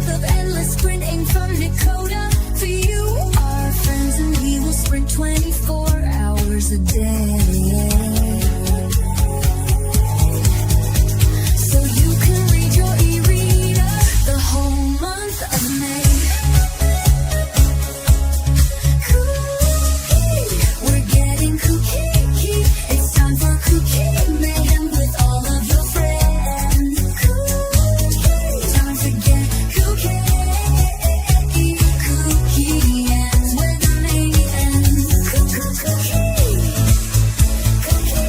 month of endless sprinting from Koda. For you, our friends, and we will sprint 24 hours a day. So you can read your e-reader the whole month of May. We're getting KuKi. It's time for KuKi MAYhem with all of your friends. KuKi, time to get KuKi. KuKi ends with mayhem. KuKi. KuKi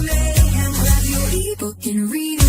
MAYhem. Grab your ebook and read it.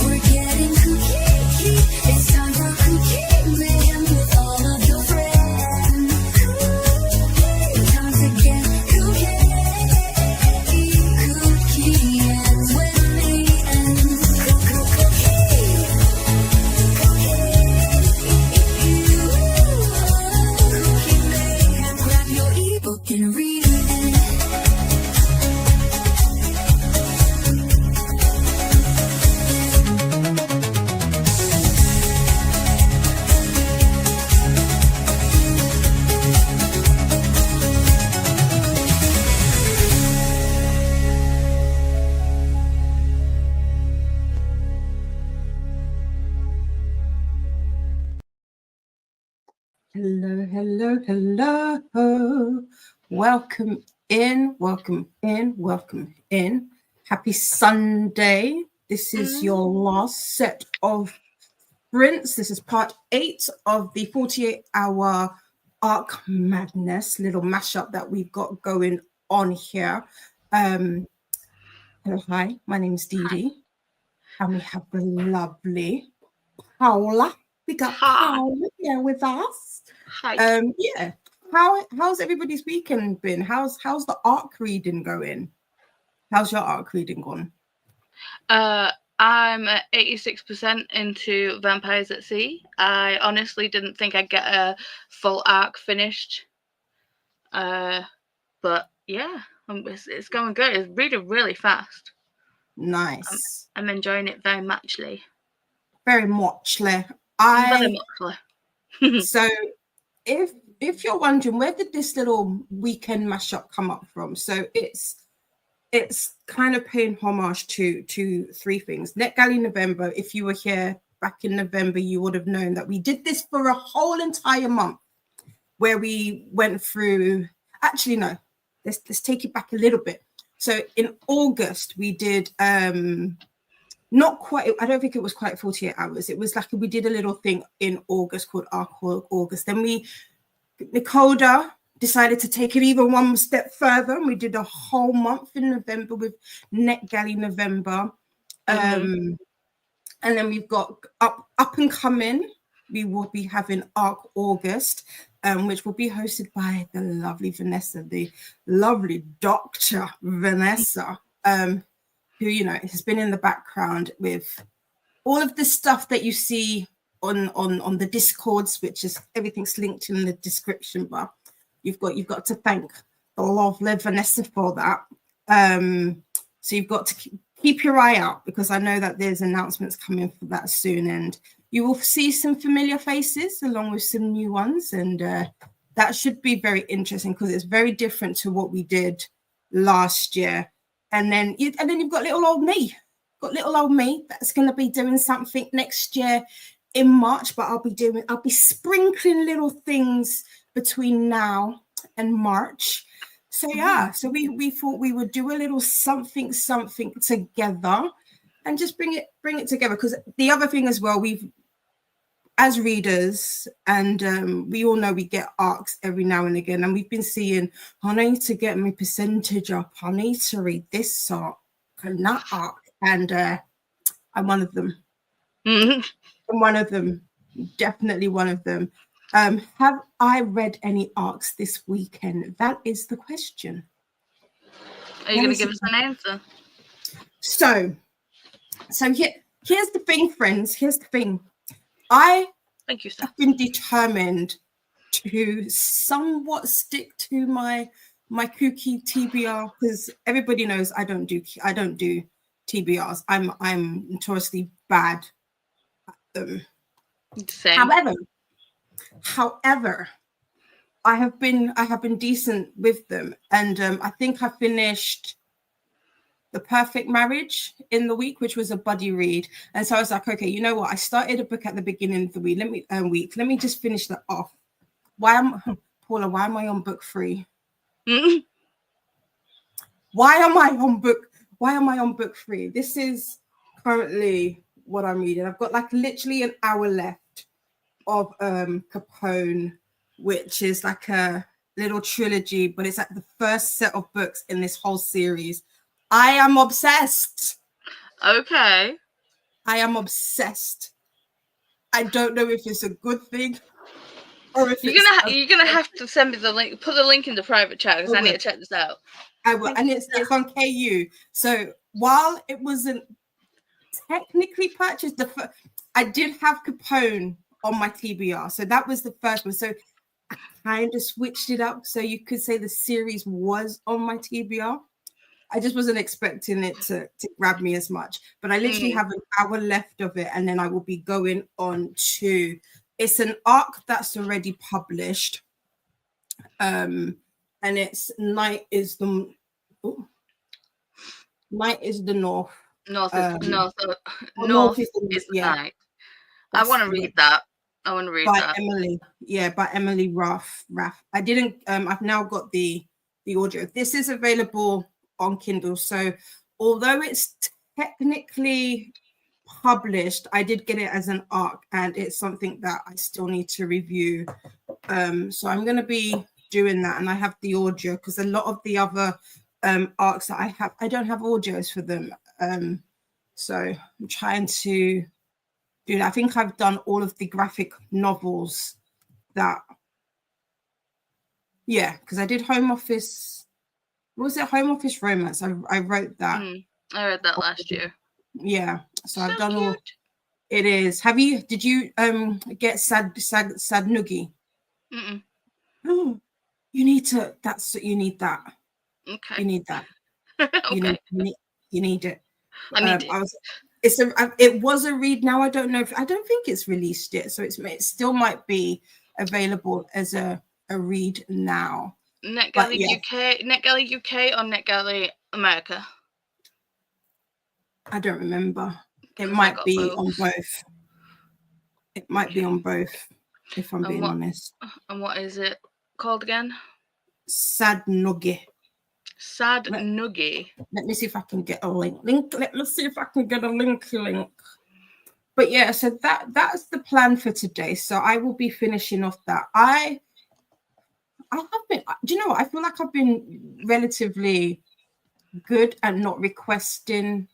We're getting KuKi. It's time for KuKi MAYhem with all of your friends. KuKi, time to get KuKi. KuKi ends with mayhem. KuKi. KuKi MAYhem. Grab your ebook and read it. Hello, hello, hello. Welcome in, welcome in, welcome in. Happy Sunday. This is your last set of sprints. This is part 8 of the 48-hour Arc Madness little mashup that we've got going on here. Hello, hi, my name is Dee Dee, and we have the lovely Paula. We got Paula here with us. Hi. Yeah. How's everybody's weekend been? How's the ARC reading going? How's your ARC reading gone? I'm at 86% into Vampires at Sea. I honestly didn't think I'd get a full arc finished. But yeah, it's going good. It's reading really fast. Nice. I'm enjoying it very muchly. Very muchly. Very muchly. So if you're wondering, where did this little weekend mashup come up from? So it's kind of paying homage to 3 things. NetGalley November. If you were here back in November, you would have known that we did this for a whole entire month, where we went through. Actually, no. Let's take it back a little bit. So in August, we did not quite. I don't think it was quite 48 hours. It was like we did a little thing in August called Arc August. Then Nicole decided to take it even one step further, and we did a whole month in November with NetGalley November. And then we've got up and coming. We will be having Arc August, which will be hosted by the lovely Vanessa, the lovely Dr. Vanessa, who, you know, has been in the background with all of the stuff that you see on the Discords, which is everything's linked in the description bar. You've got to thank the lovely Vanessa for that. So you've got to keep your eye out, because I know that there's announcements coming for that soon, and you will see some familiar faces along with some new ones, and that should be very interesting because it's very different to what we did last year. And then you've got little old me. That's going to be doing something next year in March, but I'll be sprinkling little things between now and March. So yeah, so we thought we would do a little something together. and just bring it together. Because the other thing as well, we've, as readers, and we all know we get arcs every now and again, and we've been seeing, I need to get my percentage up, I need to read this arc and that arc, and I'm one of them. Mhm. I'm one of them, definitely one of them. Have I read any arcs this weekend? That is the question. Are you going to give us an answer? So here's the thing, friends. Here's the thing. I Thank you, sir. have been determined to somewhat stick to my KuKi TBR, because everybody knows I don't do TBRs. I'm notoriously bad at them. Same. However, I have been decent with them, and I think I finished The Perfect Marriage in the week, which was a buddy read. And so I was like, okay, you know what? I started a book at the beginning of the week. Let me just finish that off. Paula, why am I on book 3? Mhm. Why am I on book 3? This is currently what I'm reading. I've got like literally an hour left of Capone, which is like a little trilogy, but it's like the first set of books in this whole series. I am obsessed. Okay. I am obsessed. I don't know if it's a good thing or if You're gonna have to send me the link. Put the link in the private chat because I need to check this out. I will, and it's on KU. So while it wasn't technically purchased, I did have Capone on my TBR, so that was the first one. So I kind of switched it up, so you could say the series was on my TBR. I just wasn't expecting it to grab me as much, but I literally have an hour left of it, and then I will be going on to. It's an arc that's already published, and it's Night is the North. North is North is the yeah. night. I want to read that. I want to read by that. Emily. Yeah, by Emily Raff. I didn't. I've now got the audio. This is available on Kindle. So although it's technically published, I did get it as an arc, and it's something that I still need to review. So I'm going to be doing that, and I have the audio because a lot of the other arcs that I don't have audios for them. So I'm trying to do that. I think I've done all of the graphic novels that, yeah, because I did Home Office. What was it? Home Office Romance. I wrote that. I read that last year. Yeah. So I've done cute. all. It is. Did you get Sad Noogie? Mm-mm. Oh, you need to. You need that. Okay. You need that. Okay. You need it. I need it. It was a read. Now I don't know I don't think it's released yet, so it still might be available as a read now. NetGalley UK, NetGalley UK, or NetGalley America? I don't remember. It might be on both. It might be on both, if I'm being honest. And what is it called again? Sad Noogie. Sad Noogie. Let me see if I can get a link. Let me see if I can get a link. But yeah, so that's the plan for today. So I will be finishing off that. I have been. Do you know what? I feel like I've been relatively good at not requesting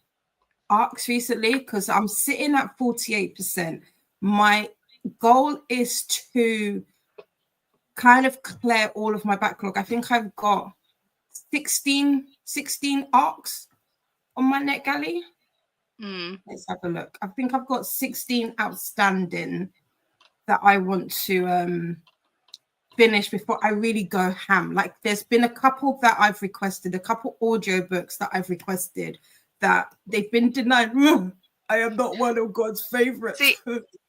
arcs recently because I'm sitting at 48%. My goal is to kind of clear all of my backlog. I think I've got 16 arcs on my NetGalley. Let's have a look. I think I've got 16 outstanding that I want to finish before I really go ham. Like there's been a couple that I've requested, a couple audio books that I've requested that they've been denied. I am not one of God's favorites. See,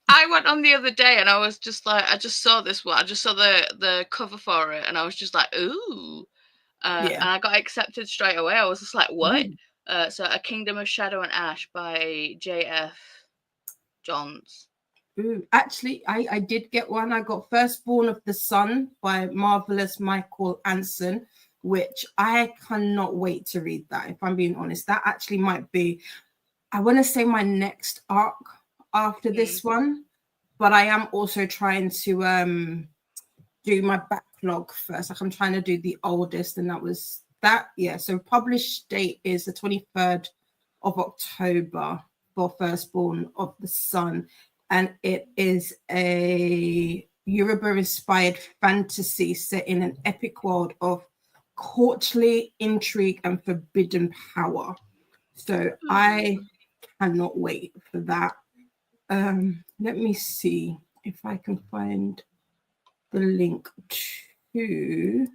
I went on the other day and I was just like, I just saw this one. I just saw the cover for it and I was just like, ooh. And I got accepted straight away. I was just like, what? So A Kingdom of Shadow and Ash by J.F. Johns. Ooh, actually, I did get one. I got Firstborn of the Sun by Marvelous Michael Anson, which I cannot wait to read that, if I'm being honest. That actually might be I want to say my next arc after this one, but I am also trying to do my backlog first. Like I'm trying to do the oldest, and that was that. Yeah. So published date is the 23rd of October for Firstborn of the Sun, and it is a Yoruba-inspired fantasy set in an epic world of courtly intrigue and forbidden power. So I cannot wait for that. Let me see if I can find the link to.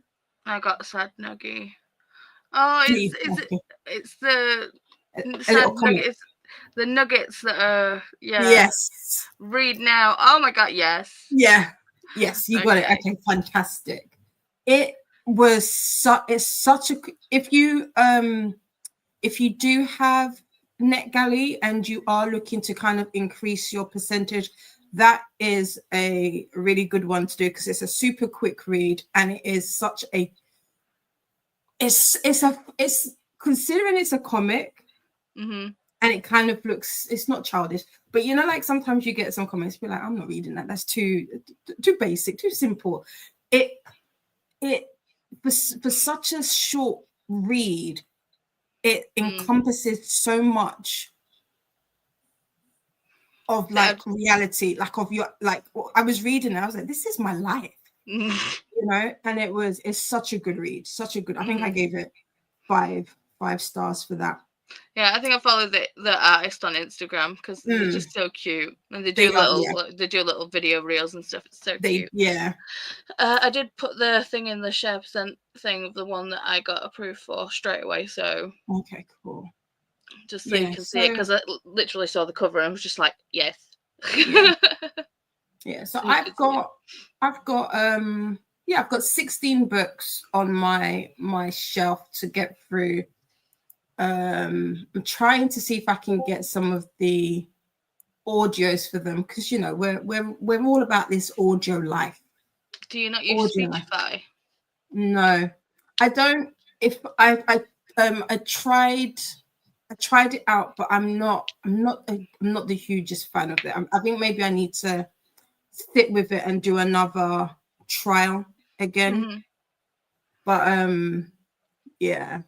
I got sad nuggy. Oh, it's the sad nuggets, the nuggets that are Yes. Read now. Oh my god, yes. Yeah. Yes, you got it. Okay, fantastic. It was it's such a if you do have NetGalley and you are looking to kind of increase your percentage, that is a really good one to do because it's a super quick read and it is such a it's considering it's a comic and it kind of looks, it's not childish, but you know, like sometimes you get some comments be like, I'm not reading that, that's too basic, too simple. It for such a short read, it encompasses so much of like reality, like of your, like I was reading and I was like, this is my life, you know. And it's such a good read, such a good. I think I gave it five stars for that. Yeah, I think I follow the artist on Instagram because they're just so cute, and they do little video reels and stuff. It's so cute. Yeah. I did put the thing in the share percent thing of the one that I got approved for straight away. So okay, cool. Just so you can see it, because I literally saw the cover and was just like, yes. Yeah. So I've got 16 books on my shelf to get through. I'm trying to see if I can get some of the audios for them because you know we're all about this audio life. Do you not use Spotify? No, I don't. If I tried it out, but I'm not the hugest fan of it. I think maybe I need to sit with it and do another trial again. But yeah.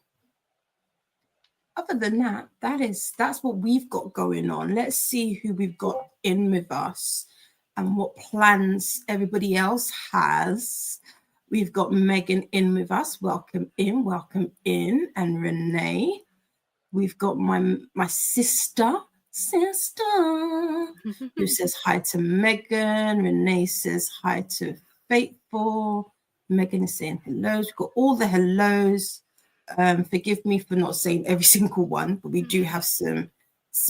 Other than that, that's what we've got going on. Let's see who we've got in with us and what plans everybody else has. We've got Megan in with us. Welcome in, and Renee. We've got my sister, who says hi to Megan. Renee says hi to Faithful. Megan is saying hellos. We've got all the hellos. Forgive me for not saying every single one, but we do have some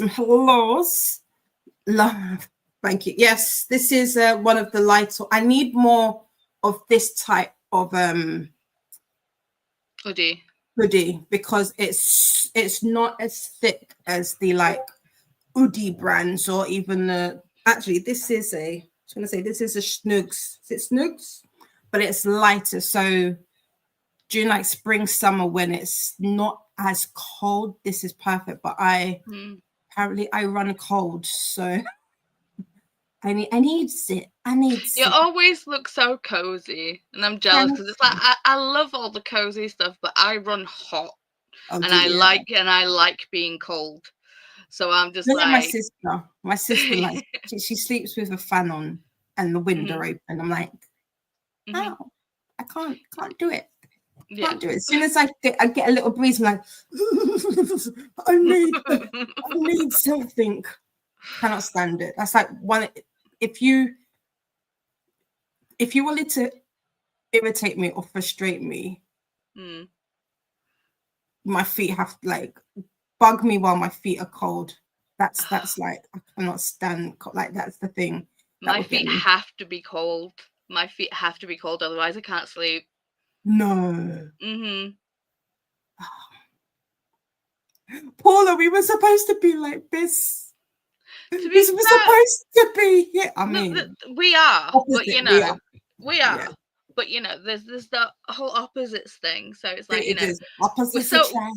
hellos. Love. Thank you. Yes, this is one of the lighter. I need more of this type of hoodie because it's not as thick as the like hoodie brands or even the. Actually, this is a Snugs. Is it Snugs? But it's lighter, so during like spring, summer when it's not as cold, this is perfect. But apparently I run cold, so I need it. You always look so cozy, and I'm jealous because it's like I love all the cozy stuff, but I run hot, and I like being cold. So I'm just like my sister like she sleeps with a fan on and the window open. I'm like, oh, I can't do it. Can't do it. As soon as I get a little breeze, I'm like, I need something. Cannot stand it. That's like one. If you wanted to irritate me or frustrate me, my feet have to like bug me while my feet are cold. That's like I cannot stand like that's the thing. My feet have to be cold. My feet have to be cold, otherwise I can't sleep. No. Paula, we were supposed to be like this. This was supposed to be. Yeah, I mean, we are, opposite, but you know, we are. Yeah. But you know, there's the whole opposites thing. So it's like, you know, opposites attract.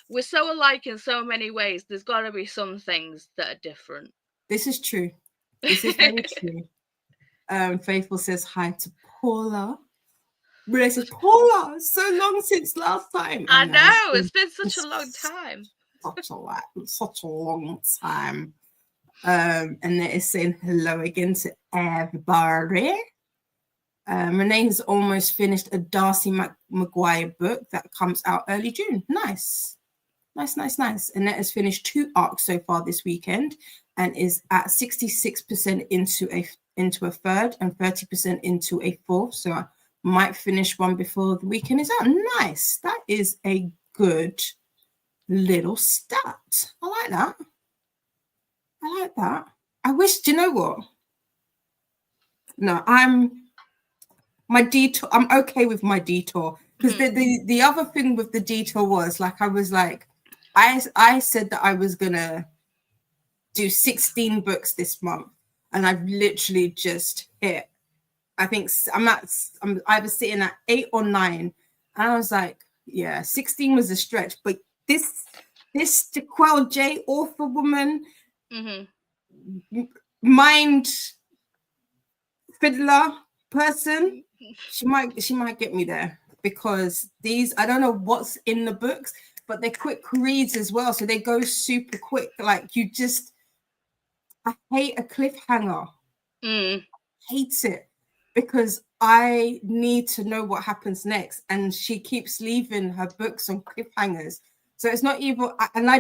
we're so alike in so many ways. There's got to be some things that are different. This is true. This is very true. Faithful says hi to Paula. Renee says, Paula, so long since last time. I know, it's been such a long time. Such a long time. And it is saying hello again to everybody. Renee has almost finished a Darcy Maguire book that comes out early June. Nice. Annette has finished 2 arcs so far this weekend and is at 66% into a third and 30% into a fourth. So I might finish one before the weekend is out. Nice. That is a good little stat. I like that. I wish, do you know what? No, my detour. I'm okay with my detour because the other thing with the detour was like I said that I was gonna do 16 books this month, and I've literally just hit. I think I'm either sitting at 8 or 9, and I was like, yeah, 16 was a stretch, but this Jaquel J author woman, mind fiddler person, she might get me there, because these, I don't know what's in the books, but they're quick reads as well, so they go super quick. Like, I hate a cliffhanger. Hate it, because I need to know what happens next, and she keeps leaving her books on cliffhangers. So it's not even, and I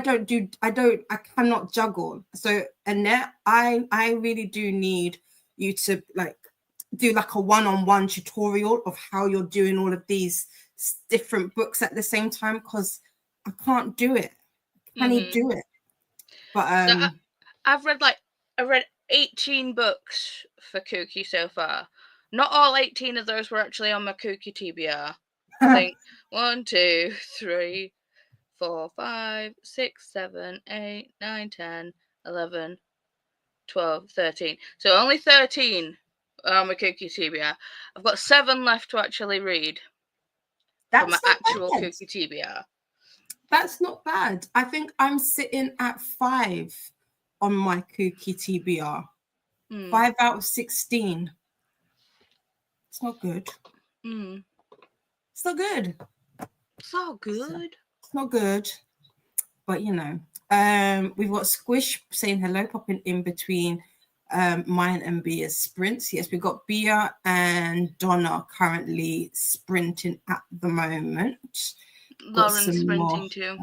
cannot juggle. So Annette, I really do need you to do like a one-on-one tutorial of how you're doing all of these different books at the same time, because I can't do it. Can you do it? But so I've read 18 books for KuKi so far. Not all 18 of those were actually on my KuKi TBR. I think 1, 2, 3, 4, 5, 6, 7, 8, 9, 10, 11, 12, 13. So only 13 are on my KuKi TBR. I've got 7 left to actually read. That's my actual KuKi TBR. That's not bad. I think I'm sitting at 5 on my KuKi TBR. 5 out of 16. It's not good. It's not good. It's not good. It's not good. But we've got Squish saying hello, popping in between mine and Bia's sprints. Yes, we've got Bia and Donna currently sprinting at the moment. Lauren's sprinting too.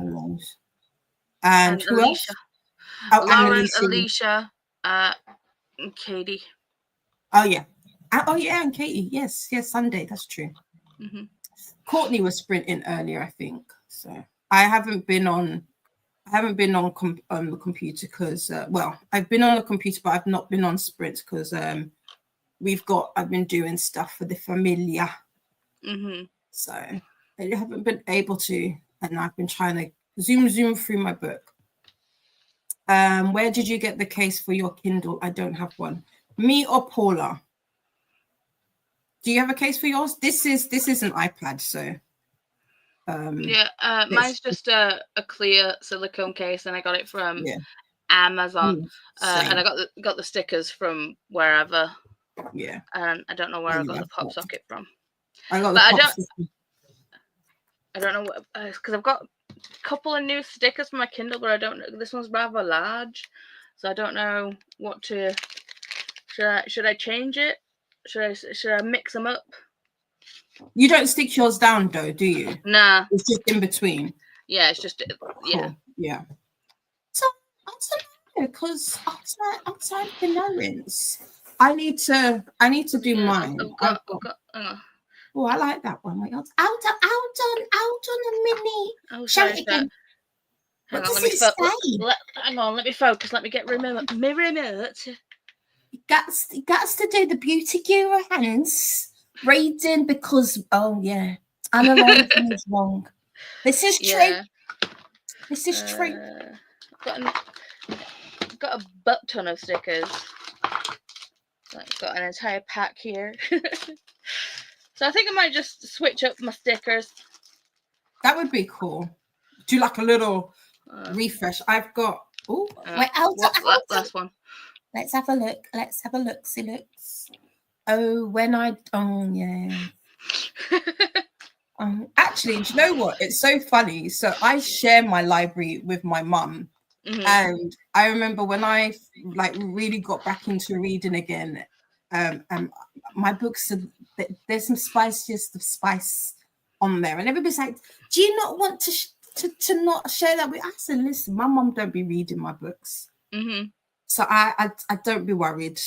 And who Alicia. else? Lauren, Alicia, and Katie. Oh yeah, and Katie. Yes, Sunday. That's true. Courtney was sprinting earlier, I think. So I haven't been on the computer because I've been on the computer, but I've not been on sprints because I've been doing stuff for the familia. So I haven't been able to, and I've been trying to zoom through my book. Where did you get the case for your Kindle? I don't have one. Me or Paula? Do you have a case for yours? This is an iPad, so mine's just a clear silicone case, and I got it from Amazon, and I got the stickers from wherever. Yeah, and I don't know where I got the pop socket from. I don't know what, because I've got a couple of new stickers for my Kindle, but I don't know. This one's rather large, so I don't know what to. Should I change it? Should I mix them up? You don't stick yours down though, do you? Nah. It's just in between. Yeah, it's just Cool. Yeah. So I don't know, because outside the knowings, I need to do mine. I've got oh, I like that one. Out on a mini. Oh, show it again. Hang on, let me focus. Let me get remote. You got to do the beauty guru hands reading, because analyzing is wrong. This is true. This is true. I've got a butt ton of stickers. I've got an entire pack here. So I think I might just switch up my stickers. That would be cool. do like a little refresh. I've got. Oh, wait, last one. Let's have a look. See, looks. Oh, yeah. Actually, do you know what? It's so funny. So I share my library with my mum, and I remember when I like really got back into reading again. And my books there's some spiciest of spice on there, and everybody's like, "Do you not want to not share that with us?" I said, "Listen, my mum don't be reading my books, so I don't be worried.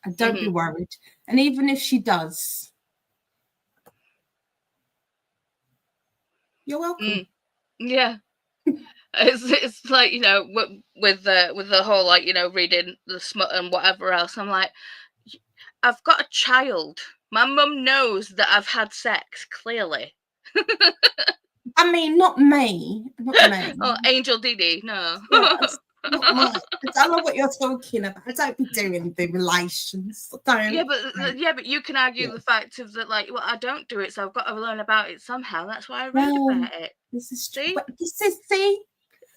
I don't be worried, and even if she does." You're welcome. Yeah. It's like, you know, with the whole, like, you know, reading the smut and whatever else, I'm like, I've got a child. My mum knows that I've had sex, clearly. I mean, not me. Oh, Angel Didi, no. Yeah, not mine. I don't know what you're talking about. I don't be doing the relations. I don't. Yeah, but you can argue the fact of that, like, well, I don't do it, so I've got to learn about it somehow. That's why I read about it. This is See?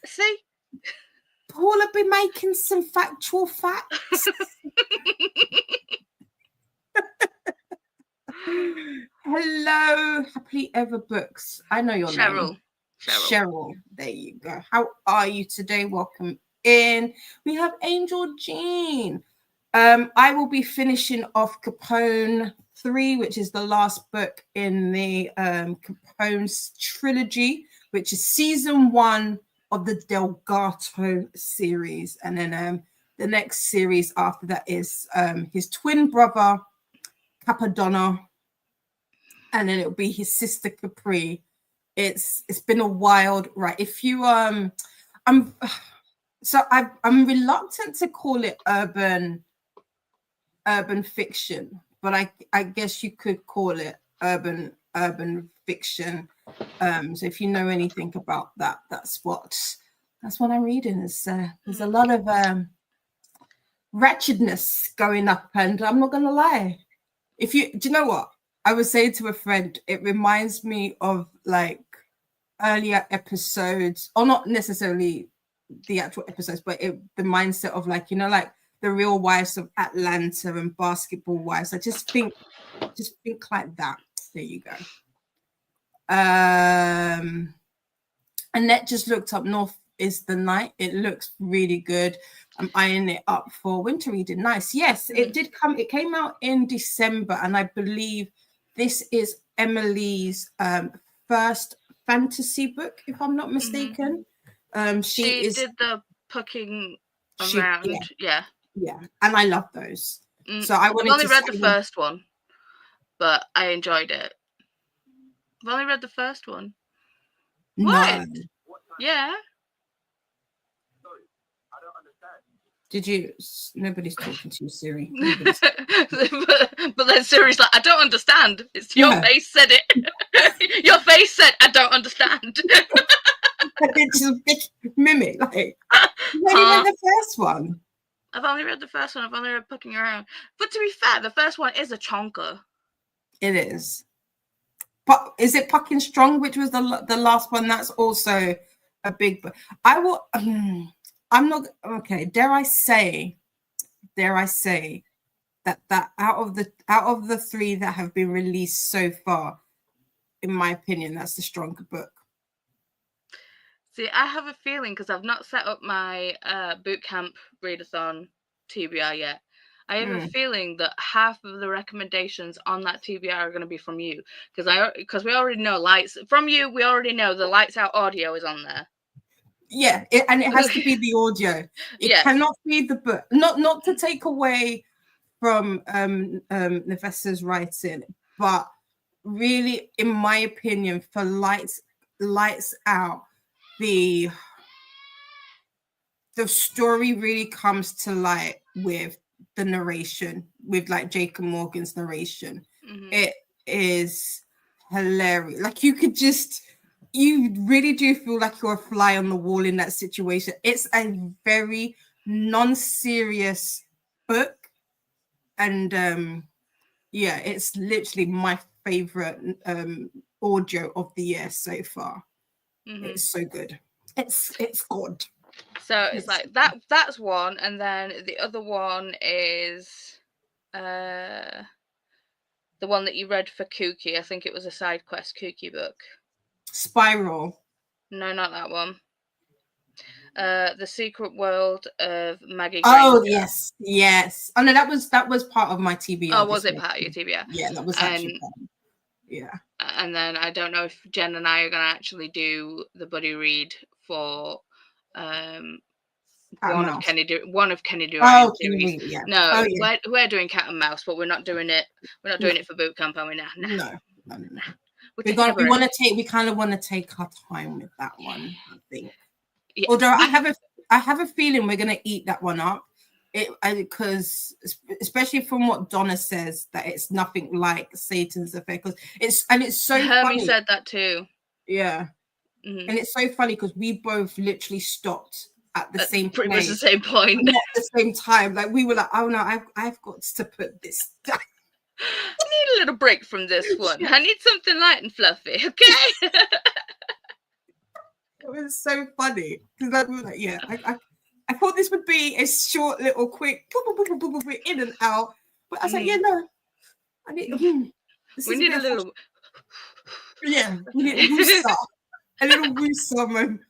See? Paula be making some factual facts. Hello, Happily Ever Books. I know your name. Cheryl. There you go. How are you today? Welcome in. We have Angel Jean. I will be finishing off Capone 3, which is the last book in the Capone's trilogy, which is season 1 of the Delgato series. And then the next series after that is his twin brother, Capadonna, and then it'll be his sister Capri. It's been a wild ride. If you I'm reluctant to call it urban fiction, but I guess you could call it urban fiction. So if you know anything about that, that's what I'm reading. There's a lot of wretchedness going up, and I'm not gonna lie. Do you know what I was saying to a friend? It reminds me of like earlier episodes, or not necessarily the actual episodes, but the mindset of, like, you know, like the Real Wives of Atlanta and Basketball Wives. I just think like that. There you go. Annette just looked up North is the Night. It looks really good. I'm eyeing it up for winter reading. Nice. Yes, it did come. It came out in December, and I believe this is Emily's first fantasy book, if I'm not mistaken. She did the pucking around. Yeah, and I love those. So I've only read the first one, but I enjoyed it. I've only read the first one. What? No. Yeah. Did you? Nobody's talking to you, Siri. but then Siri's like, I don't understand. It's your face said it. Your face said, I don't understand. It's just mimic. Like, you only read the first one. I've only read the first one. I've only read Pucking Around. But to be fair, the first one is a chonker. It is. But is it Pucking Strong, which was the last one? That's also a big book. I'm not okay. Dare I say that out of the 3 that have been released so far, in my opinion, that's the stronger book. See, I have a feeling, because I've not set up my bootcamp readathon TBR yet. I have a feeling that half of the recommendations on that TBR are going to be from you, because we already know lights from you. We already know the lights out audio is on there. Yeah, and it has to be the audio. It cannot be the book. Not to take away from Nefessa's writing, but really, in my opinion, for lights out, the story really comes to light with the narration, with like Jacob Morgan's narration. It is hilarious. Like, you really do feel like you're a fly on the wall in that situation. It's a very non-serious book, and it's literally my favorite audio of the year so far. It's so good. It's good. So it's like that's one, and then the other one is the one that you read for KuKi. I think it was a side quest KuKi book. Spiral. No, not that one. The Secret World of Maggie Oh Granger. yes. Oh no, that was part of my TBR. Oh, was it part of your TBR? Yeah, that was actually part. Yeah. And then I don't know if Jen and I are gonna actually do the buddy read for one of Kenny Durant's series. Yeah. No, we're doing Cat and Mouse, but we're not doing it. We're not doing it for boot camp, are we? Nah. No. We kind of want to take our time with that one, I think. Yeah. Although I have a feeling we're gonna eat that one up. Because especially from what Donna says, that it's nothing like Satan's Affair, because it's so Hermie funny. said that too. Yeah. And it's so funny because we both literally stopped at the same pretty much the same point, not at the same time. Like we were like, oh no, I've got to put this down. I need a little break from this one. I need something light and fluffy, okay? It was so funny because we were like, yeah, I thought this would be a short, little, quick, in and out. But I was like, yeah, no, I need. We need a little. Yeah, we need a little woosah moment.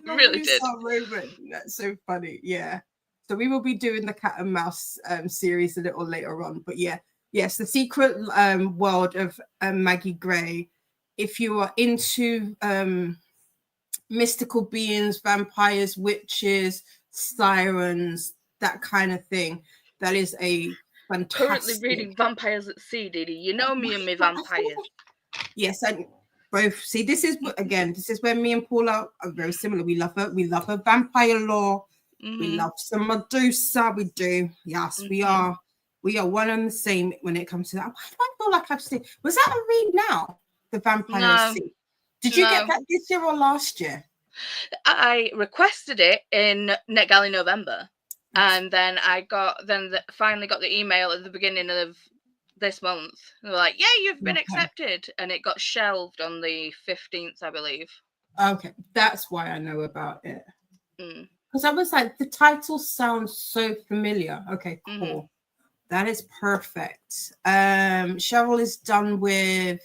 Really did. Moment. That's so funny. Yeah. So we will be doing the Cat and Mouse series a little later on. But yes, the Secret World of Maggie Gray. If you are into mystical beings, vampires, witches, sirens, that kind of thing, that is a fantastic. Currently reading Vampires at Sea, Didi. You know me and my vampires. Yes, and both. See, this is where me and Paula are very similar. We love a vampire lore. We love some Medusa. We do. Yes, we are one and the same when it comes to that. Why do I feel like I've seen? Was that a read now? The Vampire Sea. Did you get that this year or last year? I requested it in NetGalley November, and then finally got the email at the beginning of this month. They're like, "Yeah, you've been accepted," and it got shelved on the 15th, I believe. Okay, that's why I know about it. Because I was like, the title sounds so familiar. Okay, cool. That is perfect. Cheryl is done with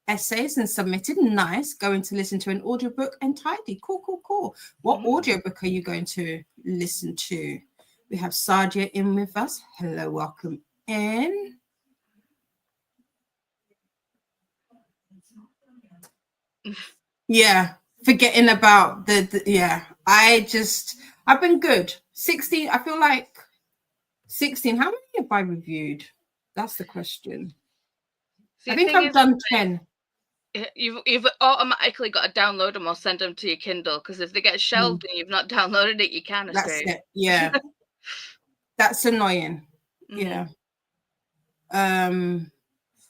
essays and submitted. Nice. Going to listen to an audiobook and tidy. Cool. What audiobook are you going to listen to? We have Sadia in with us. Hello, welcome in. Yeah, forgetting about I've been good. 16, I feel like 16. How many have I reviewed? That's the question. I think I've done 10. You've automatically got to download them or send them to your Kindle, because if they get shelved and you've not downloaded it, you can't escape. That's it. Yeah. That's annoying. Yeah.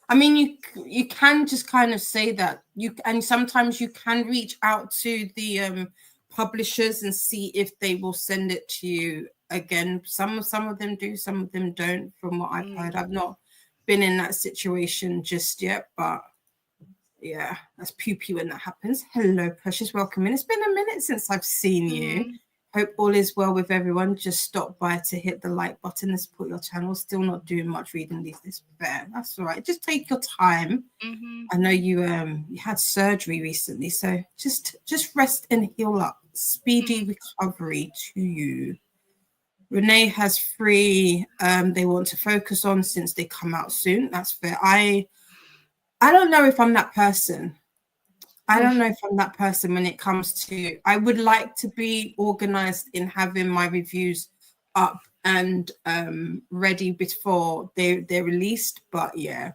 I mean, you can just kind of say that and sometimes you can reach out to the publishers and see if they will send it to you again. Some of them do, some of them don't, from what I've heard. I've not been in that situation just yet, but yeah, that's pew when that happens. Hello, precious, welcome in. It's been a minute since I've seen you. Hope all is well with everyone. Just stop by to hit the like button and support your channel. Still not doing much reading this fair. That's all right. Just take your time. I know you had surgery recently, so just rest and heal up. Speedy recovery to you. Renee has 3 they want to focus on since they come out soon. That's fair. I don't know if I'm that person. I don't know if I'm that person when it comes to, I would like to be organized in having my reviews up and ready before they're released. But yeah,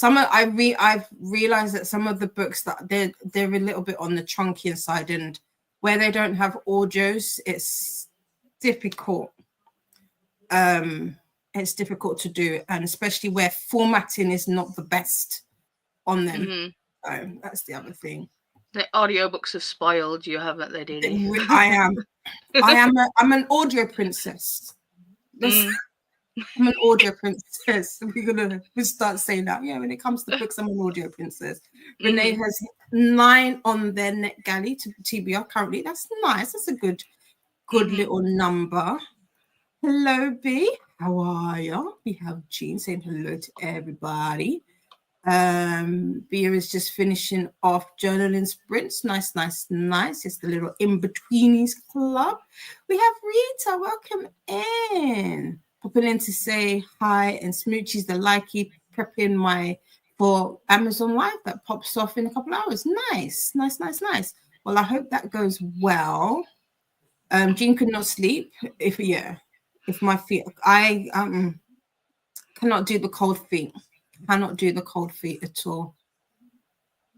I've realized that some of the books that they're a little bit on the chunkier side, and where they don't have audios, it's difficult. It's difficult to do, and especially where formatting is not the best on them. So that's the other thing. The audiobooks have spoiled you, haven't they, Didi? I'm an audio princess. I'm an audio princess. We'll start saying that. Yeah, when it comes to books, I'm an audio princess. Renee has 9 on their NetGalley to TBR currently. That's nice. That's a good little number. Hello, B. How are you? We have Jean saying hello to everybody. Bia is just finishing off journaling sprints. Nice. It's the little in-betweenies club. We have Rita. Welcome in. Popping in to say hi, and Smoochie's the likey prepping for Amazon Live that pops off in a couple hours. Nice. Well, I hope that goes well. Jean could not sleep if my feet. I cannot do the cold feet. Cannot do the cold feet at all.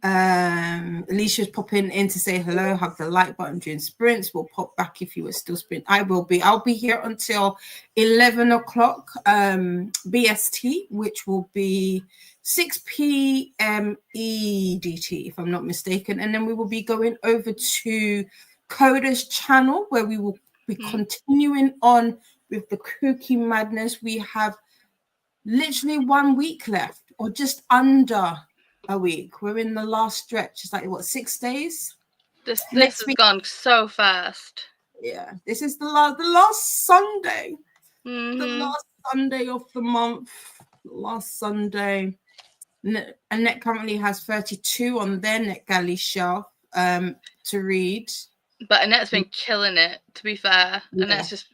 Alicia's popping in to say hello, hug the like button during sprints. We'll pop back if you were still sprint. I'll be here until 11 o'clock BST, which will be 6 p.m. EDT, if I'm not mistaken. And then we will be going over to Koda's channel, where we will be continuing on with the KuKi madness. We have literally 1 week left, or just under a week. We're in the last stretch. It's like, what, 6 days? This has gone so fast. Yeah, this is the last Sunday. The last Sunday of the month. Last Sunday. Annette currently has 32 on their NetGalley shelf to read. But Annette's been killing it, to be fair. Yeah. Annette's just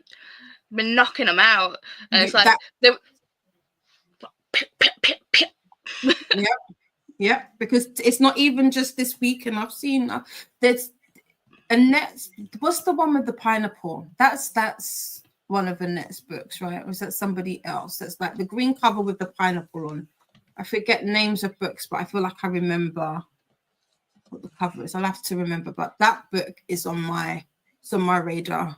been knocking them out. And it's like... Yep, because it's not even just this week, and I've seen there's Annette's. What's the one with the pineapple? That's one of Annette's books, right? Or is that somebody else? That's like the green cover with the pineapple on. I forget names of books, but I feel like I remember what the cover is. I'll have to remember, but that book is on my radar. I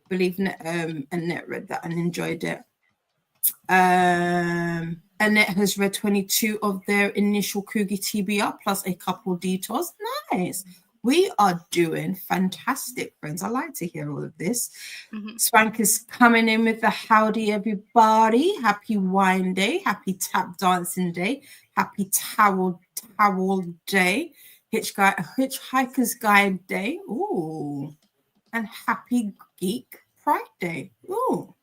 believe Annette read that and enjoyed it. Annette has read 22 of their initial KuKi TBR plus a couple detours. Nice. We are doing fantastic, friends. I like to hear all of this. Swank is coming in with the howdy, everybody. Happy wine day. Happy tap dancing day. Happy towel day. Hitchhiker's Guide day. Ooh. And happy Geek Pride day. Ooh.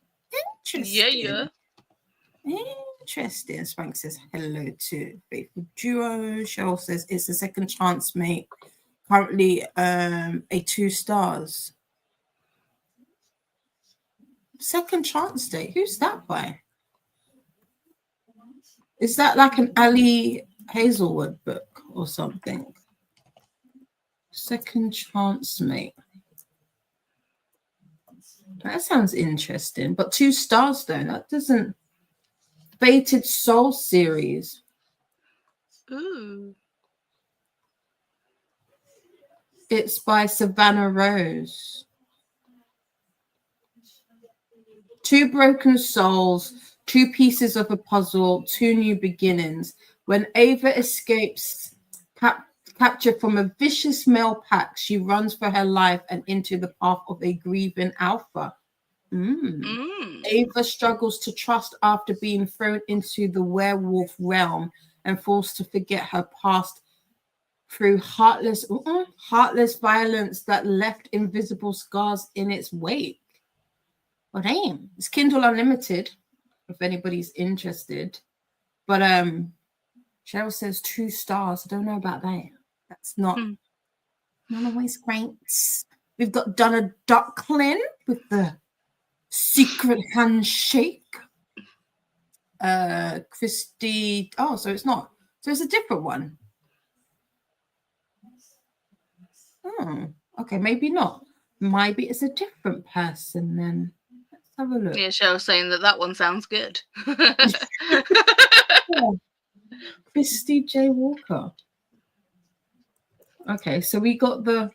Interesting. Yeah. Interesting. Swank says hello to Faithful Duo. Cheryl says it's a second chance, mate. Currently a 2 stars. Second Chance Day. Who's that by? Is that like an Ali Hazelwood book or something? Second Chance, mate. That sounds interesting. But 2 stars though. That doesn't. Fated Soul series. Ooh. It's by Savannah Rose. 2 broken souls, 2 pieces of a puzzle, 2 new beginnings. When Ava escapes capture from a vicious male pack, she runs for her life and into the path of a grieving alpha. Ava struggles to trust after being thrown into the werewolf realm and forced to forget her past through heartless violence that left invisible scars in its wake. Oh, damn. It's Kindle Unlimited, if anybody's interested. But Cheryl says 2 stars. I don't know about that. That's not always great. We've got Donna Ducklin with the Secret Handshake. Christy. Oh, so it's not. So it's a different one. Oh, okay, maybe not. Maybe it's a different person then. Let's have a look. Yeah, Cheryl's saying that one sounds good. Christy J. Walker. Okay, so we got the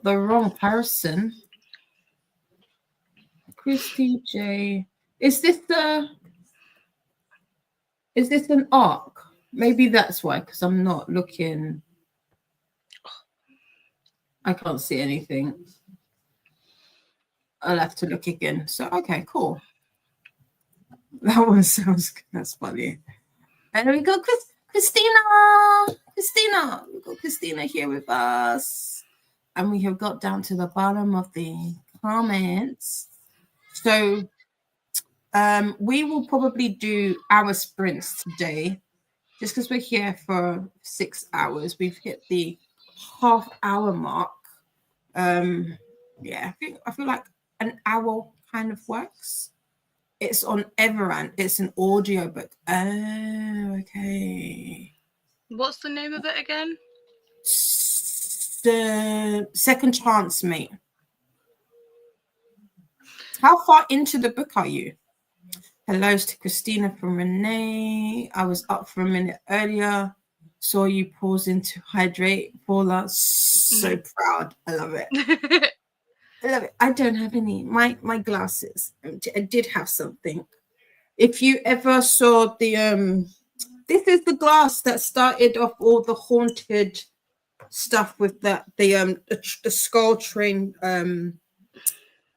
wrong person. Christy J. Is this an arc? Maybe that's why, because I'm not looking. I can't see anything. I'll have to look again. So, okay, cool. That one sounds good. That's funny. And we got Christina. Christina. We got Christina here with us. And we have got down to the bottom of the comments. So we will probably do our sprints today. Just because we're here for 6 hours. We've hit the half-hour mark. Yeah, I feel like an hour kind of works. It's on Everant. It's an audio book. Oh, okay. What's the name of it again? The Second Chance, Mate. How far into the book are you? Hellos to Christina from Renee. I was up for a minute earlier. Saw you pausing to hydrate. Paula, so proud. I love it. I love it. I don't have any. My glasses. I did have something. If you ever saw the this is the glass that started off all the haunted stuff with the skull train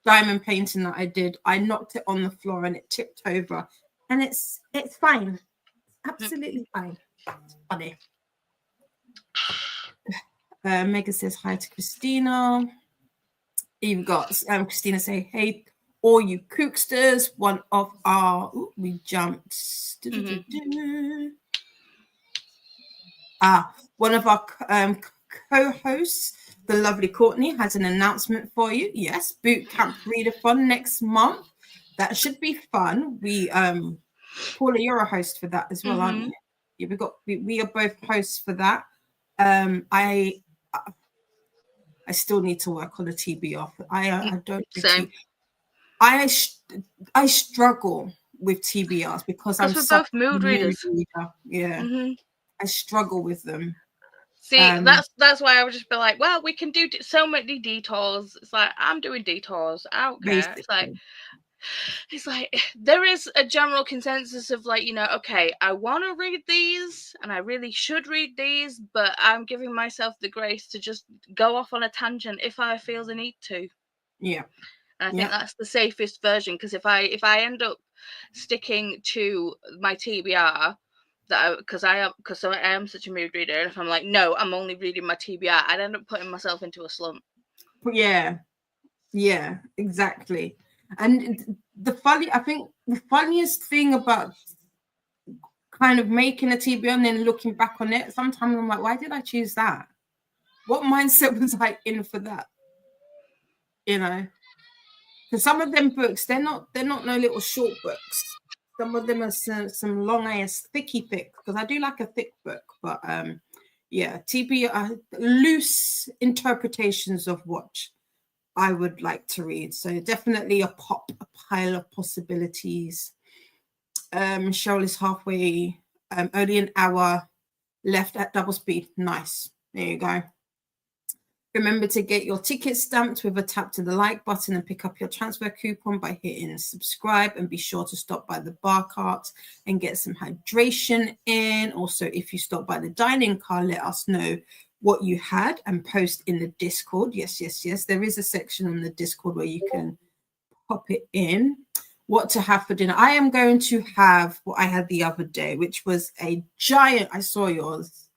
diamond painting that I did. I knocked it on the floor and it tipped over, and it's fine. Absolutely fine. It's funny. Megan says hi to Christina. You've got Christina say, hey, all you kooksters, one of our we jumped. One of our co-hosts, the lovely Courtney, has an announcement for you. Yes, boot camp readathon next month. That should be fun. We Paula, you're a host for that as well, aren't you? Yeah, we are both hosts for that. I still need to work on the TBR. I don't do Same. I struggle with TBRs because I'm we're such both mood readers. reader. Yeah. I struggle with them. See, that's why I would just be like, well, we can do so many detours. It's like, I'm doing detours. I don't care. Basically. It's like there is a general consensus of like, okay, I want to read these and I really should read these, but I'm giving myself the grace to just go off on a tangent if I feel the need to. Yeah. And I think that's the safest version, because if I end up sticking to my TBR, because I am such a mood reader, and if I'm like, no, I'm only reading my TBR, I'd end up putting myself into a slump. Yeah, exactly. And I think the funniest thing about kind of making a TBR and then looking back on it, sometimes I'm like, why did I choose that? What mindset was I in for that? Because some of them books, they're not no little short books. Some of them are some long ass thick, because I do like a thick book, but TBR loose interpretations of what I would like to read. So definitely a pile of possibilities. Michelle is halfway, only an hour left at double speed. Nice. There you go. Remember to get your ticket stamped with a tap to the like button and pick up your transfer coupon by hitting subscribe, and be sure to stop by the bar cart and get some hydration in. Also, if you stop by the dining car, let us know what you had and post in the Discord. Yes. There is a section on the Discord where you can pop it in. What to have for dinner. I am going to have what I had the other day, which was a giant, I saw yours,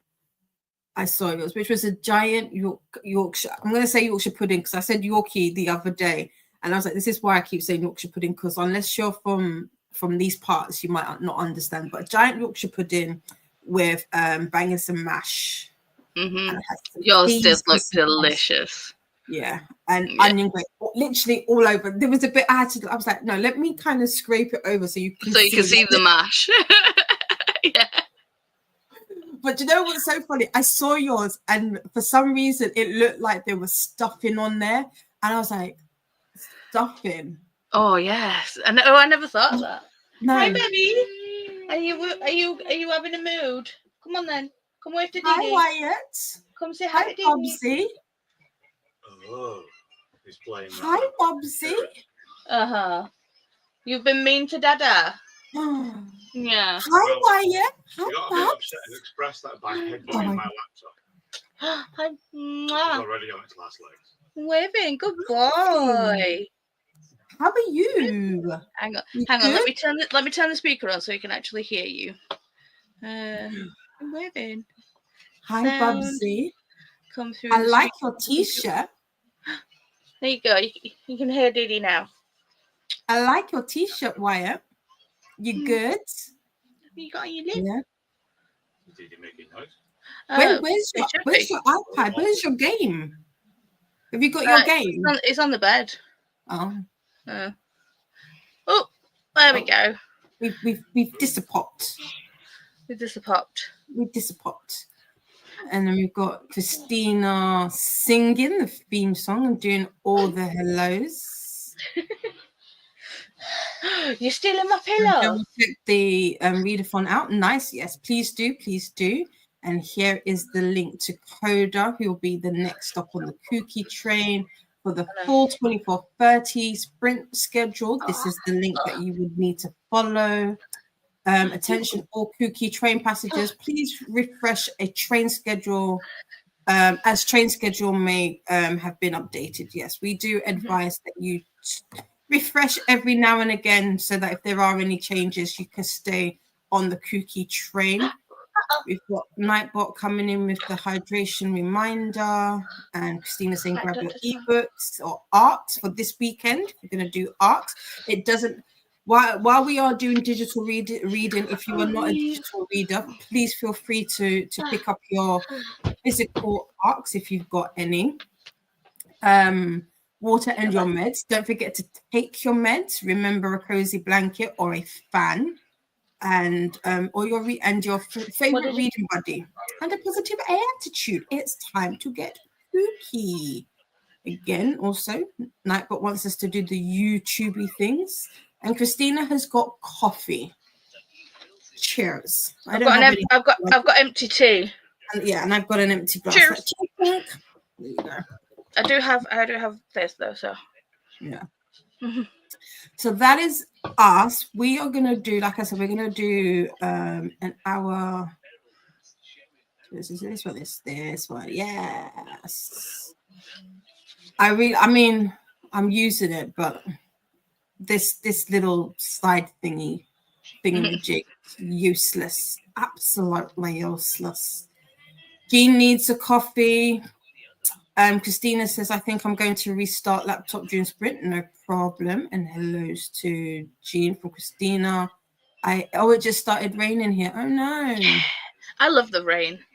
which was a giant Yorkshire. I'm going to say Yorkshire pudding because I said Yorkie the other day. And I was like, this is why I keep saying Yorkshire pudding, because unless you're from these parts, you might not understand. But a giant Yorkshire pudding with banging some mash. Yours did look delicious. Yeah. And onion gravy, literally all over. There was a bit I was like, no, let me kind of scrape it over so you can see the mash. Yeah. But you know what's so funny? I saw yours, and for some reason, it looked like there was stuffing on there, and I was like, stuffing. Oh yes, and I never thought of that. No. Hi, baby. Are you having a mood? Come on then. Come wave to Didi. Hi, Wyatt. Come say hi to Didi. Bobsy. Oh, he's playing. Hi, Bobsy. You've been mean to Dada. Yeah. Hi, Wyatt. I got a bit upset and expressed that by headbutting my laptop. Hi. It's already on its last legs. Waving. Good boy. How are you? Hang on, You hang on. good? Let me turn the speaker on so you can actually hear you. I'm waving. Hi, Sound Bubsy. come through. I the like speaker. your t-shirt. There you go. You can hear Diddy now. I like your t-shirt, Wyatt. You good? You got your lip. Yeah. Did you make it noise? Where's your iPad? Where's your game? Have you got your game? It's on the bed. Oh, Oh, there we go. we've disappopped. We've just popped. We've disappopped. And then we've got Christina singing the theme song and doing all the hellos. You're stealing my pillow. Check the readathon out. Nice, yes, please do, please do. And here is the link to Koda, who will be the next stop on the KuKi train for the full 24:30 sprint schedule. This is the link that you would need to follow. Attention, all KuKi train passengers, please refresh a train schedule as train schedule may have been updated. Yes, we do advise that you refresh every now and again so that if there are any changes, you can stay on the KuKi train. We've got Nightbot coming in with the hydration reminder, and Christina saying grab your ebooks or arts for this weekend. We're going to do arts. It doesn't, while we are doing digital reading, if you are not a digital reader, please feel free to pick up your physical arcs if you've got any. Water and your meds. Don't forget to take your meds. Remember a cozy blanket or a fan, and or your favorite reading buddy, and a positive attitude. It's time to get spooky. Again, also, Nightbot wants us to do the YouTubey things, and Christina has got coffee. Cheers. I've got empty tea. And I've got an empty glass. Cheers. There you go. I do have this though, so yeah. So that is us. We are gonna do, like I said, we're gonna do an hour. This one. Yes. I'm using it, but this little slide thingy jig, useless. Absolutely useless. Jean needs a coffee. Christina says, I think I'm going to restart laptop during sprint. No problem. And hellos to Jean from Christina. It just started raining here. Oh no. I love the rain.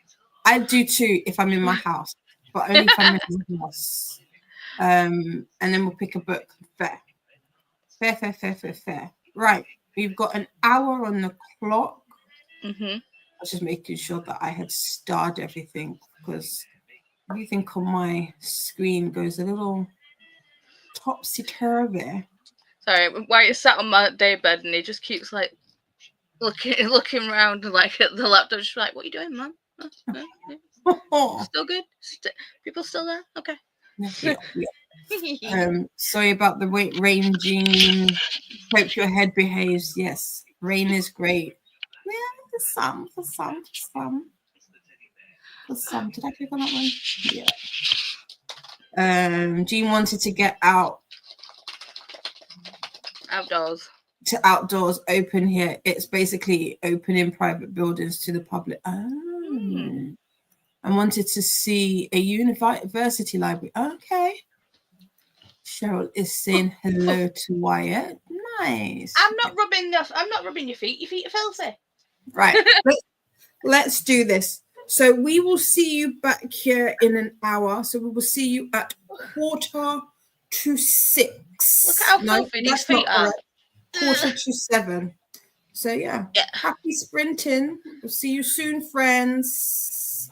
I do too if I'm in my house, but only if I'm in my house. And then we'll pick a book. Fair. Right. We've got an hour on the clock. I was just making sure that I had started everything, because everything on my screen goes a little topsy-turvy. Sorry, White is sat on my daybed and he just keeps like looking around like at the laptop, just like, what are you doing, man? Still good? People still there? Okay. Yeah. Sorry about the rain, Jean. Hope your head behaves. Yes, rain is great. Yeah, for some. Did I click on that one? Yeah. Jean wanted to get outdoors open here. It's basically open in private buildings to the public. I wanted to see a university library. Okay. Cheryl is saying hello to Wyatt. Nice. I'm not rubbing your feet. Your feet are filthy. Right. Let's do this. So we will see you back here in an hour. So we will see you at 5:45. Look at how filthy these feet are. 6:45. So yeah. Happy sprinting. We'll see you soon, friends.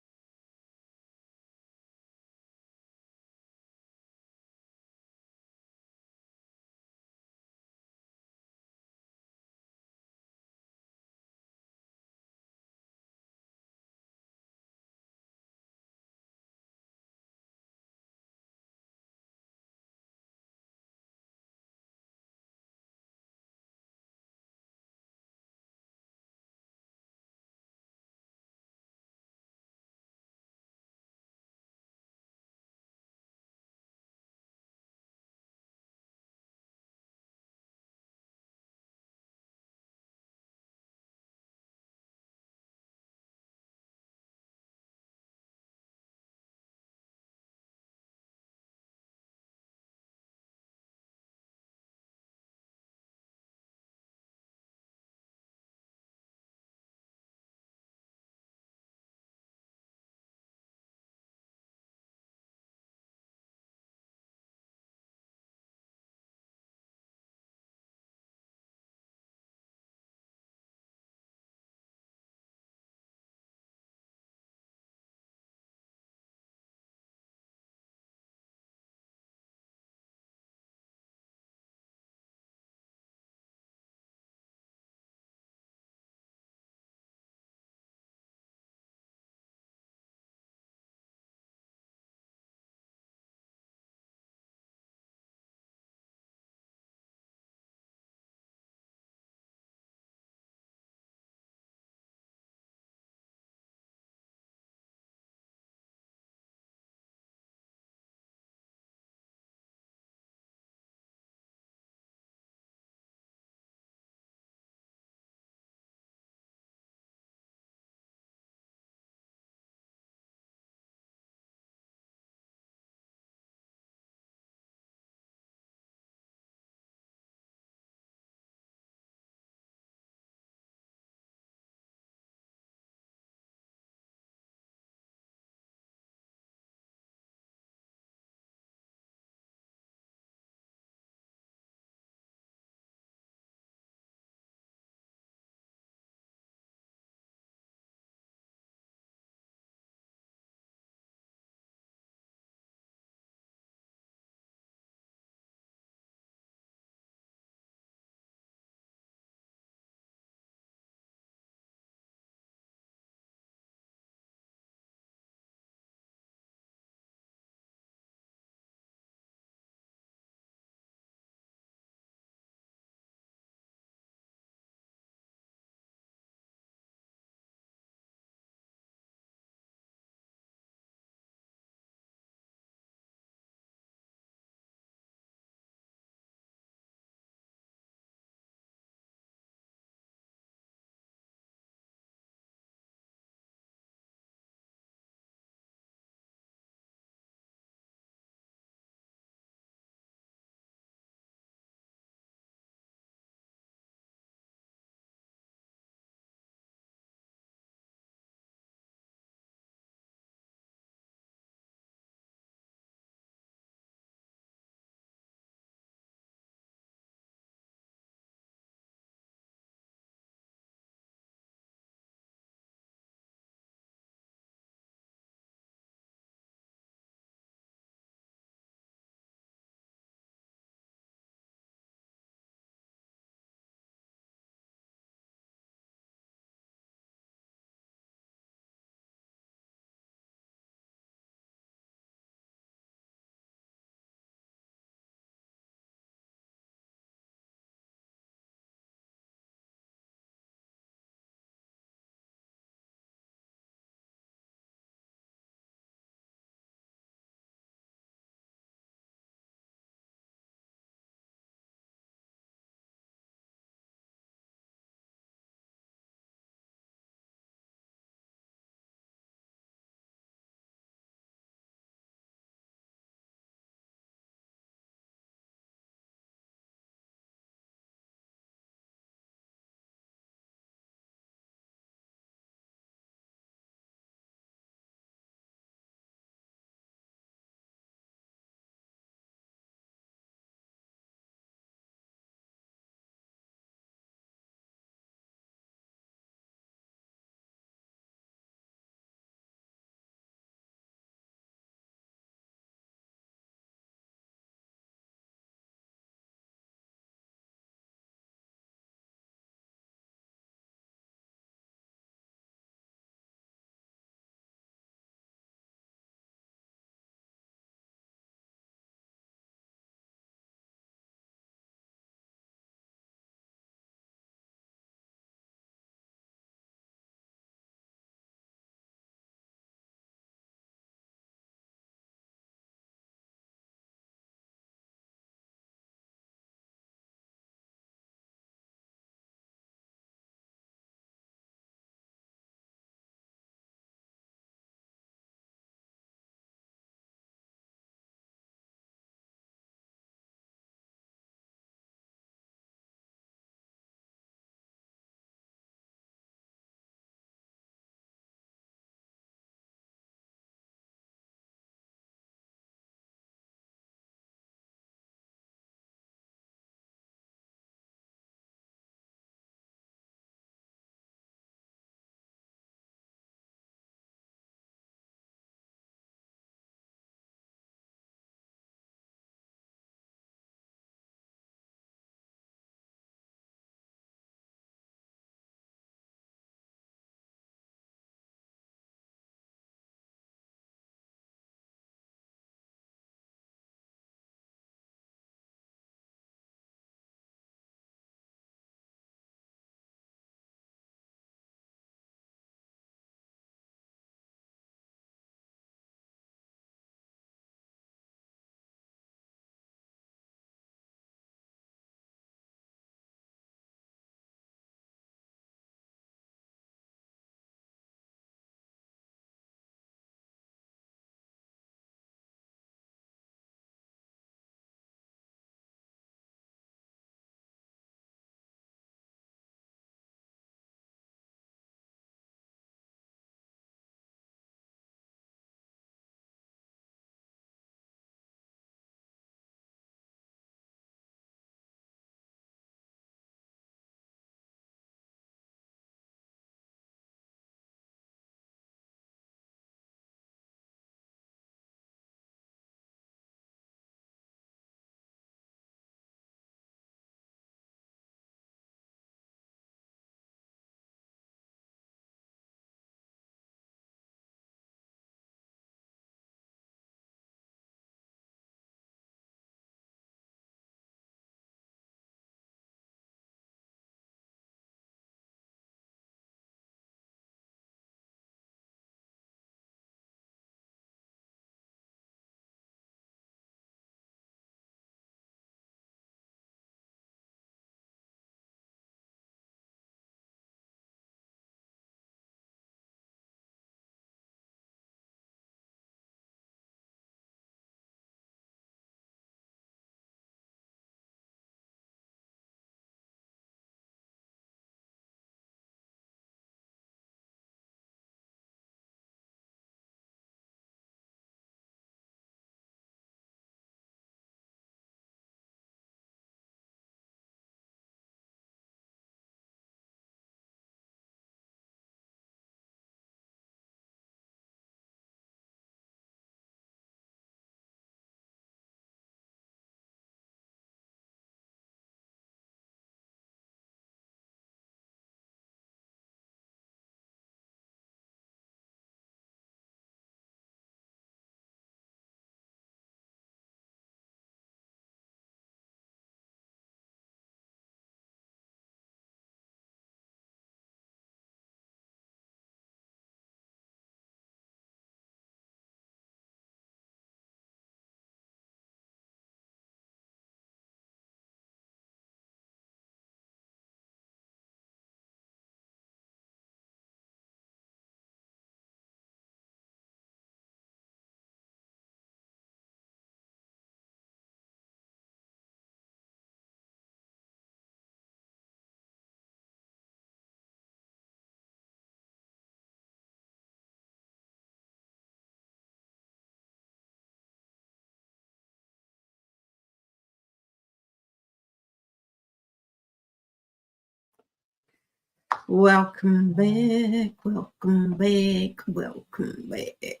Welcome back, welcome back, welcome back.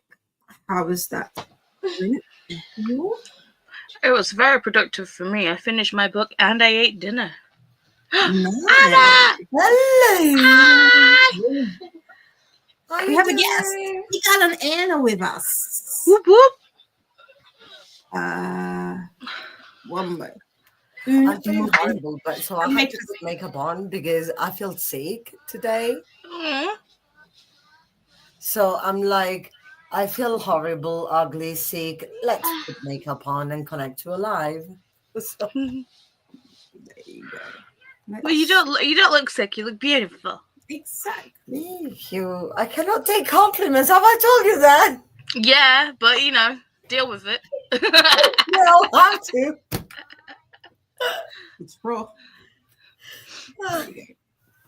How was that? It was very productive for me. I finished my book and I ate dinner. Nice. Hello. We have a guest. We got an Anna with us. Whoop whoop. One more. I'm feeling horrible, but so I had to put makeup on because I feel sick today. So I'm like, I feel horrible, ugly, sick. Let's put makeup on and connect to a live. So. There you go. Well, you don't look sick. You look beautiful. Exactly. Thank you. I cannot take compliments. Have I told you that? Yeah, but deal with it. No, I have to. It's raw.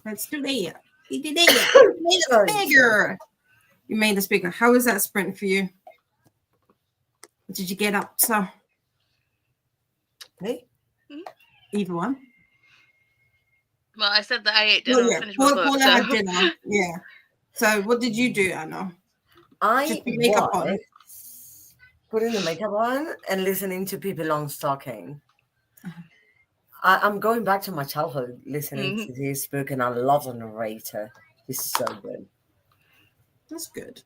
Let's do that. You did it. You made us bigger. You made us bigger. How was that sprint for you? What did you get up to? Hey? Either one. Well, I said that I ate dinner and finished my book. Paula had dinner. Yeah. So what did you do, Anna? I put makeup on. Putting the makeup on and listening to Pippi Longstocking. I'm going back to my childhood listening to this book, and I love the narrator. He's so good. That's good.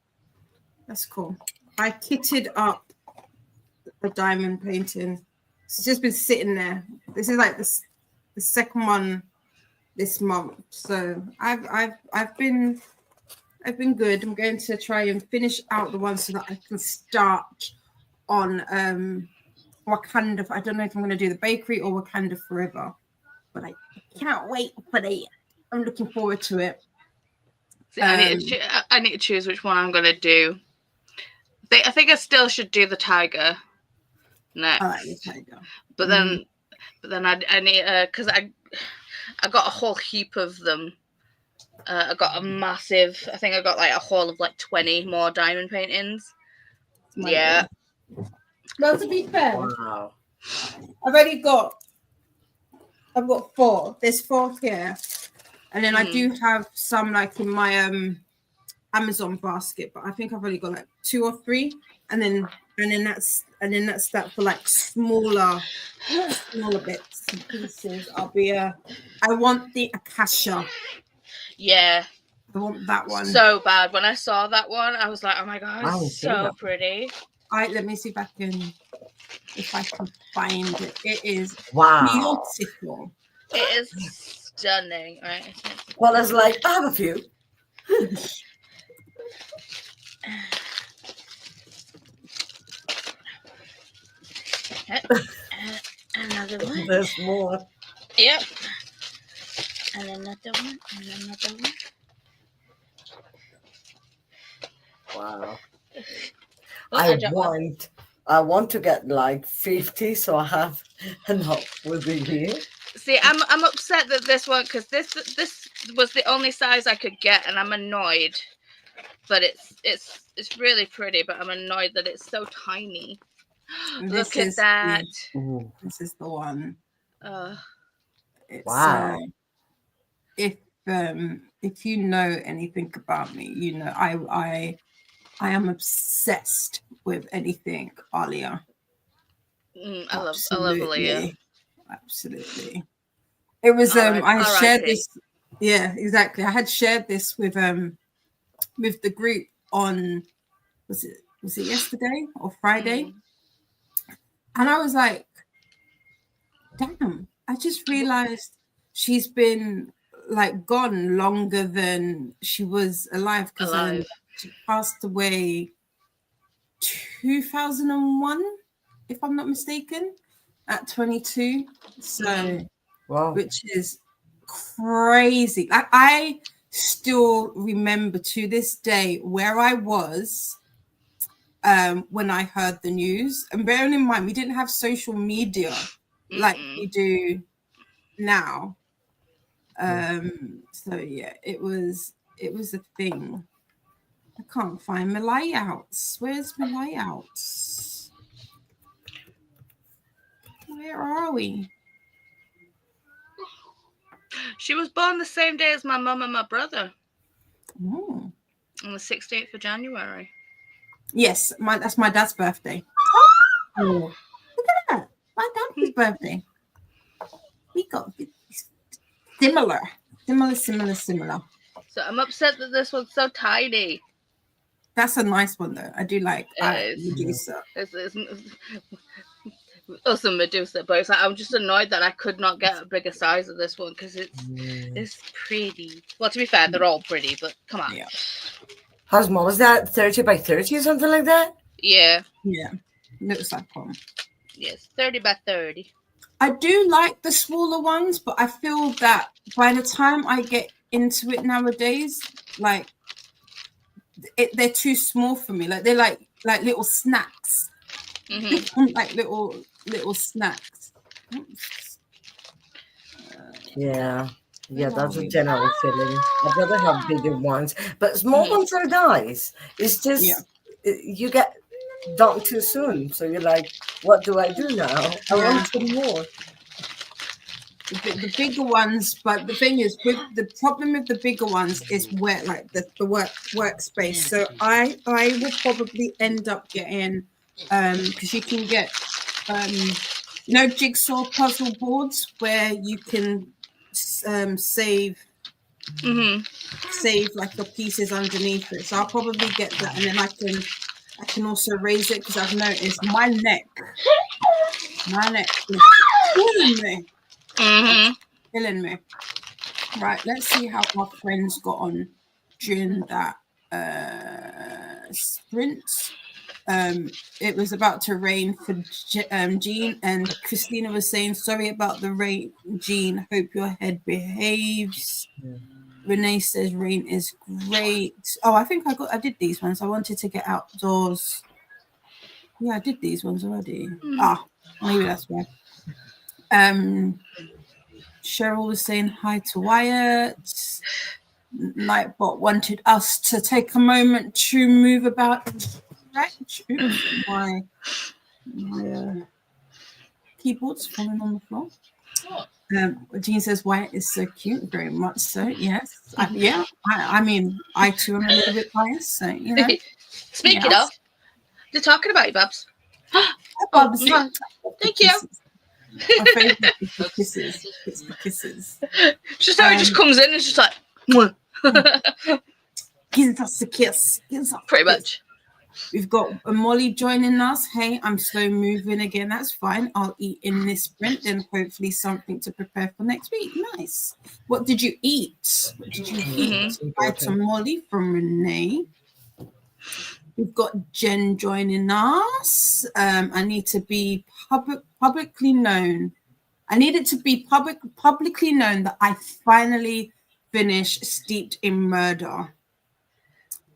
That's cool. I kitted up a diamond painting. It's just been sitting there. This is like the second one this month. So I've been good. I'm going to try and finish out the one so that I can start on Wakanda. I don't know if I'm going to do the bakery or Wakanda Forever, but I can't wait for that. I'm looking forward to it. See, I need to choose which one I'm going to do. I think I still should do the tiger next. I like the tiger. But then I need because I got a whole heap of them. I got a massive. I think I got like a haul of like 20 more diamond paintings. Yeah. Well, to be fair, Wow. I've got 4. There's 4 here, and then I do have some like in my Amazon basket, but I think I've only got like 2 or 3, and then that's that for like smaller bits and pieces. I want the acacia. Yeah. I want that one so bad. When I saw that one, I was like, oh my god, it's so that. pretty. Let me see if I can find it. It is beautiful. It is stunning, right? Well, it's like, I have a few. Another one. There's more. Yep. And another one. And another one. Wow. Oh, I want to get like 50, so I have enough with the year. See, I'm upset that this one, because this was the only size I could get, and I'm annoyed. But it's really pretty, but I'm annoyed that it's so tiny. Look at that. Yeah. This is the one. Wow. If you know anything about me, you know I am obsessed with anything Alia. I love Alia. Absolutely. It was I had shared this. Yeah, exactly. I had shared this with the group on was it yesterday or Friday? And I was like, damn, I just realized she's been like gone longer than she was alive, because she passed away 2001, if I'm not mistaken, at 22. So, which is crazy. Like, I still remember to this day where I was when I heard the news. And bearing in mind, we didn't have social media like we do now. So yeah, it was a thing. I can't find my layouts. Where's my layouts? Where are we? She was born the same day as my mum and my brother. Oh. On the 16th of January. Yes, that's my dad's birthday. Oh, look at that. My dad's birthday. We got similar. So I'm upset that this one's so tiny. That's a nice one, though. I do like Medusa. It's also Medusa, but it's like, I'm just annoyed that I could not get a bigger size of this one because it's pretty. Well, to be fair, they're all pretty, but come on. Yeah. How small is that? 30 by 30 or something like that? Yeah. Yeah. Looks like one. Yes, 30 by 30. I do like the smaller ones, but I feel that by the time I get into it nowadays, like they're too small for me. Like they're like little snacks. Like little snacks. Yeah, that's a general feeling. I'd rather have bigger ones, but small ones are nice. It's just you get done too soon, so you're like, what do I do now? I want some more. The bigger ones, but the thing is, with the problem with the bigger ones is where like the workspace. So I will probably end up getting because you can get jigsaw puzzle boards where you can save like your pieces underneath it. So I'll probably get that, and then I can also raise it because I've noticed my neck is killing me. Killing me. Right, let's see how our friends got on during that sprint. It was about to rain for Jean, and Christina was saying, sorry about the rain, Jean. Hope your head behaves. Renee says rain is great. Oh, I think I did these ones. I wanted to get outdoors. Yeah, I did these ones already. Maybe that's why. Cheryl was saying hi to Wyatt. Nightbot wanted us to take a moment to move about and stretch. Oops, my keyboard's falling on the floor. Jean says Wyatt is so cute, very much so. Yes, I mean, I too am a little bit biased. So you know. Speaking of, they're talking about you, Babs. Babs, thank you. My favorite is the kisses. It's the kisses. Just how it just comes in and it's just like, gives us a kiss. Pretty much. We've got Molly joining us. Hey, I'm slow moving again. That's fine. I'll eat in this sprint and hopefully something to prepare for next week. Nice. What did you eat? Hi to Molly from Renee. We've got Jen joining us. I need to be publicly known. I need it to be publicly known that I finally finished Steeped in Murder.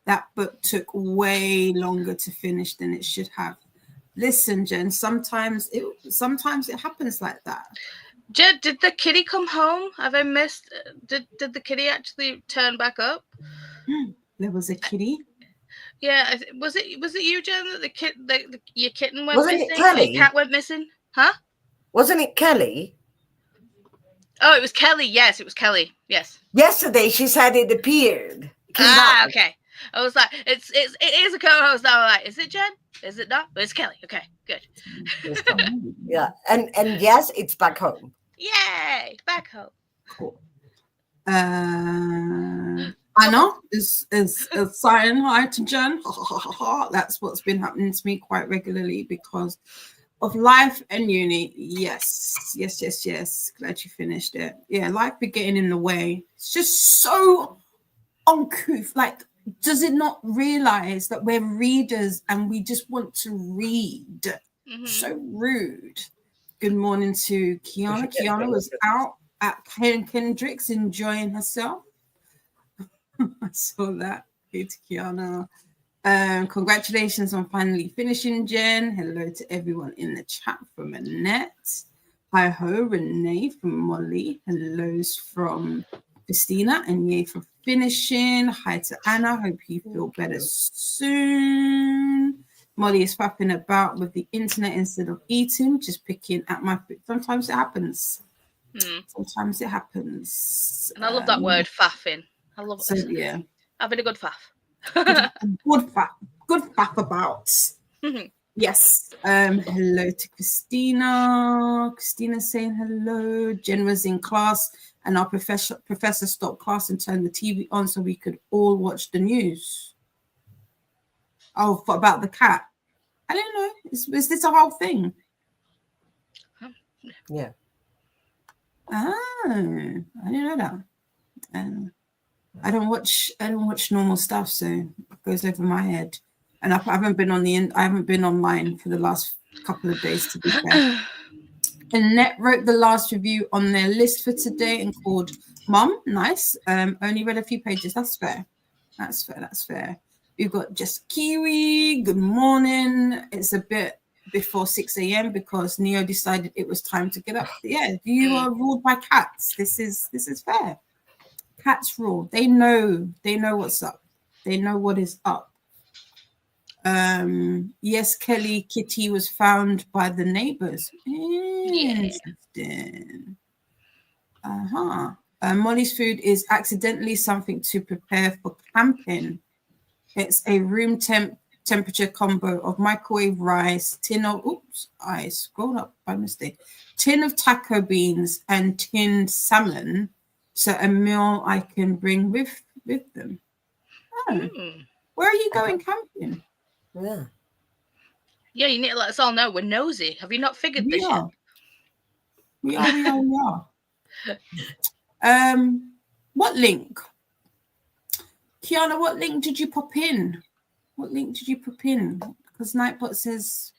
That book took way longer to finish than it should have. Listen, Jen, sometimes it happens like that. Jen, did the kitty come home? Have I missed? Did the kitty actually turn back up? There was a kitty. Yeah, was it you, Jen? That your kitten went Wasn't missing. It Kelly? Your cat went missing, huh? Wasn't it Kelly? Oh, it was Kelly. Yes, it was Kelly. Yes. Yesterday, she said it appeared. Okay. I was like, it is a co-host. I was like, is it Jen? Is it not? But it's Kelly. Okay, good. Yeah, and yes, it's back home. Yay, back home. Cool. Anna is saying hi to Jen. That's what's been happening to me quite regularly because of life and uni. Yes. Glad you finished it. Yeah, life be getting in the way. It's just so uncouth. Like, does it not realize that we're readers and we just want to read? So rude. Good morning to Kiana. Kiana was out at Kendrick's enjoying herself. I saw that. Hey to Kiana. Congratulations on finally finishing, Jen. Hello to everyone in the chat from Annette. Hi ho, Renee from Molly. Hellos from Christina and yay for finishing. Hi to Anna. Hope you feel better soon. Molly is fapping about with the internet instead of eating, just picking at my food. Sometimes it happens. Sometimes it happens. And I love that word, faffing. I love so, it. Yeah. Having a good faff. Good faff about. Yes. Hello to Christina. Christina's saying hello. Jen was in class and our professor stopped class and turned the TV on so we could all watch the news. Oh, about the cat. I don't know. Is this a whole thing? Yeah. Oh, I didn't know that. I don't watch normal stuff, so it goes over my head. And I haven't been online for the last couple of days, to be fair. Annette wrote the last review on their list for today and called Mum. Nice. Only read a few pages. That's fair. That's fair. We've got Just Kiwi. Good morning. It's a bit before 6 a.m. because Neo decided it was time to get up. Yeah, you are ruled by cats. This is fair. Cats rule. They know what's up. They know what is up. Yes, Kelly, Kitty was found by the neighbors. Interesting. Molly's food is accidentally something to prepare for camping. It's a room temperature combo of microwave rice, I scrolled up by mistake. Tin of taco beans and tinned salmon. So a meal I can bring with them. Oh, where are you going camping? Yeah. Yeah, you need to let us all know. We're nosy. Have you not figured this yet? We are. What link? Kiana, what link did you pop in? Because Nightbot says,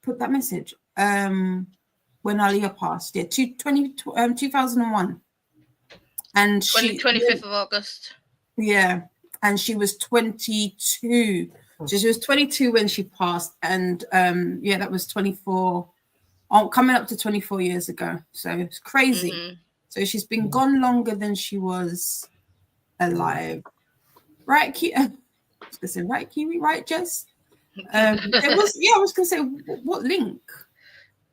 put that message. When Aliyah passed, 2001. And 25th of August. Yeah, and she was 22. So she was 22 when she passed, and that was 24. Coming up to 24 years ago. So it's crazy. So she's been gone longer than she was alive. Right, Kiwi? I was gonna say, right, Kiwi? Right, Jess? I was gonna say, what link?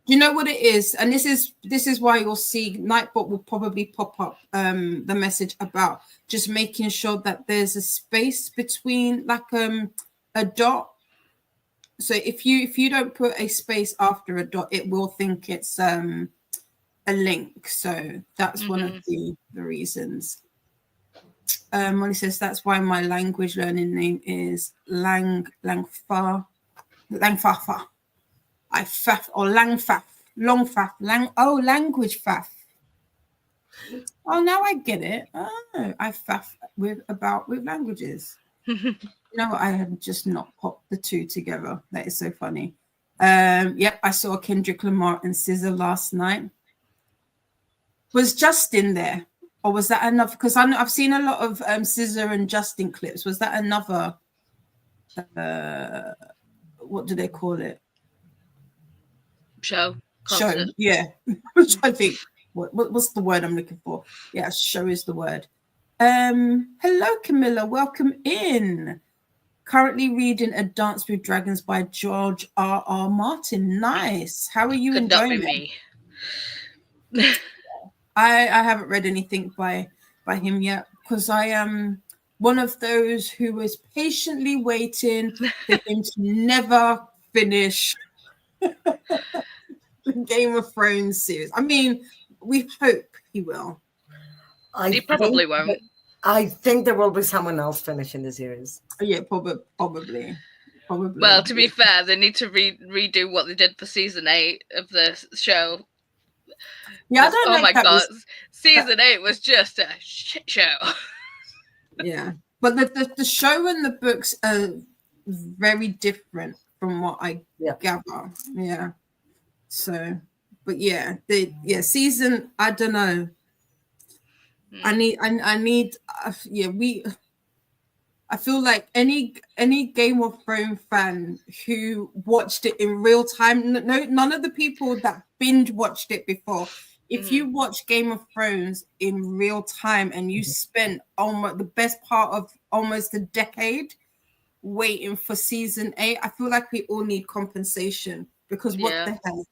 Do you know what it is? And this is why you'll see Nightbot will probably pop up the message about just making sure that there's a space between like a dot. So if you don't put a space after a dot, it will think it's a link. So that's one of the reasons. Molly says that's why my language learning name is Langfafa. Language faff. Oh, now I get it. Oh, I faff with languages. No, I have just not popped the two together. That is so funny. Yep, I saw Kendrick Lamar and SZA last night. Was Justin there? Or was that enough? Because I've seen a lot of SZA and Justin clips. Was that another, what do they call it? Show. Concert. Show, yeah. Which I think, what's the word I'm looking for? Yeah, show is the word. Hello, Camilla. Welcome in. Currently reading A Dance with Dragons by George R.R. Martin. Nice. How are you enjoying it? Could not be me. I haven't read anything by him yet because I am one of those who is patiently waiting for him to never finish the Game of Thrones series. I mean, we hope he will. He probably won't. I think there will be someone else finishing the series. Yeah, probably. Well, to be fair, they need to redo what they did for season 8 of the show. Yeah, I don't know. Oh my God, season 8 was just a shit show. Yeah, but the show and the books are very different from what I gather. Yeah. So, but yeah, season. I don't know. I need. I feel like any Game of Thrones fan who watched it in real time. None of the people that binge watched it before. If you watch Game of Thrones in real time and you spent almost the best part of almost a decade waiting for season 8, I feel like we all need compensation because what the hell?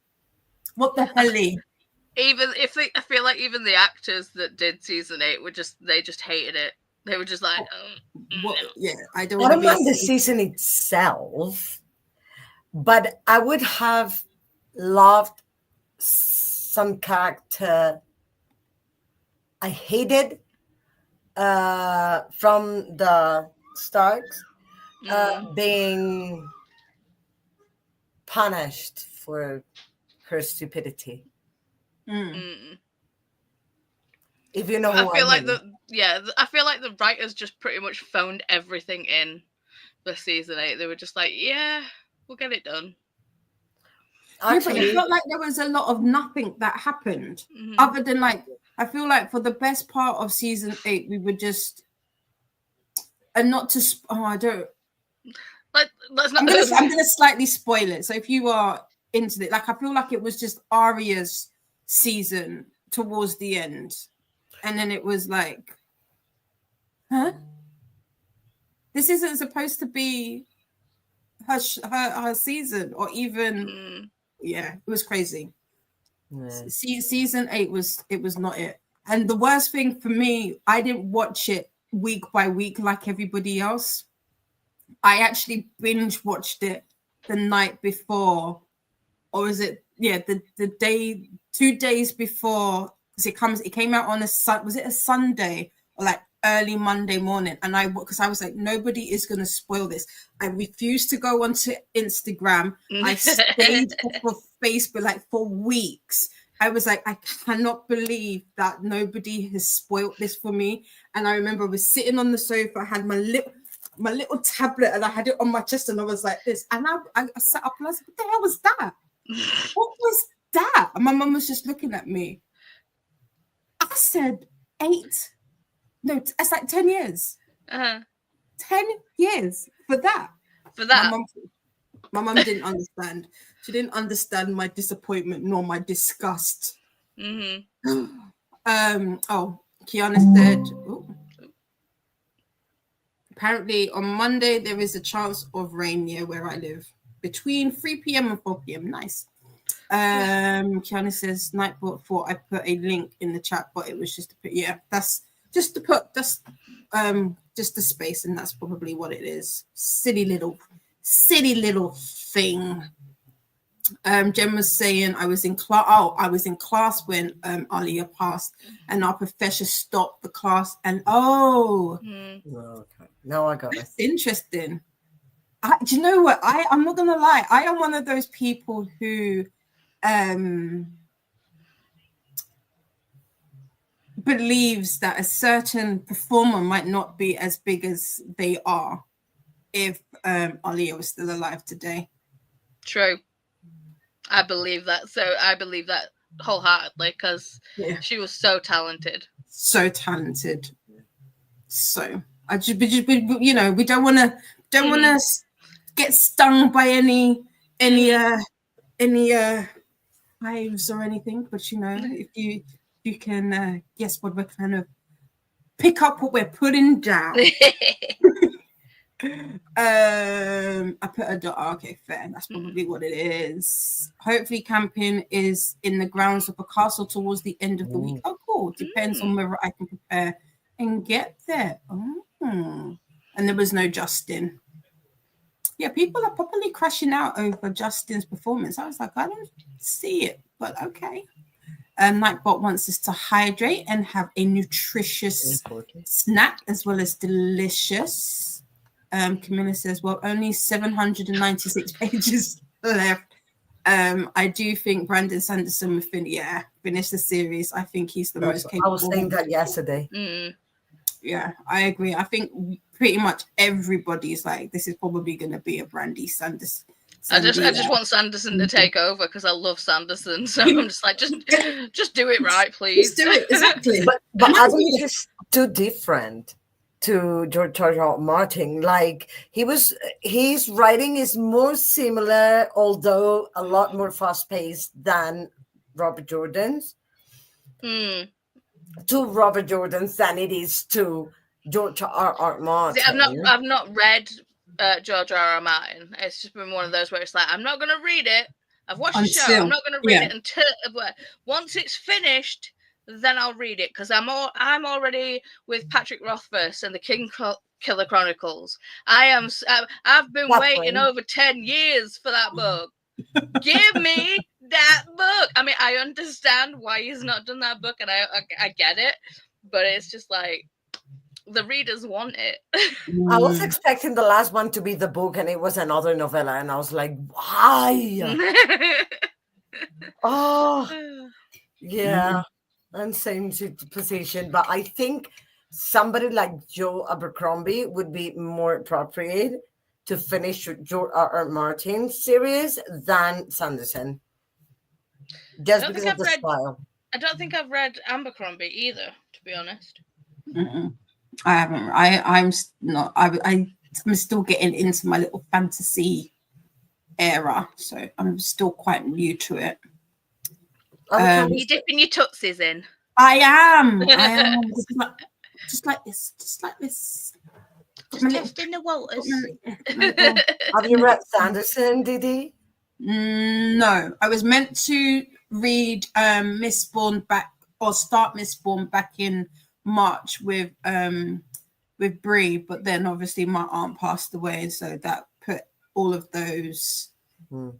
Even if I feel like even the actors that did season 8 they just hated it. They were just like, What? no. Yeah, I don't I want to don't be. mind the season itself, but I would have loved some character I hated from the Starks being punished for her stupidity. If you know who I feel like mean. I feel like the writers just pretty much phoned everything in the season 8. They were just like, yeah, we'll get it done. Yeah, but it felt like there was a lot of nothing that happened other than like, I feel like for the best part of season 8, we were just, and not to, I don't, let's not. I'm gonna slightly spoil it. So if you are into it, like, I feel like it was just Arya's season towards the end, and then it was like, huh? This isn't supposed to be her season, or even yeah, it was crazy. Yeah. Season 8 was not it. And the worst thing for me, I didn't watch it week by week like everybody else. I actually binge watched it the night before, or is it the day 2 days before, because it came out on a Sunday or like early Monday morning, and because I was like, nobody is going to spoil this. I refused to go onto Instagram. I stayed off of Facebook like for weeks. I was like, I cannot believe that nobody has spoiled this for me. And I remember I was sitting on the sofa, I had my little tablet, and I had it on my chest, and I was like this, and I sat up and I was like, what the hell was that? What was that? And my mum was just looking at me. I said 8. No, it's like 10 years. 10 years for that. For that. My mum didn't understand. She didn't understand my disappointment nor my disgust. Oh, Kiana said, apparently on Monday there is a chance of rain near where I live between 3 p.m. and 4 p.m. Nice. Kiana says, Nightbot thought I put a link in the chat, but it was just to put, that's just to put just the space, and that's probably what it is. Silly little thing. Jen was saying I was in class when Alia passed, and our professor stopped the class, and okay. Now I got it. That's interesting. Do you know what? I'm not gonna lie, I am one of those people who believes that a certain performer might not be as big as they are if Alia was still alive today. True. I believe that. So I believe that wholeheartedly, because she was so talented. So talented. So I just you know, we don't want to get stung by any hives or anything, but you know, if you can guess what we're kind of pick up what we're putting down. I put a dot. Okay, fair. That's probably what it is. Hopefully camping is in the grounds of a castle towards the end of the week. Oh, cool. Depends on whether I can prepare and get there. And there was no Justin. Yeah, people are probably crashing out over Justin's performance. I was like, I don't see it, but okay. Nightbot wants us to hydrate and have a nutritious snack as well as delicious. Camilla says, well, only 796 pages left. I do think Brandon Sanderson will finish the series. I think he's the most capable. I was saying that yesterday. Yeah, I agree. I think pretty much everybody's like, this is probably going to be a Brandy Sanderson. I just want Sanderson to take over because I love Sanderson. So I'm just like, just do it right, please. Just do it, exactly. but I think it's too different to George R. Martin. Like his writing is more similar, although a lot more fast-paced than Robert Jordan's. To Robert Jordan's than it is to George R. Martin. See, I've not read George R. Martin. It's just been one of those where it's like, I'm not going to read it, I've watched the show. I'm not going to read it until once it's finished. Then I'll read it because I'm already with Patrick Rothfuss and the Killer Chronicles. I've been waiting over 10 years for that book. Give me that book. I mean, I understand why he's not done that book, and I get it, but it's just like the readers want it. I was expecting the last one to be the book, and it was another novella, and I was like, why? Oh, yeah. And same position, but I think somebody like Joe Abercrombie would be more appropriate to finish George R.R. Martin's series than Sanderson, just because of the style. I don't think I've read Abercrombie either, to be honest. I haven't. I'm not. I'm still getting into my little fantasy era, so I'm still quite new to it. You dipping your tootsies in? I am. just like this. Just testing the waters. Have you read Sanderson, Didi? No, I was meant to read Mistborn start Mistborn back in March with Bree, but then obviously my aunt passed away, so that put all of those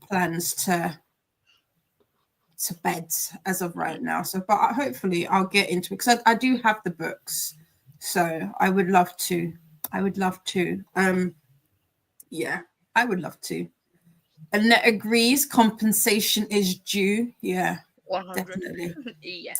plans to bed as of right now. So, but hopefully I'll get into it because I do have the books, so I would love to. Yeah, I would love to. Annette agrees. Compensation is due. Yeah, 100. definitely. Yeah.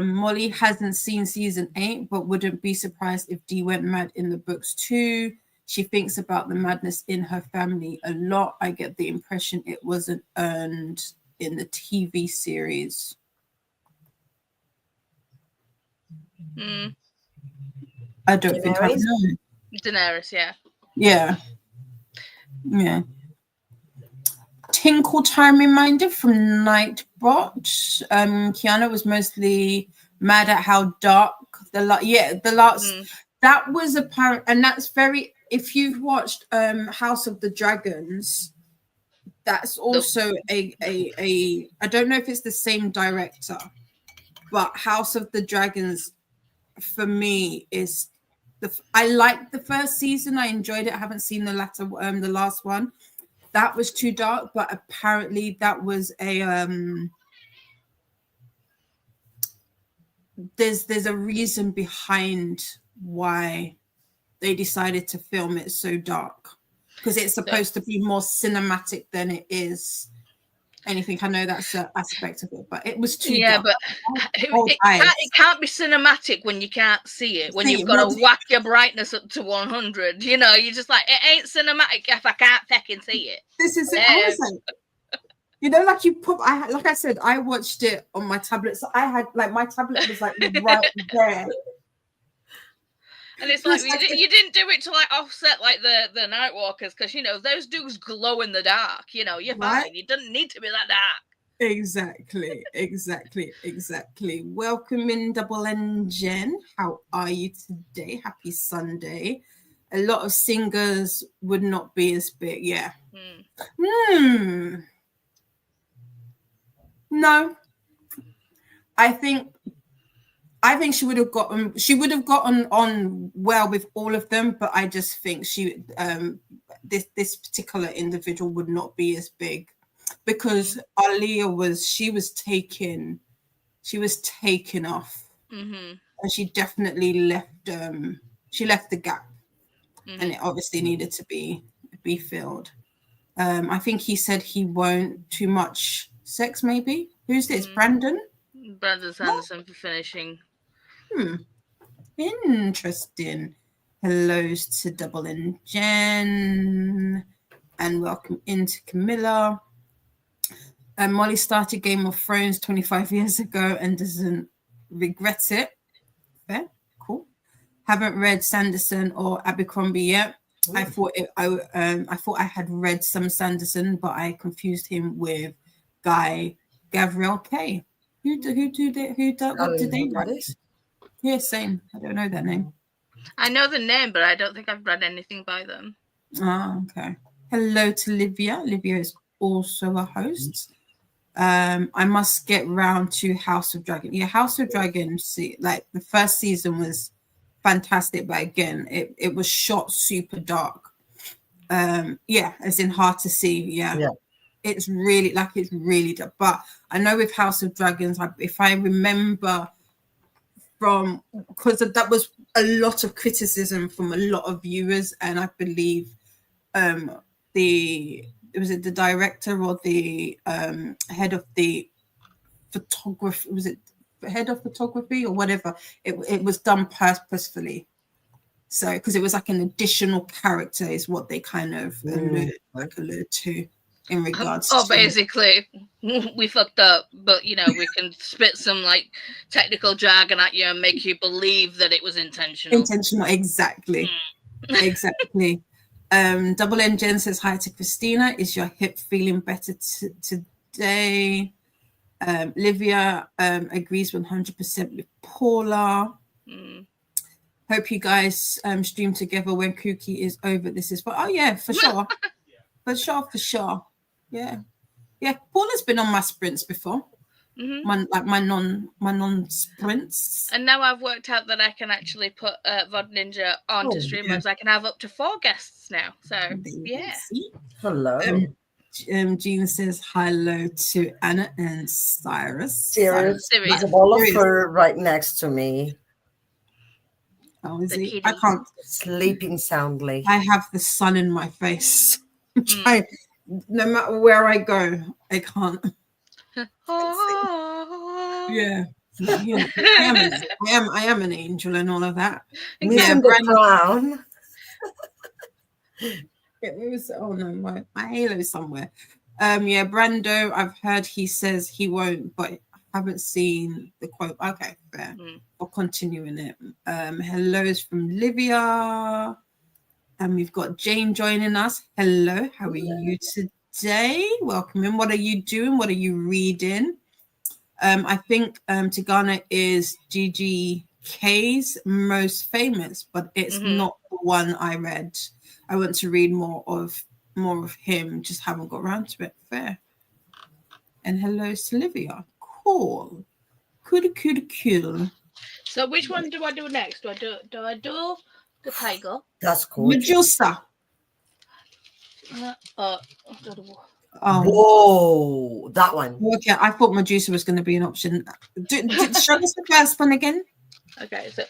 Molly hasn't seen season 8, but wouldn't be surprised if Dee went mad in the books too. She thinks about the madness in her family a lot. I get the impression it wasn't earned in the TV series. I don't think I know. Daenerys, yeah. Yeah. Tinkle time reminder from Nightbot. Kiana was mostly mad at how dark the last that was apparent, and that's very. If you've watched House of the Dragons, that's also a I don't know if it's the same director, but House of the Dragons for me is I liked the first season. I enjoyed it. I haven't seen the last one. That was too dark, but apparently that was a there's a reason behind why they decided to film it so dark, because it's supposed to be more cinematic than it is anything. I know that's an aspect of it, but it was too dark. But it can't be cinematic when you can't see it, when you've got to whack your brightness up to 100. You know, you're just like, it ain't cinematic if I can't fucking see it. This is it. You know, like like I said, I watched it on my tablet. So I had my tablet was like right there. And it's like you didn't do it to offset the Nightwalkers, because those dudes glow in the dark. You're fine. You don't need to be that dark. Exactly. Welcome in, Double N Jen. How are you today? Happy Sunday. A lot of singers would not be as big. Yeah. No. I think she would have gotten on well with all of them, but I just think this particular individual would not be as big, because Aaliyah was taken off, and she definitely left the gap, and it obviously needed to be filled. I think he said he won't too much sex, maybe. Who's this? Brandon Sanderson for finishing. Interesting. Hellos to Double N Jen, and welcome into Camilla. Molly started Game of Thrones 25 years ago and doesn't regret it. Fair, cool. Haven't read Sanderson or Abercrombie yet. I thought I had read some Sanderson, but I confused him with Guy Gavriel K. What did they write? Yeah, same. I don't know that name. I know the name, but I don't think I've read anything by them. Oh, okay. Hello to Livia. Livia is also a host. I must get round to House of Dragon. Yeah, House of Dragon. See, like the first season was fantastic, but again, it was shot super dark. Yeah, as in hard to see. Yeah. It's really dark. But I know with House of Dragons, if I remember from, because that was a lot of criticism from a lot of viewers, and I believe the director or the head of the photography, was it head of photography or whatever, it was done purposefully, so because it was like an additional character is what they kind of allude to in regards to basically we fucked up, but you know, we can spit some like technical jargon at you and make you believe that it was intentional. Exactly. Exactly. Double N Jen says hi to Christina. Is your hip feeling better today? Livia agrees 100% with Paula. Hope you guys stream together when KuKi is over. This is for for sure. for sure. Yeah. Paula's been on my sprints before. My non sprints. And now I've worked out that I can actually put VOD Ninja onto streamers. I can have up to 4 guests now. So yeah. Hello. Jean says hello to Anna and Cyrus. Sirius. There's a ball of fur right next to me. Oh, is he? I can't. Sleeping soundly. I have the sun in my face. No matter where I go, I can't. Yeah. I am an angel and all of that. Missing the crown. My halo's somewhere. Brando, I've heard he says he won't, but I haven't seen the quote. Okay, fair. I'll continue in it. Hello's from Livia. And we've got Jane joining us. Hello, how are you today? Welcome in. What are you doing? What are you reading? I think Tigana is GGK's most famous, but it's not the one I read. I want to read more of him, just haven't got around to it. Fair. And hello to Livia. Cool. Cool. So which one do I do next? Do I do the tiger? That's cool. Medusa. Whoa, that one. Okay, I thought Medusa was going to be an option. Show us the first one again. Okay, so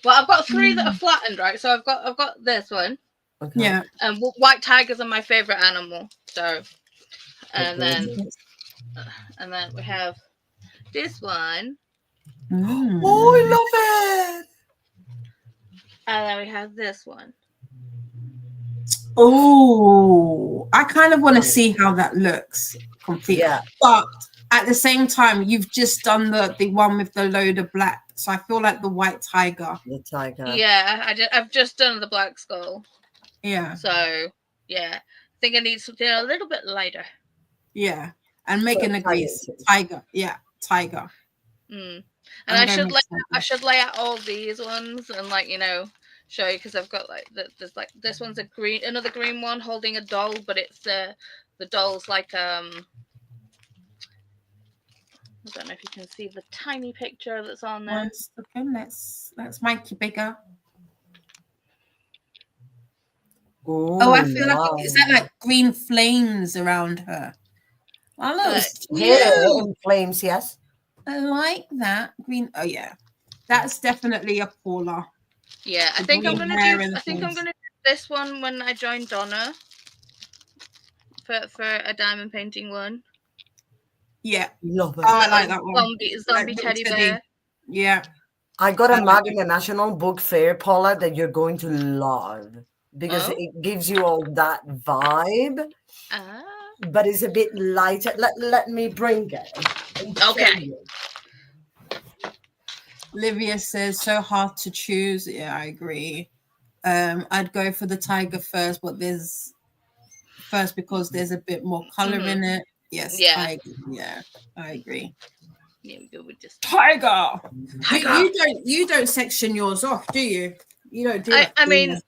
I've got 3 that are flattened, right? So I've got this one. Okay. Yeah. And white tigers are my favorite animal. So, and then we have this one. Oh, I love it. And then we have this one. Oh, I kind of want to see how that looks completely. Yeah. But at the same time, you've just done the one with the load of black. So I feel like the white tiger. The tiger. Yeah, I've just done the black skull. Yeah. So, yeah. I think I need something a little bit lighter. Yeah. And Megan agrees. Tiger. Yeah, tiger. And I should lay out all these ones and, like, you know, show you, because I've got like there's like this one's another green one holding a doll, but it's the doll's like I don't know if you can see the tiny picture that's on there. Let's make you bigger. Oh, I feel like is that like green flames around her? I know. Yeah, flames, yes. I like that green. Oh yeah, that's definitely a Paula. Yeah, I think I'm gonna do this one when I join Donna for a diamond painting one. Yeah, love it. Oh, I like that one. Zombie teddy bear. Yeah, I got a mug in the National Book Fair, Paula, that you're going to love because it gives you all that vibe. But it's a bit lighter. Let me bring it. Okay. Livia says so hard to choose. Yeah, I agree. I'd go for the tiger first, but because there's a bit more color in it. Yes, yeah, I agree. Yeah, we go with this tiger. You don't section yours off, do you? You don't do it. I mean,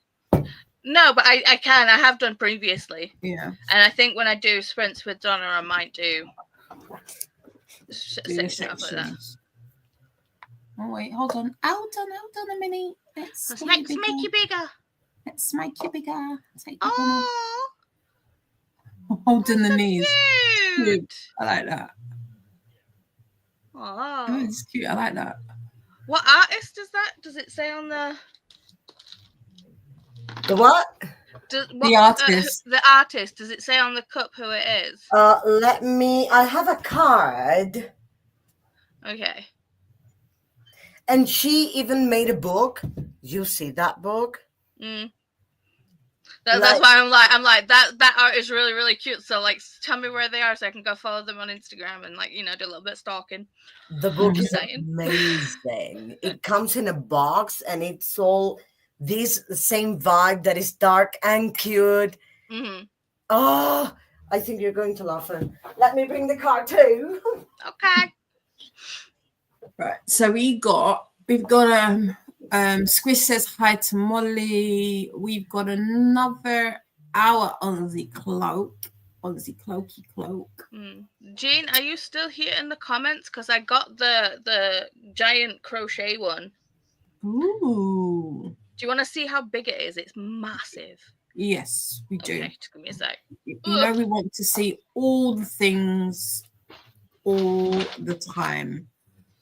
No, but I can. I have done previously. Yeah. And I think when I do sprints with Donna, I might do Do the section off like that. sections. Oh wait, hold on. Hold on a minute. Let's Make you bigger. Let's make you bigger. Take the one Oh, off. Holding the so knees. cute. I like that. Oh, It's cute. I like that. what artist is that? Does it say on the what? The artist. The artist. Does it say on the cup who it is? I have a card. Okay. And she even made a book. You see that book? Mm. That's why I'm like that art is really, really cute. So like tell me where they are so I can go follow them on Instagram and like, do a little bit of stalking. The book is amazing. It comes in a box and it's all this same vibe that is dark and cute. Mm-hmm. Oh, I think you're going to laugh. Let me bring the card too. Okay. Right. So we've got Squish says hi to Molly. We've got another hour on the cloak. On the cloaky cloak. Jean, are you still here in the comments? Because I got the giant crochet one. Ooh. Do you want to see how big it is? It's massive. Yes, we do. Okay, just give me a sec. You know we want to see all the things all the time.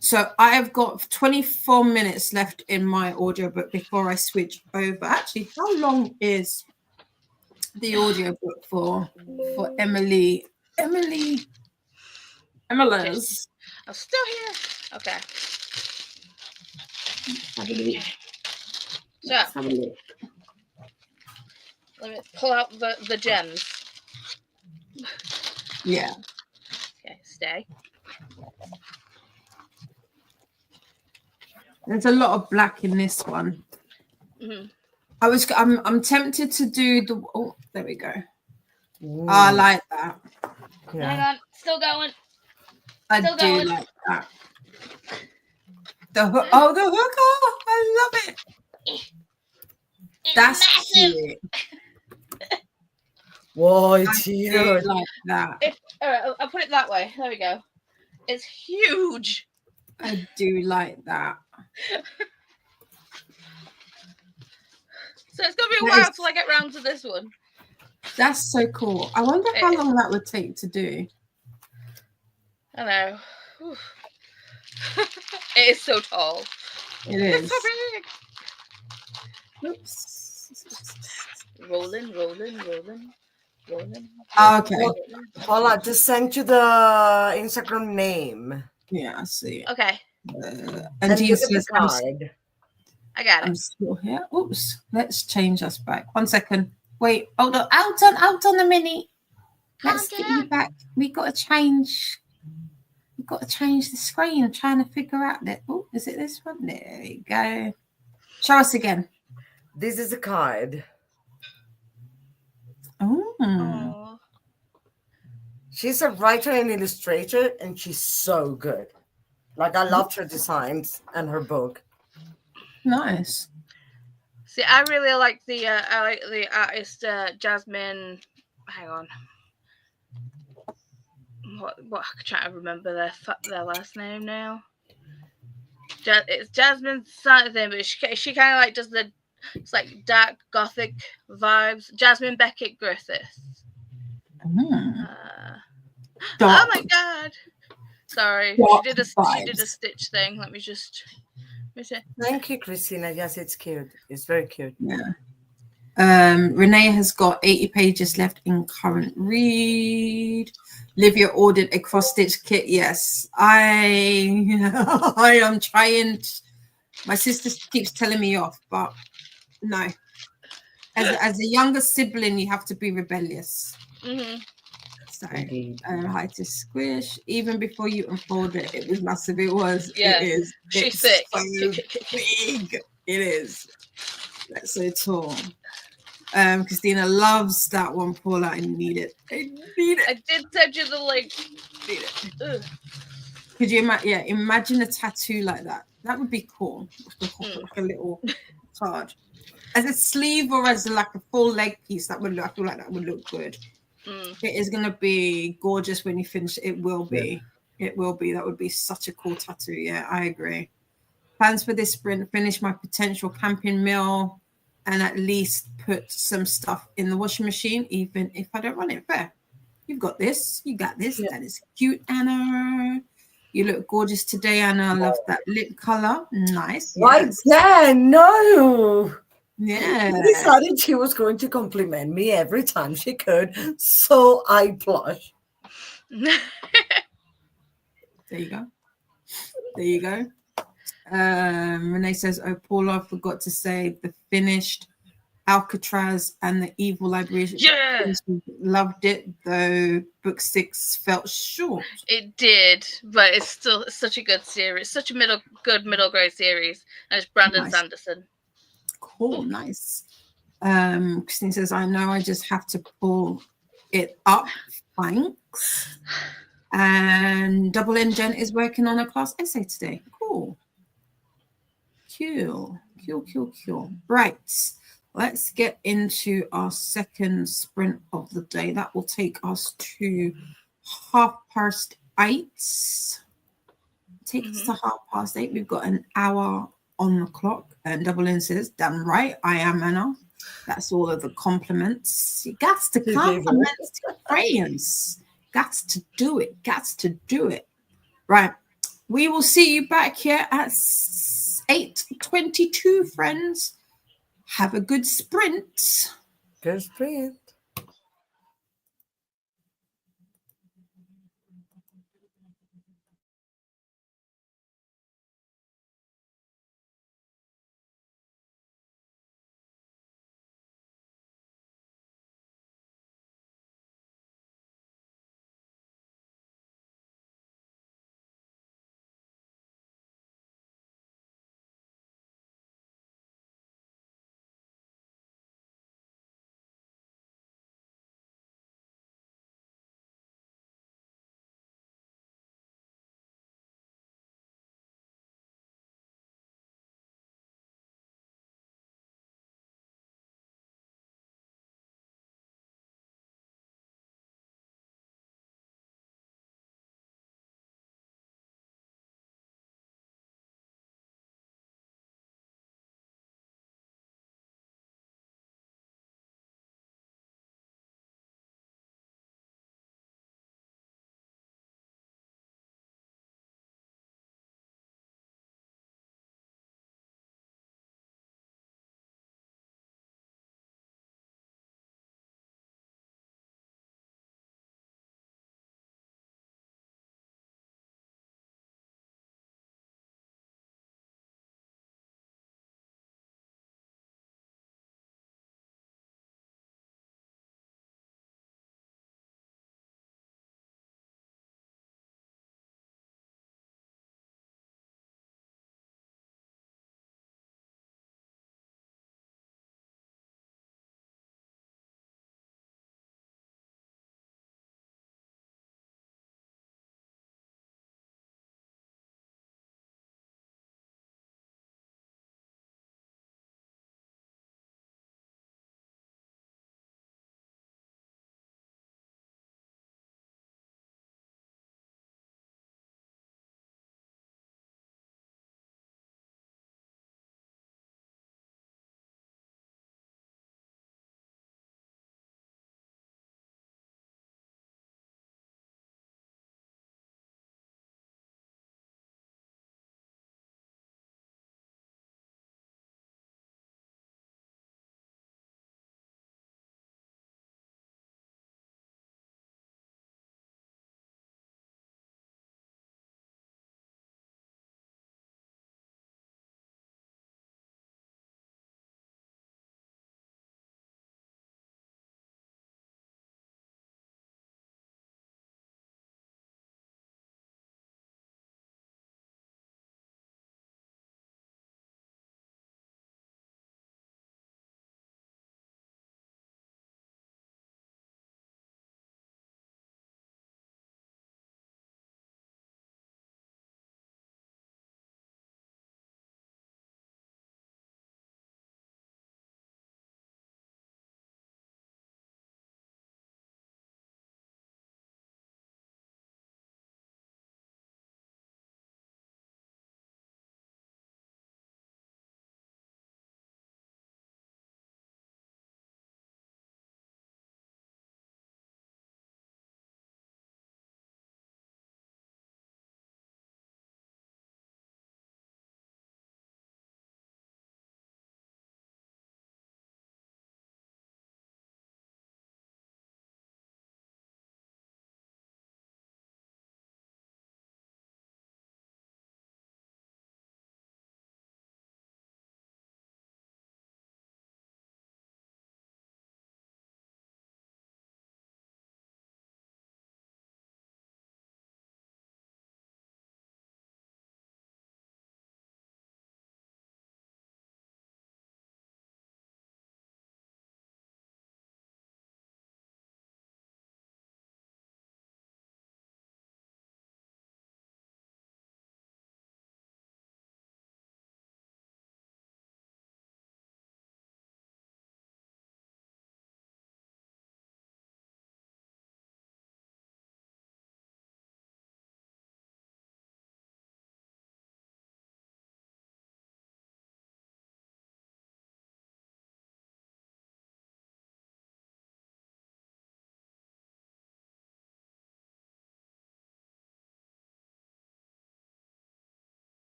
So I have got 24 minutes left in my audiobook before I switch over. Actually, how long is the audiobook for Emily? Emily's. I'm still here. Okay. Have a look. So Have a look. let me pull out the gems. Yeah. Okay, stay. There's a lot of black in this one. Mm-hmm. I'm tempted to do the. Oh, there we go. Oh, I like that. Yeah. Hang on, still going. I Still do going. like that. The hook. Oh, the hook. Oh, I love it. It's That's massive. cute. Whoa, I it's do huge. like that. All right, I'll put it that way. There we go. It's huge. I do like that. So it's gonna be a That while is- till I get round to this one. That's so cool. I wonder how long that would take to do. I know. Whew. It is so tall. It It's is. so big. Oops. Rolling. Okay. Paula, just send you the Instagram name. Yeah, I see. Okay, And look Jean at the says, card. I got I'm it. still here. Oops. Let's change us back. 1 second. Wait. Hold on. Out on a minute. Let's get you back. We got to change. We've got to change the screen. I'm trying to figure out that. Oh, is it this one? There we go. Show us again. This is a card. Oh. Aw. She's a writer and illustrator, and she's so good. Like, I loved her designs and her book. Nice. See, I really like the artist Jasmine. Hang on. What I'm trying to remember their last name now. It's Jasmine something, but she kind of like does it's like dark gothic vibes. Jasmine Beckett Griffiths. Oh my god! Sorry, she did a stitch thing. Let me just. Thank you, Christina. Yes, it's cute. It's very cute. Yeah. Renee has got 80 pages left in current read. Livia ordered a cross stitch kit. Yes, I am trying. My sister keeps telling me off, but no. As a younger sibling, you have to be rebellious. Mm-hmm. So, hi to Squish. Even before you unfold it, it was massive. It was. Yeah. It is. She's it's thick. So big. It is. That's so tall. Christina loves that one, Paula. I need it. I did send you the link. Need it. Ugh. Could you imagine? Yeah, imagine a tattoo like that. That would be cool. Like a little card. as a sleeve or as like a full leg piece, I feel like that would look good. It is going to be gorgeous when you finish. It will be. It will be. That would be such a cool tattoo. Yeah, I agree. Plans for this sprint: finish my potential camping meal and at least put some stuff in the washing machine, even if I don't run it. Fair. You've got this. You got this. That is cute, Anna. You look gorgeous today, Anna. I love that lip color. Nice. Yes. Yeah, no. Yeah. She decided she was going to compliment me every time she could, so I blush. There you go. There you go. Renee says, "Oh, Paula, I forgot to say the finished Alcatraz and the Evil Library. Yeah, Loved it, though book 6 felt short. it did, but it's still such a good series, such a good middle grade series, and it's Brandon Nice. Sanderson. Cool, nice. Christine says, I know I just have to pull it up. Thanks. And Double N Jen is working on a class essay today. Cool. Cool. Right. Let's get into our second sprint of the day. That will take us to 8:30. Take us to 8:30. We've got an hour on the clock. And Double N says, damn right, I am Anna. That's all of the compliments. You got to compliment your friends. Got to do it. Right. We will see you back here at 8:22, friends. Have a good sprint. Good sprint.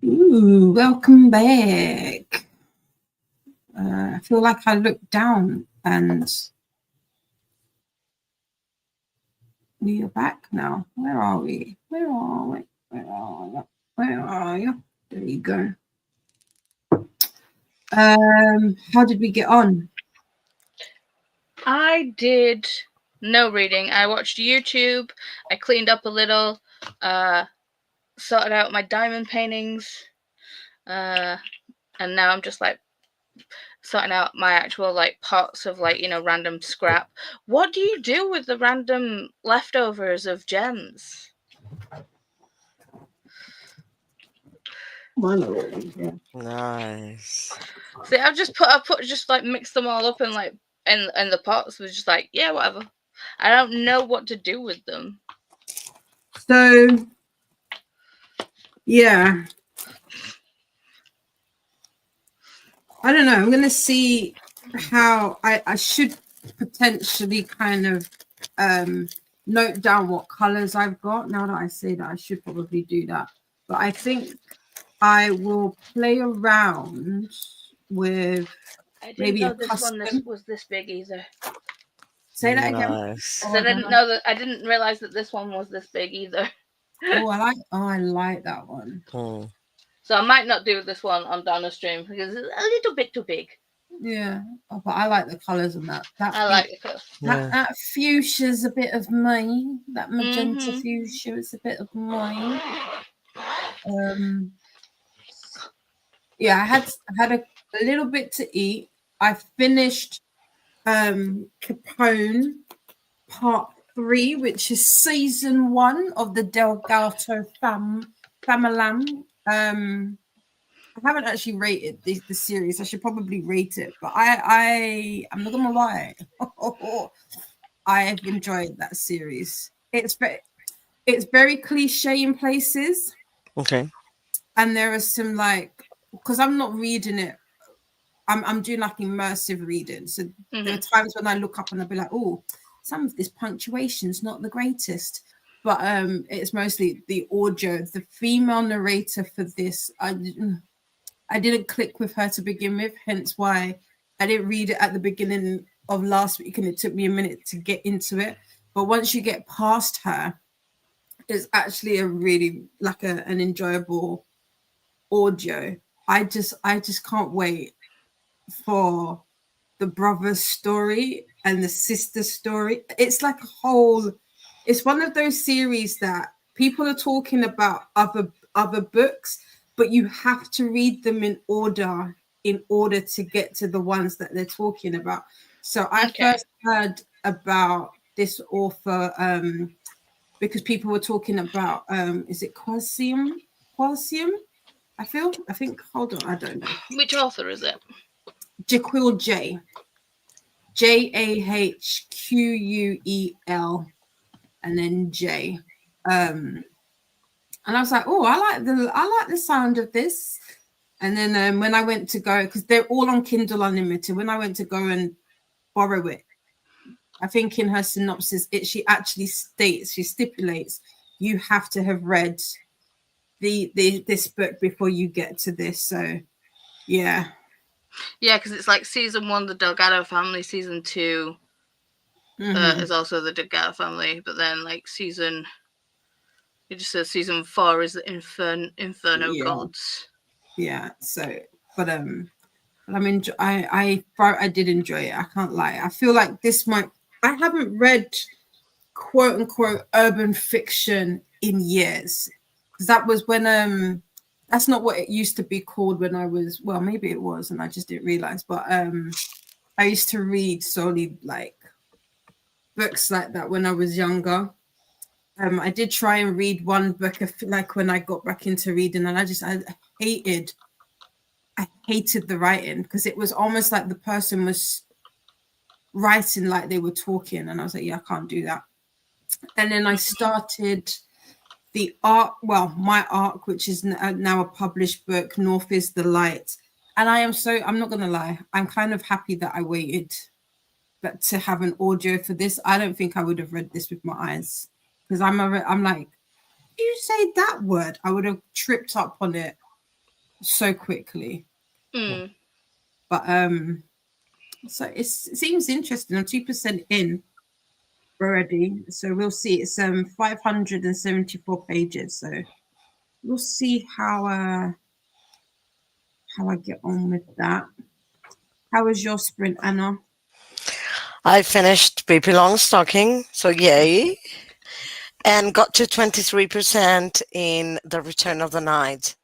Ooh, welcome back. I feel like I looked down and we are back now. Where are we? Where are we? Where are you? Where are you? There you go. How did we get on? I did no reading. I watched YouTube. I cleaned up a little. Sorted out my diamond paintings. And now I'm just like sorting out my actual like pots of like, you know, random scrap. What do you do with the random leftovers of gems? Nice. See, I put just like mix them all up and like in the pots. Was just like, yeah, whatever. I don't know what to do with them. So yeah, I don't know. I'm gonna see how I should potentially kind of note down what colors I've got. Now that I say that, I should probably do that. But I think I will play around with maybe a this custom. one was this big either. Say that again. Nice. I didn't know that. I didn't realize that this one was this big either. Oh, I like that one. Hmm. So I might not do this one on Donna stream because it's a little bit too big. Yeah, oh, but I like the colors on that. I like the color. That fuchsia's a bit of mine. That magenta Mhm. fuchsia is a bit of mine. Yeah, I had a little bit to eat. I finished Capone Part 3, which is season 1 of the Delgado family. I haven't actually rated the series. I should probably rate it, but I'm not gonna lie. I have enjoyed that series. It's very cliche in places. Okay. And there are some like, because I'm not reading it, I'm doing like immersive reading. So there are times when I look up and I'll be like, oh, some of this punctuation's not the greatest. But it's mostly the audio. The female narrator for this, I didn't click with her to begin with, hence why I didn't read it at the beginning of last week, and it took me a minute to get into it. But once you get past her, it's actually a really like an enjoyable audio. I just can't wait for the brother's story and the sister's story. It's like it's one of those series that people are talking about other books, but you have to read them in order to get to the ones that they're talking about. So I first heard about this author because people were talking about is it Quasium? I think hold on, I don't know. Which author is it? Jaquil Jahquuel and then J. And I was like, oh, I like the sound of this. And then when I went to go, because they're all on Kindle Unlimited, when I went to go and borrow it, I think in her synopsis, she actually stipulates you have to have read this book before you get to this. So yeah, because it's like season 1, the Delgado family. Season 2 is also the Delgado family, but then like it just says season 4 is the Inferno Gods. Yeah. So, but I mean, I did enjoy it. I can't lie. I feel like I haven't read quote unquote urban fiction in years, because that was when that's not what it used to be called when I was, well, maybe it was and I just didn't realize, but I used to read solely like books like that when I was younger. I did try and read one book like when I got back into reading, and I hated the writing, because it was almost like the person was writing like they were talking, and I was like, yeah, I can't do that. And then I started my arc, which is now a published book, North is the Light. And I'm not gonna lie, I'm kind of happy that I waited, but to have an audio for this, I don't think I would have read this with my eyes, because I'm like, you say that word, I would have tripped up on it so quickly. Mm. But so it seems interesting. I'm 2% in already, so we'll see. It's 574 pages, so we'll see how I get on with that. How was your sprint, Anna? I finished Pippi Longstocking, so yay. And got to 23% in The Return of the Night.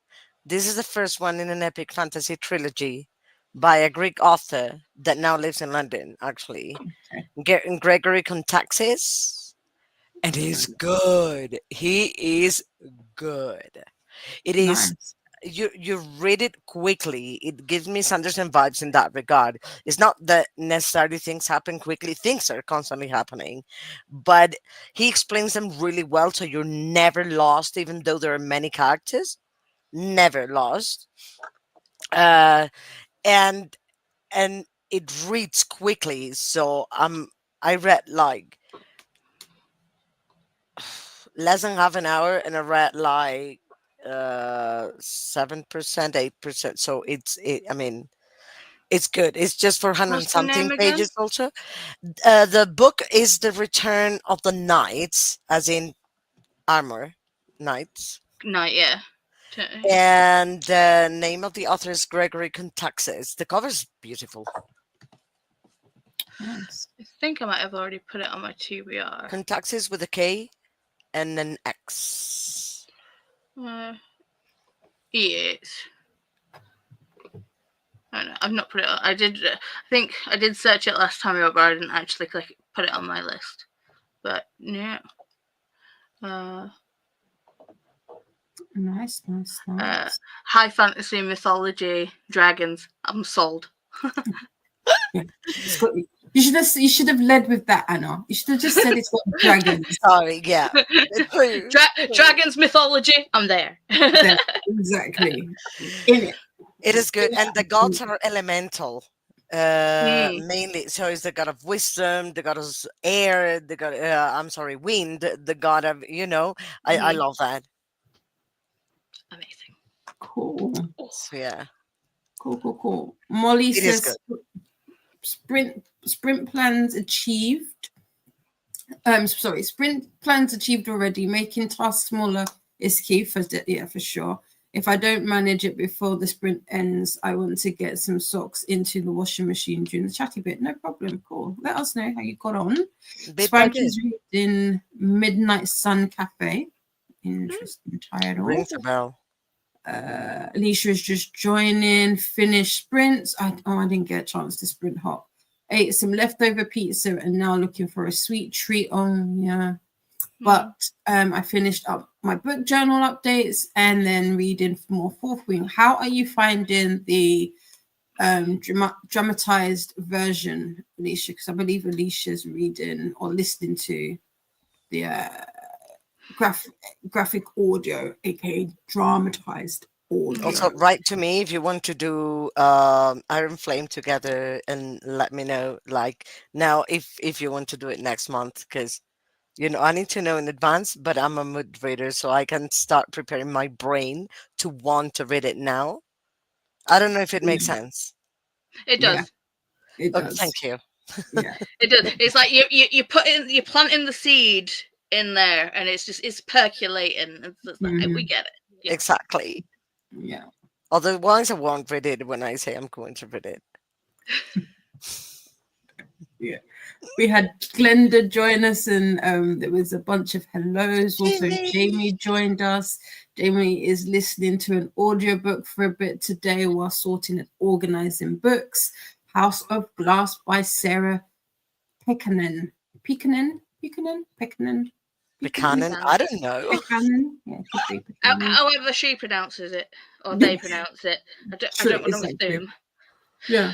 This is the first one in an epic fantasy trilogy by a Greek author that now lives in London, actually. Gregory Kontaxis. And he's good. He is good. It is Nice. you read it quickly. It gives me Sanderson vibes in that regard. It's not that necessarily things happen quickly. Things are constantly happening, but he explains them really well, so you're never lost, even though there are many characters. Never lost. Uh, and and it reads quickly. So I read like less than half an hour, and I read like 7%, 8%. So I mean, it's good. It's just 400 and What's the something name again? pages also. The book is The Return of the Knights, as in armor knights. Night, yeah. And the name of the author is Gregory Kontaxis. The cover is beautiful. Nice. I think I might have already put it on my TBR. Kontaxis with a K and an X. Yes. I don't know. I've not put it on. I think I did search it last time, but I didn't actually put it on my list. But yeah. Nice. High fantasy, mythology, dragons. I'm sold. Yeah. You should have led with that, Anna. You should have just said it's got dragons. Sorry, yeah. Dragons, mythology. I'm there. Yeah, exactly. In it. It is good, and the gods are elemental, mainly. So it's the god of wisdom, the god of air, the god. Wind, the god of I love that. Amazing. Cool. So, yeah. Cool. Molly It is says sprint plans achieved. Sprint plans achieved already. Making tasks smaller is key for sure. If I don't manage it before the sprint ends, I want to get some socks into the washing machine during the chatty bit. No problem. Cool. Let us know how you got on. Spanky's reading Midnight Sun Cafe. Interesting title. Rings a bell. Alicia is just joining. Finished sprints. I didn't get a chance to sprint hop. Ate some leftover pizza and now looking for a sweet treat. Oh yeah. But I finished up my book journal updates and then reading more fourth wing. How are you finding the dramatized version, Alicia? Because I believe Alicia's reading or listening to the graphic audio, aka dramatized audio. Also, write to me if you want to do Iron Flame together, and let me know. Like now, if you want to do it next month, because I need to know in advance. But I'm a mood reader, so I can start preparing my brain to want to read it now. I don't know if it makes sense. It does. Yeah, it does. Thank you. Yeah, it does. It's like you're planting the seed in there, and it's percolating. It's like, we get it. Yeah. Exactly. Yeah. Otherwise, I won't read it when I say I'm going to read it. Yeah. We had Glenda join us, and there was a bunch of hellos. Also, Jamie joined us. Jamie is listening to an audiobook for a bit today while sorting and organizing books. House of Glass by Sarah Pekkanen. Pekkanen? I don't know. Pekkanen? Yeah, it could be Pekkanen. However she pronounces it, or they pronounce it. I don't want to assume. Yeah.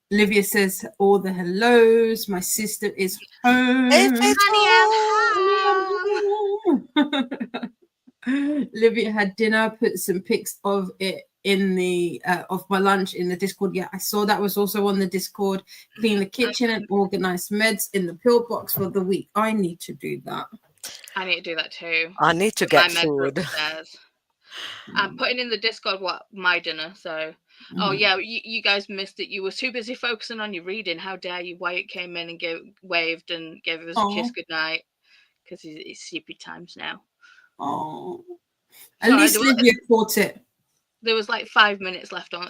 Olivia says all the hellos. My sister is home. Olivia had dinner, put some pics of it in the of my lunch in the Discord. Yeah, I saw that was also on the Discord. Clean the kitchen and organize meds in the pill box for the week. I need to do that. I need to do that too. I need to get food. I'm putting in the Discord what my dinner. So, oh yeah, you guys missed it. You were too busy focusing on your reading. How dare you? Wyatt came in and waved and gave us a kiss goodnight because it's sleepy times now. Oh, at least Lydia caught it. There was like 5 minutes left on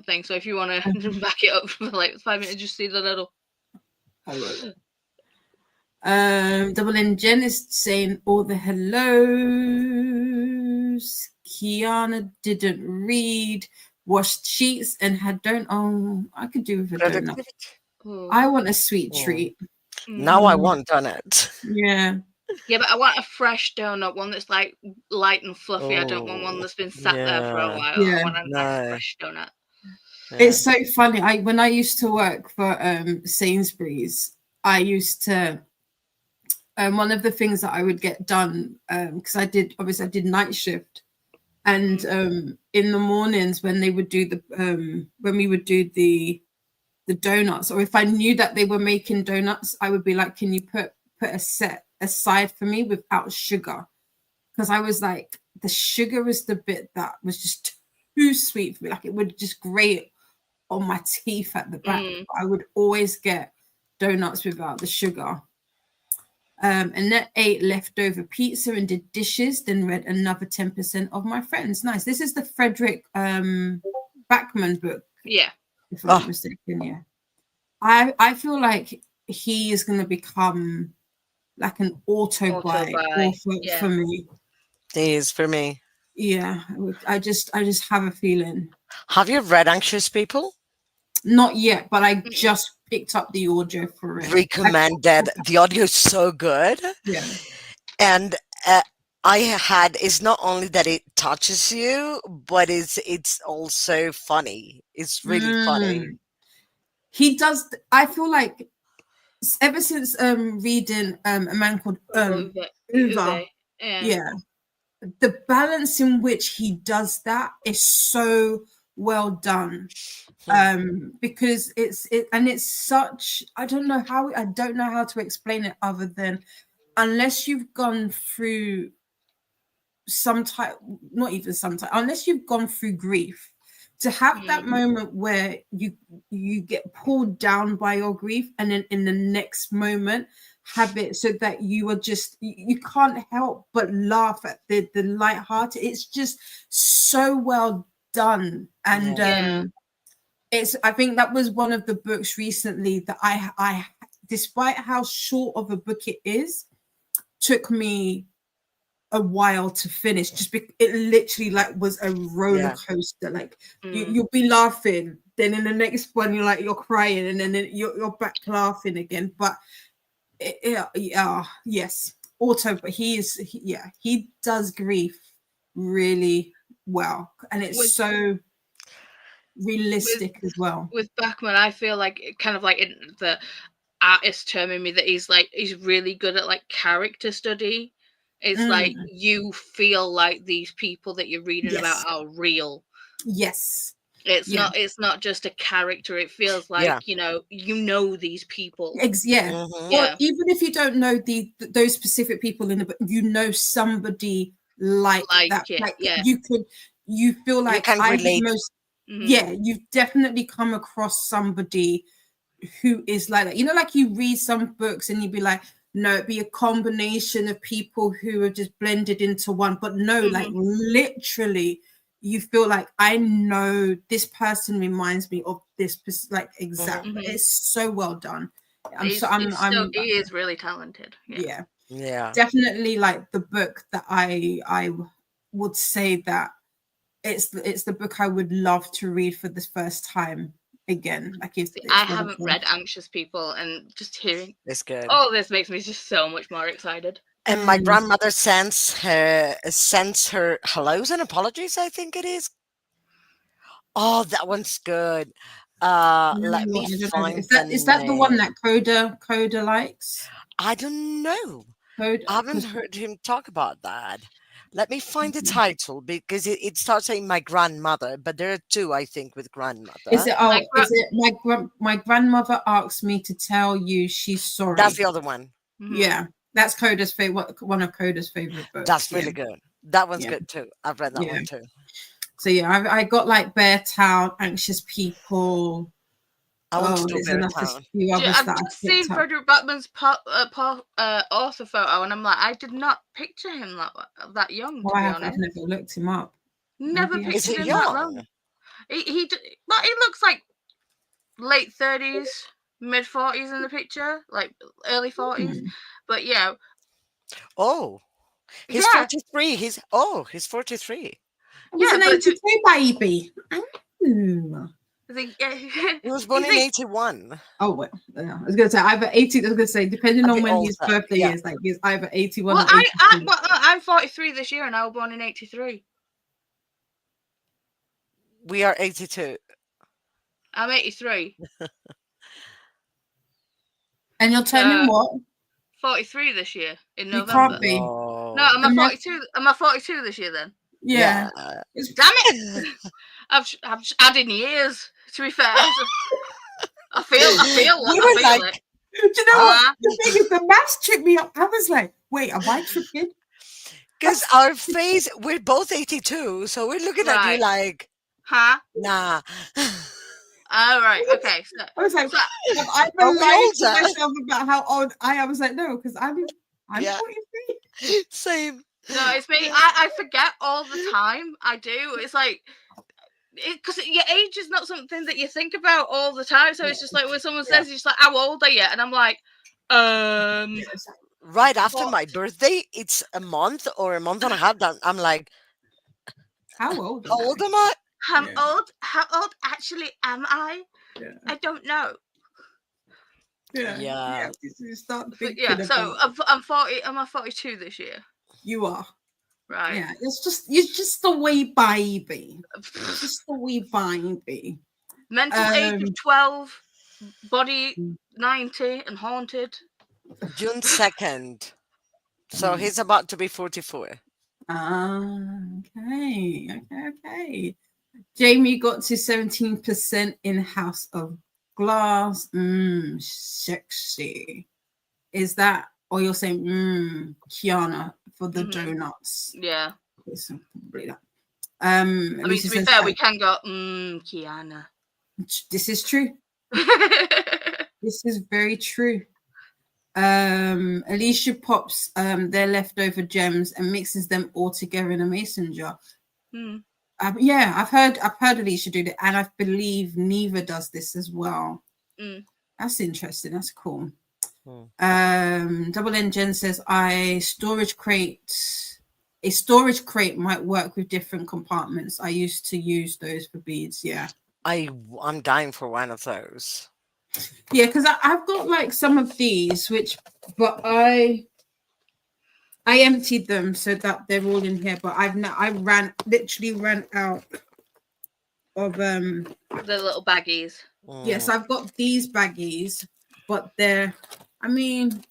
thing. So if you want to back it up for like 5 minutes, just see the little. Double N Jen is saying all the hellos. Kiana didn't read, washed sheets, and had donut. Oh, I could do with a donut. I want a sweet treat. Now I want donut. Yeah. Yeah, but I want a fresh donut, one that's like light and fluffy. I don't want one that's been sat there for a while. Yeah. I want a nice fresh donut. Yeah. It's so funny. When I used to work for Sainsbury's, I used to one of the things that I would get done because I did night shift, and in the mornings when they would do when we would do the donuts, or if I knew that they were making donuts, I would be like, can you put a set aside for me without sugar, because I was like, the sugar was the bit that was just too sweet for me, like it would just grate on my teeth at the back. I would always get donuts without the sugar. Annette ate leftover pizza and did dishes, then read another 10% of my friends. Nice. This is the Frederick Backman book. Yeah. If I'm not mistaken, yeah. I feel like he is going to become like an auto-buy for me. He is for me. Yeah, I just have a feeling. Have you read Anxious People? Not yet, but I just picked up the audio for it. Recommended. The audio is so good. Yeah. And it's not only that it touches you, but it's also funny. It's really funny. He does. I feel like ever since reading a man called Uva, yeah, the balance in which he does that is so well done. Because it's such, I don't know how to explain it other than unless you've gone through unless you've gone through grief, to have that moment where you get pulled down by your grief, and then in the next moment have it so that you are just, you can't help but laugh at the lighthearted. It's just so well done. And I think that was one of the books recently that I despite how short of a book it is, took me a while to finish. Just it literally like was a roller coaster. Like you'll be laughing, then in the next one you're crying, and then you're back laughing again. But yes, but he does grief really well, and it's so realistic as well. With Backman, I feel like kind of like in the artist term in me that he's really good at like character study. It's like you feel like these people that you're reading about are real. Yes. It's not just a character. It feels like you know these people. Or even if you don't know those specific people in the book, you know somebody like that. It, like you feel like you can relate. You've definitely come across somebody who is like that. You know, like you read some books and you'd be like, no, it'd be a combination of people who are just blended into one. But no, like literally, you feel like, I know this person reminds me of this person, like exactly. It's so well done. He is really talented. Yeah. Definitely like the book that I would say that it's the book I would love to read for the first time again. Like I haven't read Anxious People, and just hearing it's good. Oh, this makes me just so much more excited. And my grandmother sends her hellos and apologies, I think it is. Oh, that one's good. Let me find. Is that the one that Koda likes? I don't know. Koda, I haven't heard him talk about that. Let me find the title, because it starts saying my grandmother, but there are two, I think, with grandmother. Is it my grandmother asked me to tell you she's sorry? That's the other one. Yeah, that's Koda's favorite. One of Koda's favorite books. That's really good. That one's Yeah. good too. I've read that Yeah. one too. So yeah, I got like Bear Town, Anxious People. I want to do there's Bear another Town. few others I've that I just seen picked up. Frederick Backman's author photo, and I'm like, I did not picture him that young. To Oh, be I've honest, never looked him up. never Maybe I Is pictured he him that young? young. He looks like late 30s, mid 40s in the picture, like early 40s. But yeah, Oh, he's yeah, 43. He's 43. He's yeah, an but 82 baby. Ooh. He was born in 81. Oh well, yeah. I was gonna say either 80. I was gonna say depending A on bit when his older, birthday yeah. is, like he's either 81 well, or 82. I'm 43 this year, and I was born in 83. We are 82. I'm 83. And you're turning what? 43 this year in You November. can't be. No. No, am I And then- 42? Am I 42 this year then? Yeah. Yeah. Damn it! I'm just adding years. To be fair, I feel We were like, it. Do you know what? Ah. The thing is, the maths tripped me up. I was like, wait, am I tripping? because our face, we're both 82. So we're looking at you Right. like, Huh? nah. All right. Okay. So, I was like, so have I Are been we lying to older? myself about how old I am? I was like, no, because I'm Yeah. 43. Same. no, it's me. I forget all the time. I do. It's like because your age is not something that you think about all the time. So it's just like when someone says, "It's like how old are you?" and I'm like, Right after What? my birthday, it's a month or a month and a half. That I'm like, How old? how old am I? I'm Yeah. old. How old actually am I? Yeah. I don't know. Yeah. You start But thinking yeah. So about I'm 40. Am I 42 this year? you are. Right. Yeah, you're just a wee baby. Just a wee baby. Mental age of 12, body 90, and haunted. June 2nd. So he's about to be 44. Okay. Jamie got to 17% in House of Glass. Sexy. Is that, or you're saying, Kiana for the donuts? Yeah. It's probably that. I mean, to be fair, we can go, Kiana. This is true. This is very true. Alicia pops their leftover gems and mixes them all together in a mason jar. Yeah, I've heard Alicia do that, and I believe Neva does this as well. That's interesting. That's cool. Double N Jen says a storage crate might work with different compartments. I used to use those for beads. Yeah, I'm dying for one of those. yeah, because I've got like some of these, but I emptied them so that they're all in here. But I literally ran out of the little baggies. Yes, I've got these baggies, but they're, I mean,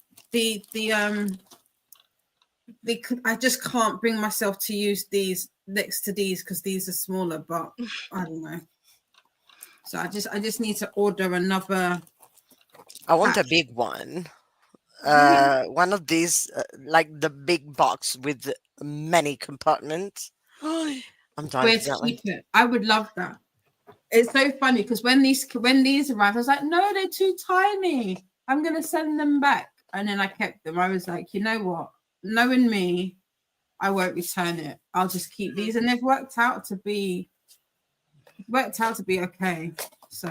I just can't bring myself to use these next to these because these are smaller, but I don't know. So I just need to order another. I want a big one. One of these, like the big box with many compartments. I'm dying Where for to that one. keep it. I would love that. It's so funny because when these arrived, I was like, no, they're too tiny. I'm gonna send them back. And then I kept them. I was like, you know what? Knowing me, I won't return it. I'll just keep these. And they've worked out to be okay. So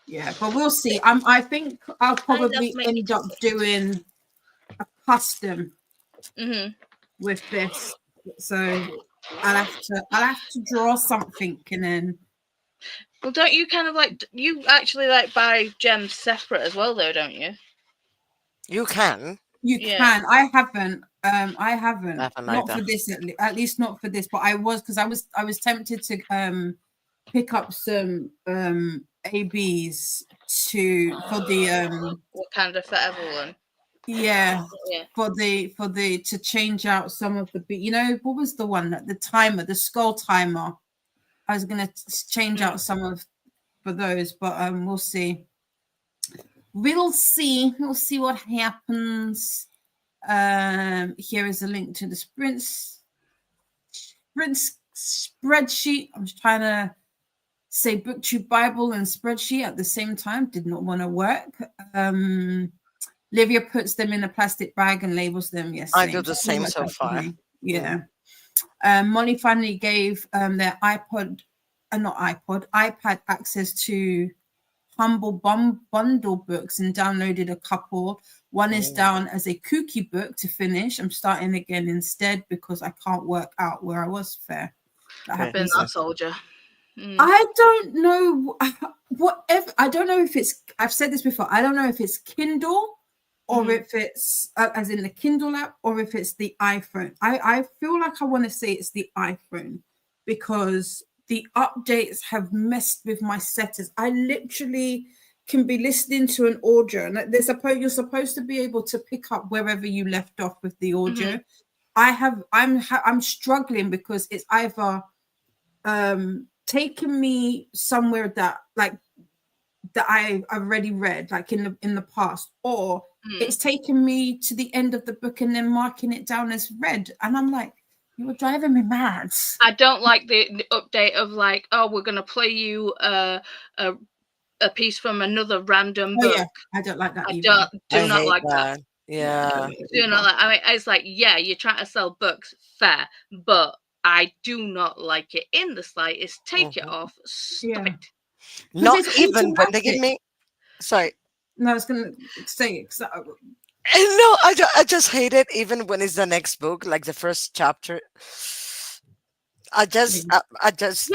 yeah, but we'll see. I think I'll probably end up doing a custom with this. So I'll have to draw something and then. Well, don't you kind of like you actually like buy gems separate as well, though, don't you? You can. You can. I haven't. Not Not for this, at least not for this. But I was because I was tempted to pick up some ABs for the Wakanda Forever one. Yeah. Yeah. For the to change out some of the what was the one that the skull timer. I was gonna change out some of for those, but we'll see. We'll see what happens. Here is a link to the sprints. spreadsheet. I was trying to say BookTube Bible and spreadsheet at the same time. Did not want to work. Livia puts them in a plastic bag and labels them. Yes, I do the same so Like far. Yeah. Molly finally gave their iPad access to Humble Bundle books and downloaded a couple. One is down as a KuKi book to finish. I'm starting again instead because I can't work out where I was. Fair. I've been that soldier. I don't know whatever. I don't know if it's. I've said this before. I don't know if it's Kindle or if it's as in the Kindle app or if it's the iPhone. I feel like I want to say it's the iPhone because the updates have messed with my settings. I literally can be listening to an audio and you're supposed to be able to pick up wherever you left off with the audio. I'm struggling because it's either taken me somewhere that I've already read, like in the past, or it's taken me to the end of the book and then marking it down as read, and I'm like, you were driving me mad. I don't like the update of like, oh, we're gonna play you a piece from another random book. Yeah, I don't like that. I either. do not like that. Yeah. Do not like. I mean, it's like, yeah, you're trying to sell books, fair, but I do not like it in the slightest. Take it off. Stop it. Not it's even when they give me. Sorry. No, I was gonna say it. No, I just hate it. Even when it's the next book, like the first chapter. I just yeah,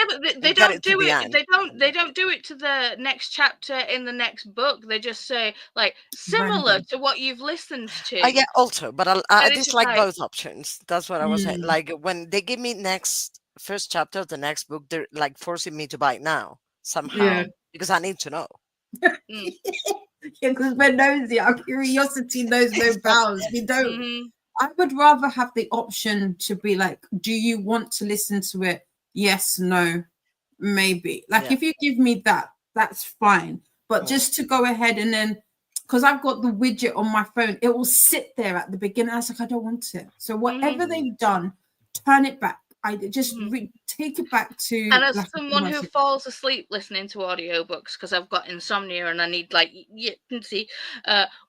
but they don't do it. They don't do it to the next chapter in the next book. They just say like similar to what you've listened to. I get also, but I dislike like, both options. That's what I was saying. Like when they give me first chapter of the next book, they're like forcing me to buy it now somehow because I need to know. Yeah, because we're nosy. Our curiosity knows no bounds. We don't. I would rather have the option to be like, do you want to listen to it? Yes, no, maybe. Like if you give me that, that's fine. But just to go ahead and then, because I've got the widget on my phone, it will sit there at the beginning. I was like, I don't want it. So whatever they've done, turn it back. I just take it back to. And as someone who falls asleep listening to audiobooks because I've got insomnia and I need like you can see,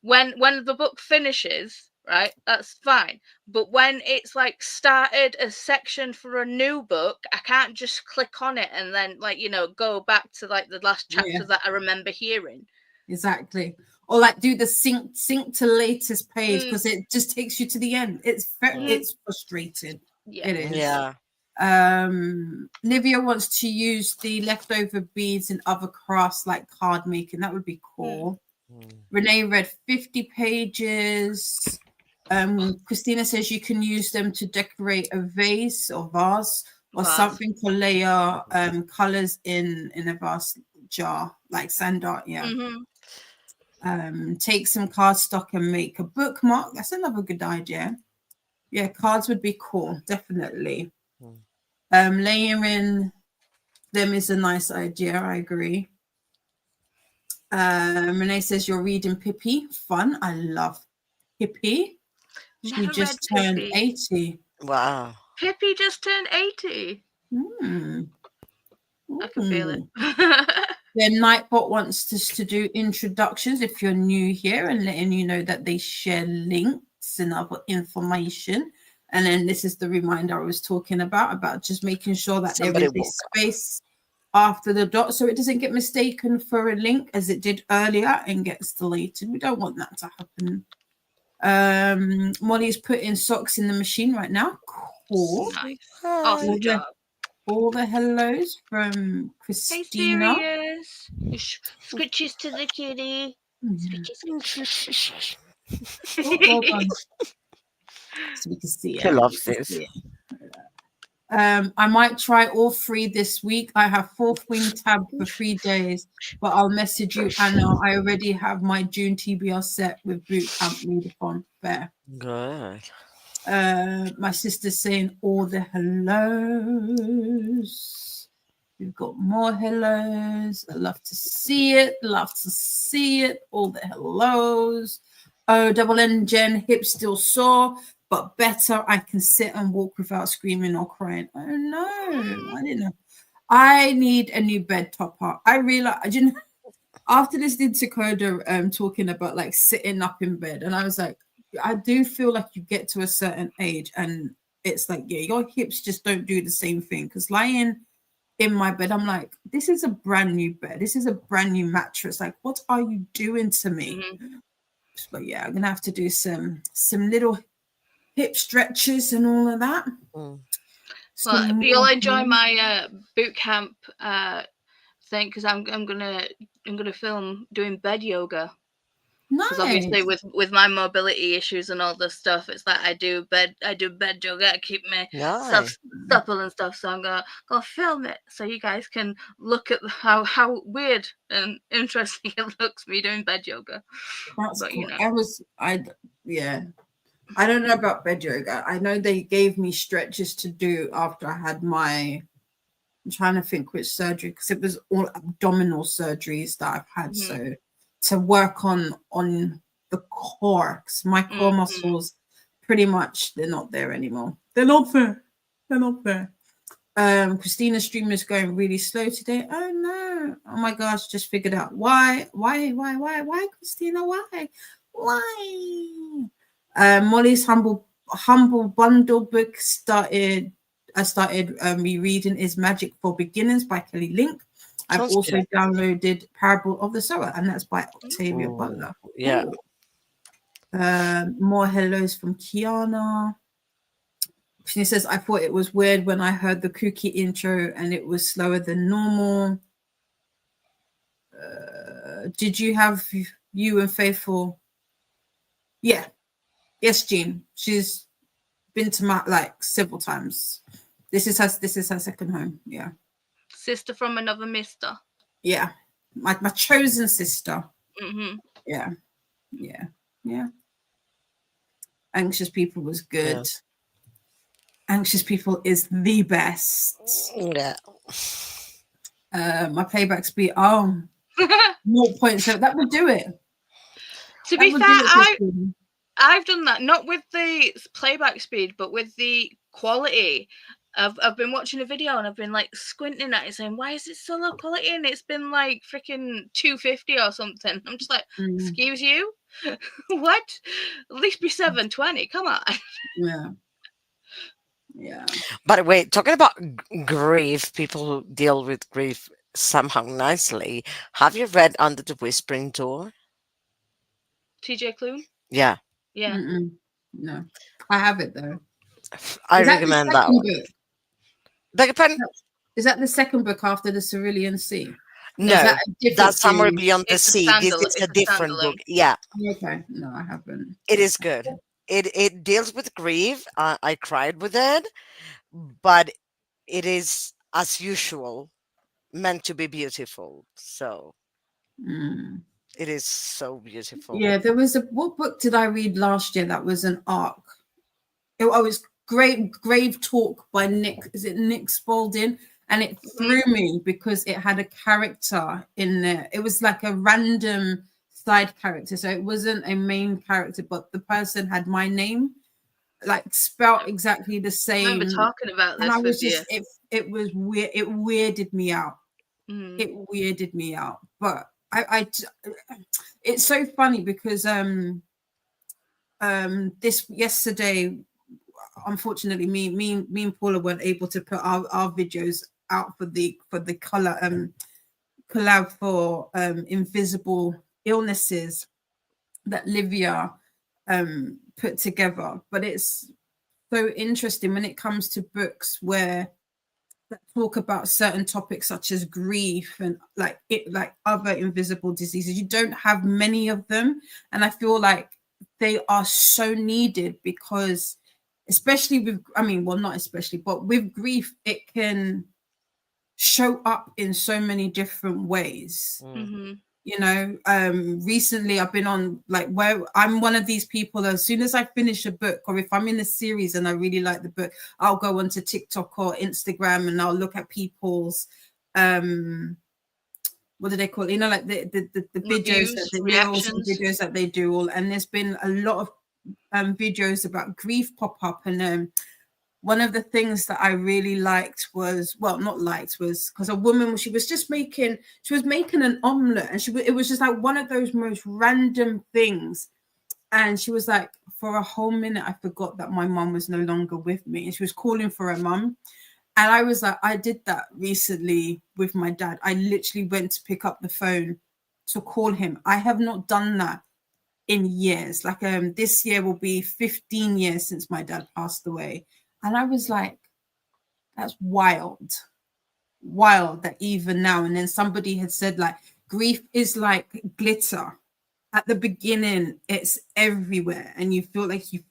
when the book finishes, right, that's fine. But when it's like started a section for a new book, I can't just click on it and then like go back to like the last chapter that I remember hearing. Exactly. Or like do the sync to latest page because it just takes you to the end. It's frustrating. Yeah. It is. Yeah. Livia wants to use the leftover beads in other crafts like card making. That would be cool. Renee read 50 pages. Christina says you can use them to decorate a vase or vase or something to layer colors in a vase jar like sand art. Take some cardstock and make a bookmark. That's another good idea. Yeah, cards would be cool, definitely. Layering them is a nice idea. I agree. Renee says you're reading Pippi. Fun. I love Pippi. She just turned 80. Wow. Pippi just turned 80. I can feel it. Then Nightbot wants us to do introductions if you're new here and letting you know that they share links and other information. And then this is the reminder I was talking about just making sure that there is a space after the dot so it doesn't get mistaken for a link as it did earlier and gets deleted. We don't want that to happen. Molly's putting socks in the machine right now. Cool. Nice. Awesome job. All the hellos from Christina. Hey, serious. Scritches to the kitty. Scritches. Well done. So we can see it. She loves this. I might try all 3 this week. I have 4th wing tab for 3 days, but I'll message you, Anna. I already have my June TBR set with boot camp readathon. Fair. Good. My sister's saying all the hellos. We've got more hellos. I love to see it. All the hellos. Oh, double N Jen, hip still sore. but better. I can sit and walk without screaming or crying. Oh no, I didn't know. I need a new bed topper. I realized, you know, after listening to Koda talking about like sitting up in bed, and I was like, I do feel like you get to a certain age and it's like, yeah, your hips just don't do the same thing. Because lying in my bed, I'm like, this is a brand new bed. This is a brand new mattress. Like, what are you doing to me? But yeah, I'm gonna have to do some little hip stretches and all of that. Well, you'll enjoy my boot camp thing because I'm gonna film doing bed yoga. Because obviously with my mobility issues and all this stuff, it's like I do bed yoga to keep me supple and stuff. So I'm gonna go film it so you guys can look at how weird and interesting it looks me doing bed yoga. That's cool. You know. I don't know about bed yoga. I know they gave me stretches to do after I had my, I'm trying to think which surgery, because it was all abdominal surgeries that I've had. So to work on the core, because my core muscles pretty much, they're not there anymore. They're not there. Christina's stream is going really slow today. Oh no. Oh my gosh, just figured out why, Christina, why? Molly's humble bundle book I started rereading is Magic for Beginners by Kelly Link. I've also downloaded Parable of the Sower, and that's by Octavia Butler. Yeah. More hellos from Kiana. She says, I thought it was weird when I heard the KuKi intro and it was slower than normal. Did you have you and Faithful? Yeah. Yes, Jean. She's been to my like several times. This is her second home. Yeah. Sister from another mister. Yeah. My chosen sister. Mm-hmm. Yeah. Anxious People was good. Yeah. Anxious People is the best. Yeah. My playback speed. 0.7. That would do it. To be fair, I've done that, not with the playback speed, but with the quality. I've been watching a video and I've been like squinting at it saying, why is it so low quality? And it's been like freaking 250 or something. I'm just like, excuse you? What? At least be 720. Come on. Yeah. By the way, talking about grief, people who deal with grief somehow nicely. Have you read Under the Whispering Door? TJ Klune? Yeah. Yeah. No. I have it though. I recommend that one. Beg your pardon? Is that the second book after the Cerulean Sea? No, that's Somewhere Beyond the Sea. This is a different book. Yeah. Okay. No, I haven't. It is good. It deals with grief. I cried with it, but it is, as usual, meant to be beautiful. So it is so beautiful. Yeah, there was what book did I read last year that was an arc? It was Grave Talk by Nick. Is it Nick Spalding? And it threw me because it had a character in there. It was like a random side character. So it wasn't a main character, but the person had my name, like spelled exactly the same. I remember talking about this. And I was just, it was weird. It weirded me out. It weirded me out. But I it's so funny because this yesterday, unfortunately, me and Paula weren't able to put our videos out for the color collab for invisible illnesses that Livia put together. But it's so interesting when it comes to books that talk about certain topics such as grief and like other invisible diseases. You don't have many of them, and I feel like they are so needed because especially with, not especially, but with grief, it can show up in so many different ways. You know, recently I've been on where I'm one of these people, as soon as I finish a book or if I'm in a series and I really like the book, I'll go onto TikTok or Instagram and I'll look at people's what do they call it? You know, like the videos, the reels and videos that they do all. And there's been a lot of videos about grief pop up, and one of the things that I really liked was, well, not liked, was because a woman, she was making an omelet, and it was just like one of those most random things. And she was like, for a whole minute, I forgot that my mum was no longer with me, and she was calling for her mum. And I was like, I did that recently with my dad. I literally went to pick up the phone to call him. I have not done that in years. Like this year will be 15 years since my dad passed away. And I was like, that's wild that even now. And then somebody had said, like, grief is like glitter. At the beginning, it's everywhere, and you feel like you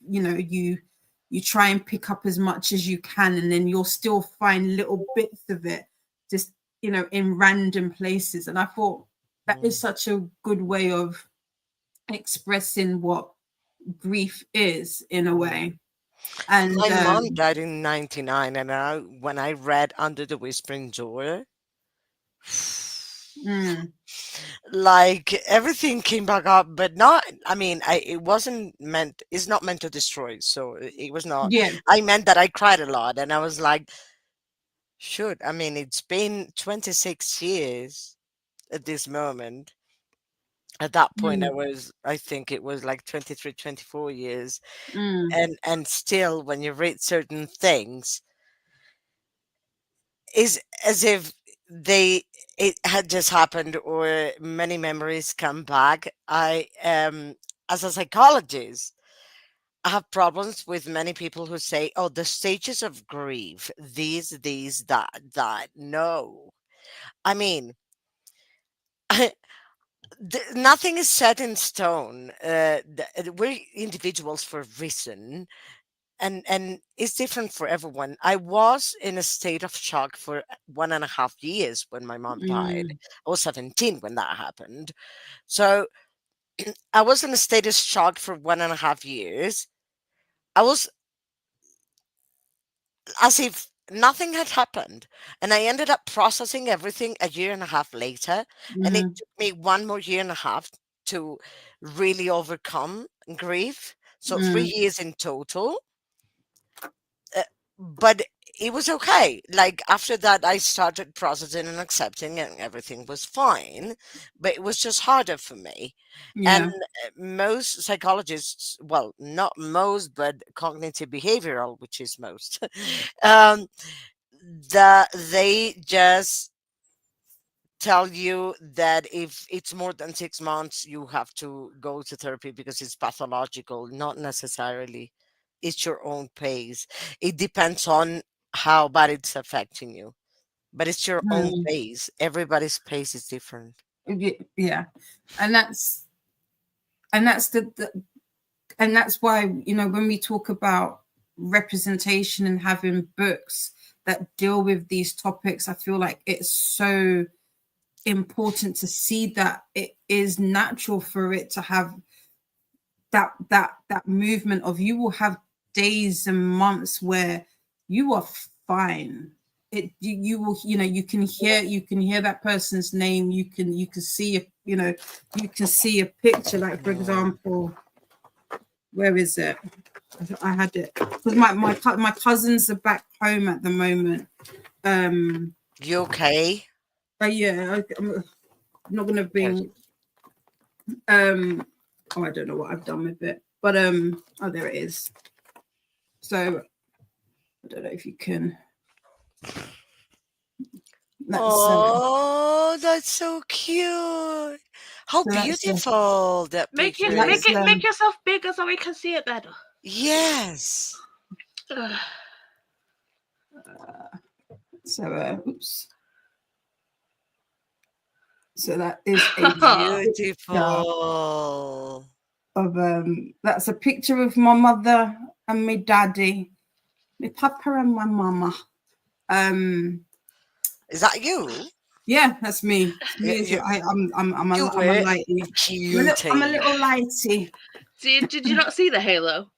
try and pick up as much as you can, and then you'll still find little bits of it just in random places. And I thought that is such a good way of expressing what grief is, in a way. And My mom died in 99, and when I read Under the Whispering Door, like everything came back up, but not, I mean, it's not meant to destroy, so it was not. Yeah. I meant that I cried a lot, and I was like, shoot, I mean, it's been 26 years at this moment. At that point, I think it was like 23, 24 years. And still, when you read certain things, is as if it had just happened, or many memories come back. I as a psychologist, I have problems with many people who say, oh, the stages of grief, these, that. No. I mean, nothing is set in stone. We're individuals for a reason, and it's different for everyone. I was in a state of shock for 1.5 years when my mom died. I was 17 when that happened, so I was in a state of shock for 1.5 years. I was as if nothing had happened, and I ended up processing everything a year and a half later, and it took me 1 more year and a half to really overcome grief, so 3 years in total. But it was okay. Like after that, I started processing and accepting, and everything was fine. But it was just harder for me. And most psychologists, well, not most, but cognitive behavioral, which is most, that they just tell you that if it's more than 6 months, you have to go to therapy because it's pathological. Not necessarily. It's your own pace. It depends on how bad it's affecting you, but it's your own pace. Everybody's pace is different. Yeah. And that's why, when we talk about representation and having books that deal with these topics, I feel like it's so important to see that it is natural for it to have that movement of, you will have days and months where you are fine. You will, you can hear that person's name. You can see, you can see a picture. Like, for example, where is it? I had it because my cousins are back home at the moment. You okay? Yeah, I'm not gonna bring. Oh, I don't know what I've done with it, but oh, there it is. So I don't know if you can. That's so cute. How beautiful that Make picture it, is. make yourself bigger so we can see it better. Yes. So oops. So that is a beautiful. Of that's a picture of my mother and my daddy, my papa and my mama. Is that you? Yeah, that's me. I'm a lighty. I'm a little lighty. Did you not see the halo?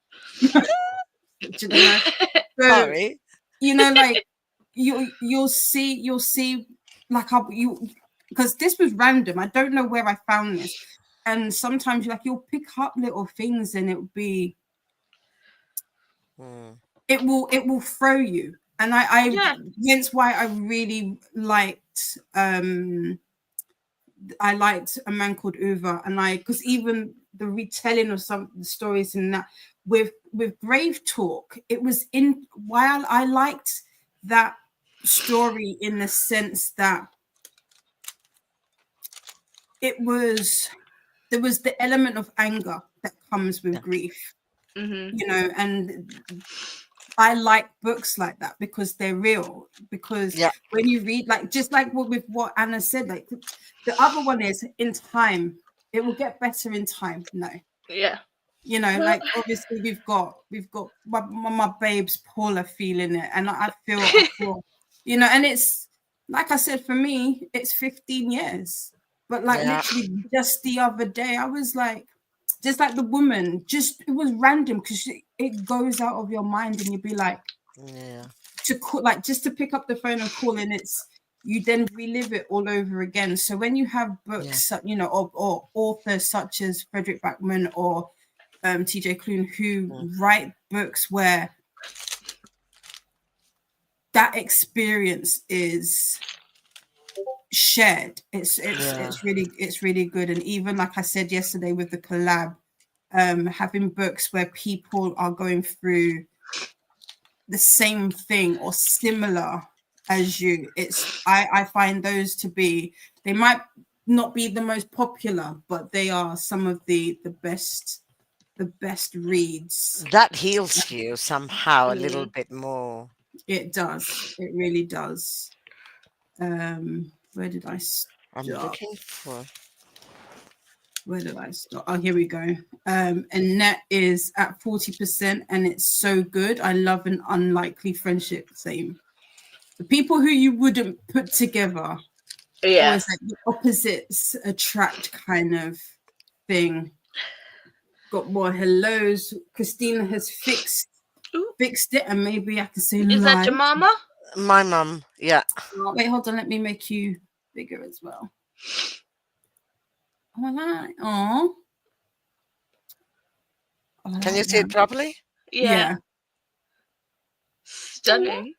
Sorry. Like you'll see like because this was random. I don't know where I found this, and sometimes you'll pick up little things, and it'll be it will throw you. And I Yeah. hence why I really liked I liked A Man Called Uva, and because even the retelling of some of the stories in that with Brave Talk, it was in while I liked that story in the sense that there was the element of anger that comes with grief, you know, and I like books like that because they're real. Because when you read, like, just like with what Anna said, like the other one is in time, it will get better in time. No, Yeah. you know, like obviously we've got my babes Paula feeling it, and I feel, you know, and it's like I said, for me, it's 15 years, but like literally just the other day, I was like, just like the woman, just it was random because it goes out of your mind, and you'd be like, to call, like just to pick up the phone and call, and you then relive it all over again. So when you have books, you know, or authors such as Frederick Backman or TJ Klune who write books where that experience is shared, it's really good. And even like I said yesterday with the collab, having books where people are going through the same thing or similar as you, I find those to be, they might not be the most popular, but they are some of the best reads. That heals you somehow a little bit more. It does, it really does. Where did I start? I'm looking for. Where did I start? Oh, here we go. Annette is at 40%, and it's so good. I love an unlikely friendship. Same. The people who you wouldn't put together. Yeah. Or is it the opposites attract kind of thing? Got more hellos. Christina has fixed it, and maybe I can say Is that your mama? My mum, yeah. Oh, wait, hold on. Let me make you bigger as well. Oh, Can you see it properly? Yeah. Stunning.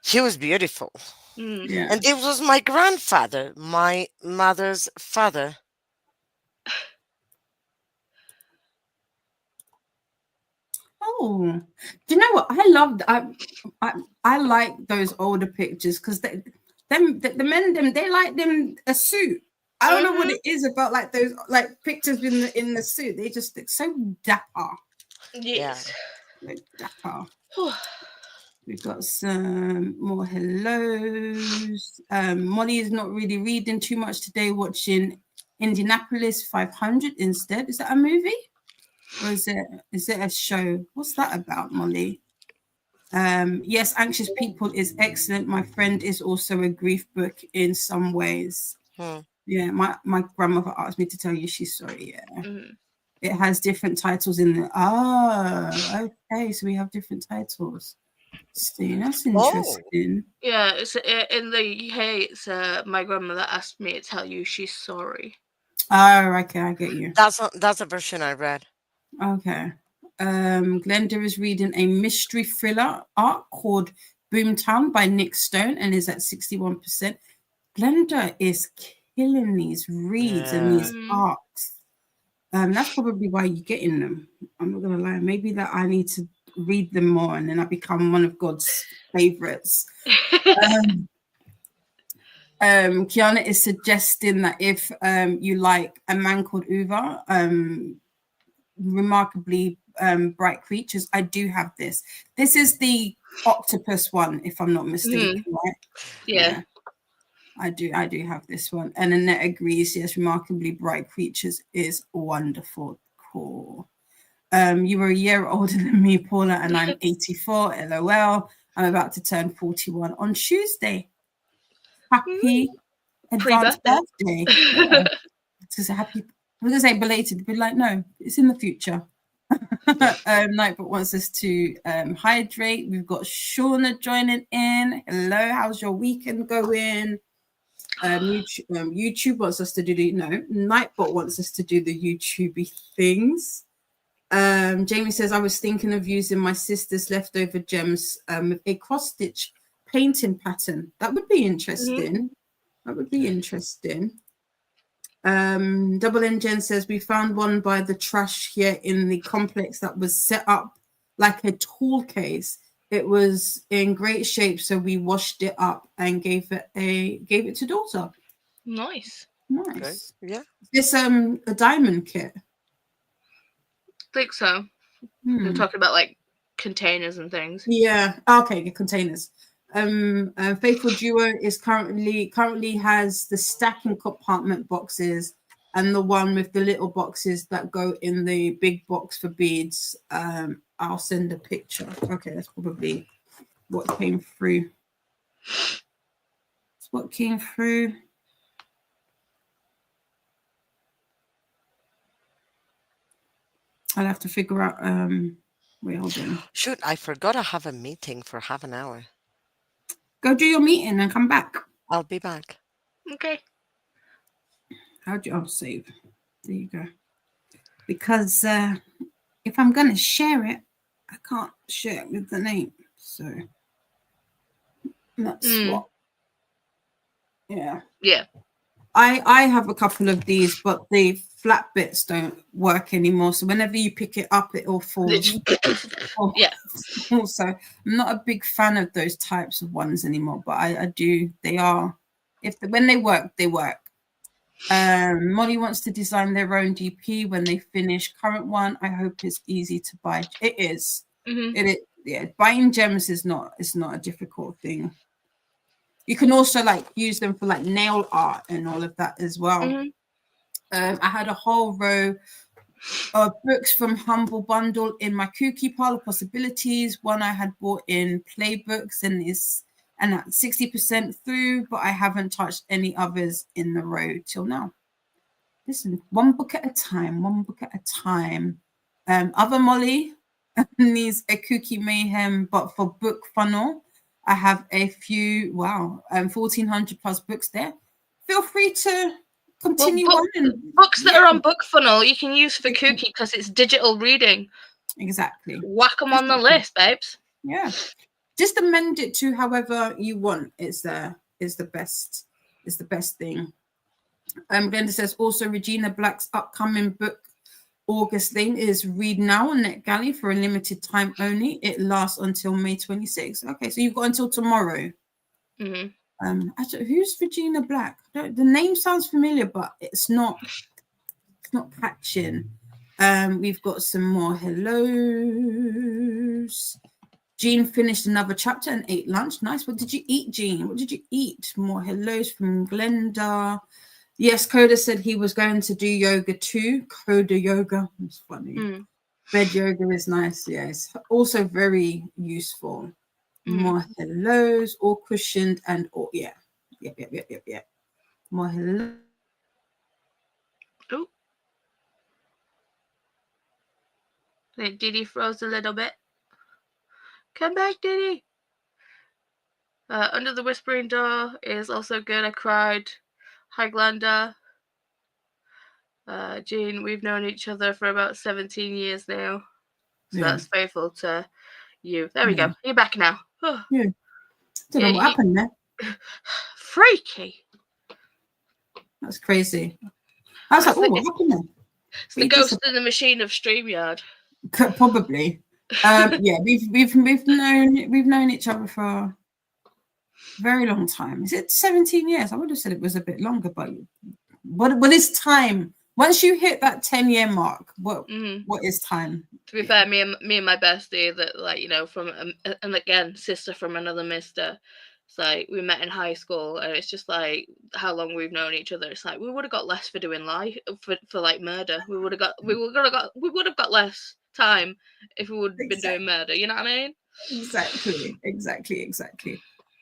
She was beautiful. Yeah. And it was my grandfather, my mother's father. Oh, do you know what? I like those older pictures because the men they like them a suit. I don't know what it is about like those like pictures in the suit. They just look so dapper. Yes. Like dapper. We've got some more hellos. Molly is not really reading too much today, watching Indianapolis 500 instead. Is that a movie? Or is it a show? What's that about, Molly? Yes, Anxious People is excellent. My friend is also a grief book in some ways. Yeah, my grandmother asked me to tell you she's sorry. Yeah. It has different titles in the okay, so we have different titles. See, that's interesting. Yeah, it's in the UK. It's my grandmother asked me to tell you she's sorry. Oh, okay, I get you. That's a version I read. Okay. Glenda is reading a mystery thriller arc called Boomtown by Nick Stone and is at 61%. Glenda is killing these reads and these arcs. That's probably why you're getting them. I'm not gonna lie. Maybe that I need to read them more and then I become one of God's favorites. Kiana is suggesting that if you like A Man Called Uva, remarkably bright creatures, I do have this. This is the octopus one, if I'm not mistaken, right? Yeah. I do have this one. And Annette agrees, yes, remarkably bright creatures is wonderful. Cool. You were a year older than me, Paula, and I'm 84. LOL. I'm about to turn 41 on Tuesday. Happy advanced birthday. Yeah. It's a happy, I was gonna say belated, but like no, it's in the future. Nightbot wants us to hydrate. We've got Shauna joining in. Hello, how's your weekend going? YouTube wants us to do Nightbot wants us to do the YouTubey things. Jamie says, I was thinking of using my sister's leftover gems with a cross-stitch painting pattern. That would be interesting. That would be interesting. Double N Jen says, we found one by the trash here in the complex that was set up like a tool case. It was in great shape, so we washed it up and gave it to daughter. Nice. Nice. Okay. Yeah. This a diamond kit. Think so. We're talking about like containers and things. Yeah. Okay. The containers. Faithful Duo is currently has the stacking compartment boxes and the one with the little boxes that go in the big box for beads. I'll send a picture. Okay, that's probably what came through. That's what came through. I'll have to figure out. Wait, hold on. Shoot, I forgot I have a meeting for half an hour. Go do your meeting and come back. I'll be back. Okay. How'd you save? There you go. Because if I'm gonna share it, I can't share it with the name. So that's what. Yeah. Yeah. I have a couple of these, but the flat bits don't work anymore. So whenever you pick it up, it all falls. Yeah. Also, I'm not a big fan of those types of ones anymore, but I do. They are, when they work, they work. Molly wants to design their own DP when they finish current one. I hope it's easy to buy. It is. It is. Yeah, buying gems is not. It's not a difficult thing. You can also like use them for like nail art and all of that as well. I had a whole row of books from Humble Bundle in my KuKi pile of possibilities. One I had bought in Playbooks and at 60% through, but I haven't touched any others in the row till now. Listen, one book at a time, one book at a time. Other Molly needs a KuKi MAYhem, but for book funnel, I have a few, 1,400 plus books there. Feel free to continue on. Books that are on book funnel, you can use for KuKi because it's digital reading. Exactly. Whack them on the list, babes. Yeah. Just amend it to however you want is the best thing. Glenda says also Regina Black's upcoming book August thing is read now on NetGalley for a limited time only. It lasts until May 26th. Okay, so you've got until tomorrow. Who's Regina Black? The name sounds familiar, but it's not catching. We've got some more hellos. Jean finished another chapter and ate lunch. Nice. What did you eat, Jean? What did you eat? More hellos from Glenda. Yes, Koda said he was going to do yoga too. Koda yoga. It's funny. Bed yoga is nice. Yeah, it's also very useful. More hellos, all cushioned and all. Yeah. Yep. More hello. Oh. I think Diddy froze a little bit. Come back, Diddy. Under the Whispering Door is also good. I cried. Hi, Glenda. Jean, we've known each other for about 17 years now. So that's faithful to you. There we go. You're back now. Yeah. Don't know what happened there. Freaky. That's crazy. I was like, oh, what happened there? It's the ghost in the machine of StreamYard. Probably. Yeah, we've known each other for a very long time. Is it 17 years? I would have said it was a bit longer, but what is time? Once you hit that 10-year mark, what is time? To be fair, me and my bestie, that like, you know, from and again, sister from another mister. It's like we met in high school, and it's just like how long we've known each other. It's like we would have got less for doing life for like murder. We would have got less time if we would have been doing murder. You know what I mean? Exactly.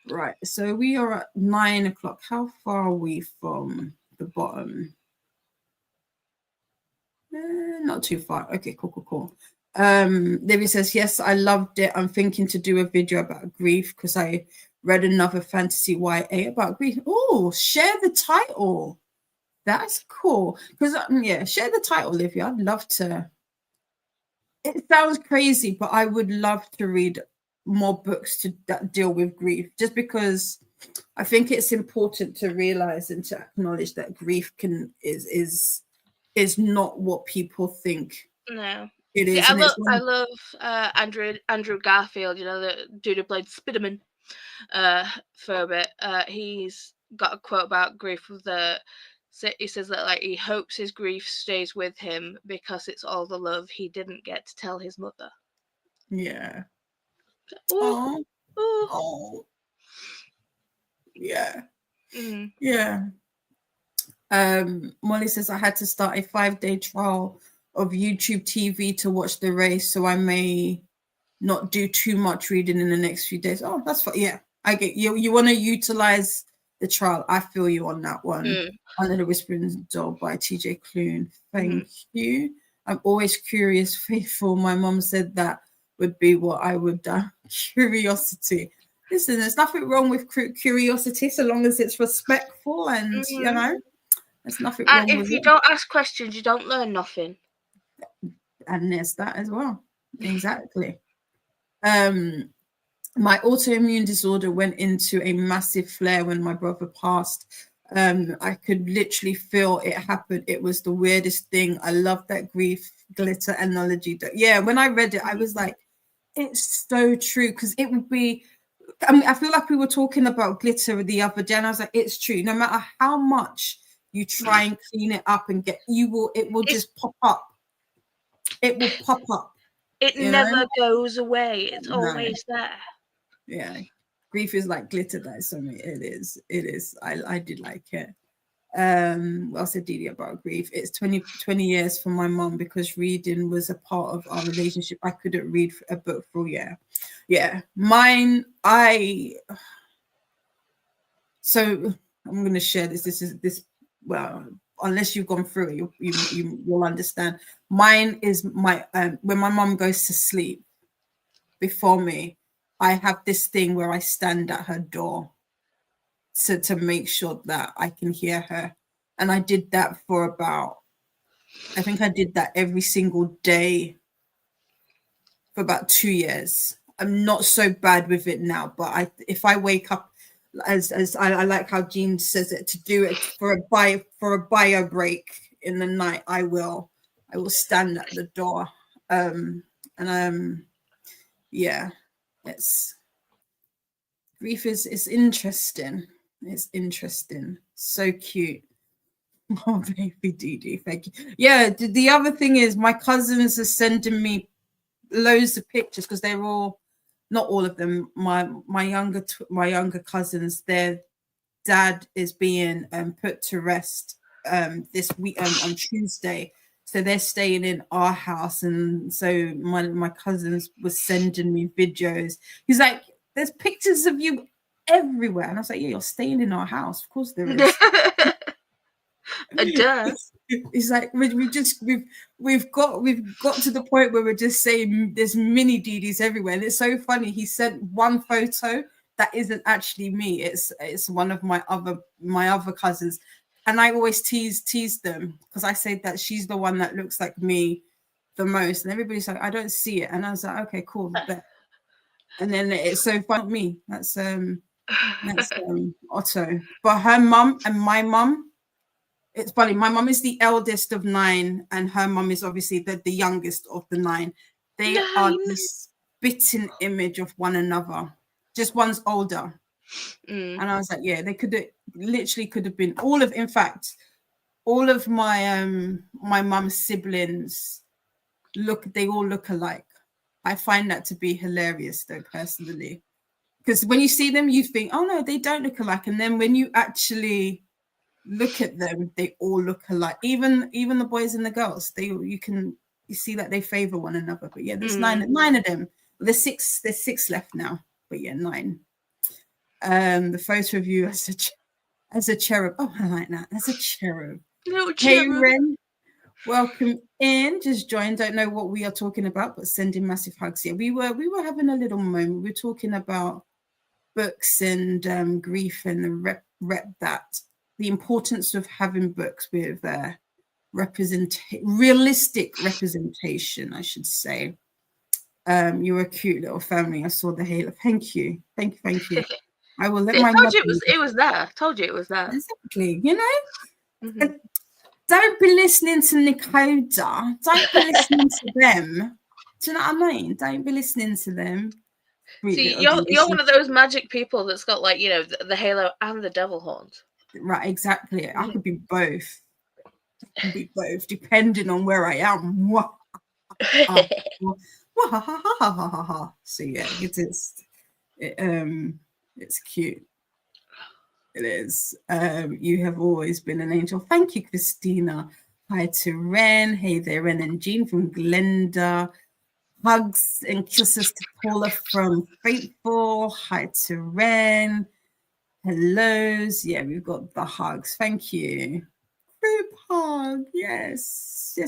Right. So we are at 9 o'clock. How far are we from the bottom? Not too far. Okay, cool. Libby says, yes, I loved it. I'm thinking to do a video about grief because I read another fantasy YA about grief. Oh, share the title. That's cool. Because share the title, Livia. I'd love to it sounds crazy, but I would love to read more books that deal with grief, just because I think it's important to realize and to acknowledge that grief is not what people think No. it See, is, and it's I love Andrew Garfield. You know, the dude who played Spiderman for a bit. He's got a quote about grief with he says that like he hopes his grief stays with him because it's all the love he didn't get to tell his mother. yeah. Ooh, ooh. Oh, yeah, Mm. yeah. Molly says I had to start a 5-day trial of YouTube TV to watch the race, so I may not do too much reading in the next few days. Oh, that's fine. Yeah, I get you. You want to utilize the trial. I feel you on that one. Mm. Under the Whispering Door by TJ Klune. Thank Mhm. you. I'm always curious, faithful. My mom said that would be what I would do. Curiosity. Listen, there's nothing wrong with curiosity so long as it's respectful and, you Mhm. know, there's nothing And wrong if with you it. don't ask questions, you don't learn nothing. And there's that as well. Exactly. My autoimmune disorder went into a massive flare when my brother passed. I could literally feel it happen. It was the weirdest thing. I love that grief glitter analogy. Yeah, when I read it, I was like, it's so true, because it would be, I mean, I feel like we were talking about glitter the other day, and I was like, it's true. No matter how much you try and clean it up and it will just pop up. It will pop up. It You never know? goes away. It's No. always there. Yeah, grief is like glitter. That so it is. I did like it. What else did Didi about grief? It's 20 years for my mom, because reading was a part of our relationship. I couldn't read a book for a year. Yeah, mine. So I'm going to share this. This. Well, unless you've gone through it, you'll understand. Mine is my when my mom goes to sleep before me, I have this thing where I stand at her door to make sure that I can hear her. And I did that for about, I think I did that every single day for about 2 years. I'm not so bad with it now, but if I wake up, as I like how Jean says it, to do it for a bio break in the night, I will stand at the door. Yeah, it's grief is interesting. It's interesting. So cute. Oh, baby Dee, thank you. Yeah, the other thing is my cousins are sending me loads of pictures, because they're all, not all of them, my younger cousins, their dad is being put to rest this week on Tuesday. So they're staying in our house, and so my cousins was sending me videos. He's like, there's pictures of you everywhere, and I was like, yeah, you're staying in our house, of course there is. Duh. It's like we've got to the point where we're just saying there's mini Didis everywhere, and it's so funny. He sent one photo that isn't actually me. It's one of my other cousins, and I always tease them, because I say that she's the one that looks like me the most, and everybody's like, I don't see it, and I was like, okay, cool. And then it's so fun. Me, that's Otto, but her mum and my mum. It's funny. My mum is the eldest of 9, and her mum is obviously the youngest of the 9. They are the spitting image of one another. Just one's older. And I was like, yeah, they could have been in fact, all of my my mum's siblings they all look alike. I find that to be hilarious, though, personally. Because when you see them, you think, oh no, they don't look alike. And then when you actually look at them, they all look alike. Even the boys and the girls, you see that they favor one another. But yeah, there's nine of them. There's six left now, but yeah, 9. The photo of you as a cherub. Oh, I like that. As a cherub. Little Hey cherub. Ren, welcome in. Just joined. Don't know what we are talking about, but sending massive hugs here. We were having a little moment. We were talking about books and grief, and rep that. The importance of having books with realistic representation, I should say. You're a cute little family. I saw the halo. Thank you. I will let I my told mother. you it was there. Told you it was there. Exactly. You know, Mhm. don't be listening to Nicole. Don't be listening to them. Do you know what I mean? Don't be listening to them. See, you're one of those magic people that's got like, you know, the halo and the devil horns. Right, exactly. I could be both. Depending on where I am. So yeah, it's cute. It is. You have always been an angel. Thank you, Christina. Hi to Ren. Hey there, Ren and Jean from Glenda. Hugs and kisses to Paula from Faithful. Hi to Ren. Hellos. Yeah, we've got the hugs. Thank you. Group hug. Yes.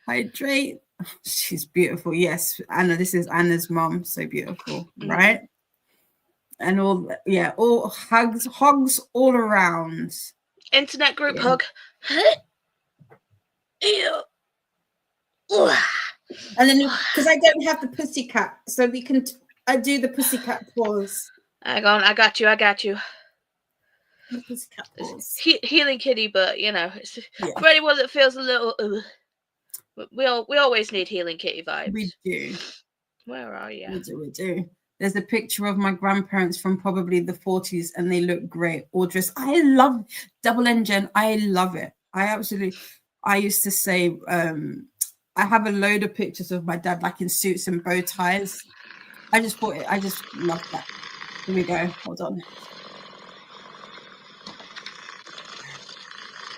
Hydrate. She's beautiful. Yes. Anna, this is Anna's mom. So beautiful. Right? And all hugs all around. Internet group hug. Ew. And then because I don't have the pussycat, so we can I do the pussycat pause. Hang on, I got you. The pussycat pause. Healing kitty, but you know, it's for anyone that feels a little. We always need healing kitty vibes. We do. Where are you? We do. There's a picture of my grandparents from probably the 40s, and they look great. Audrey, I love double engine. I love it. I used to say, I have a load of pictures of my dad, like in suits and bow ties. I just love that. Here we go. Hold on.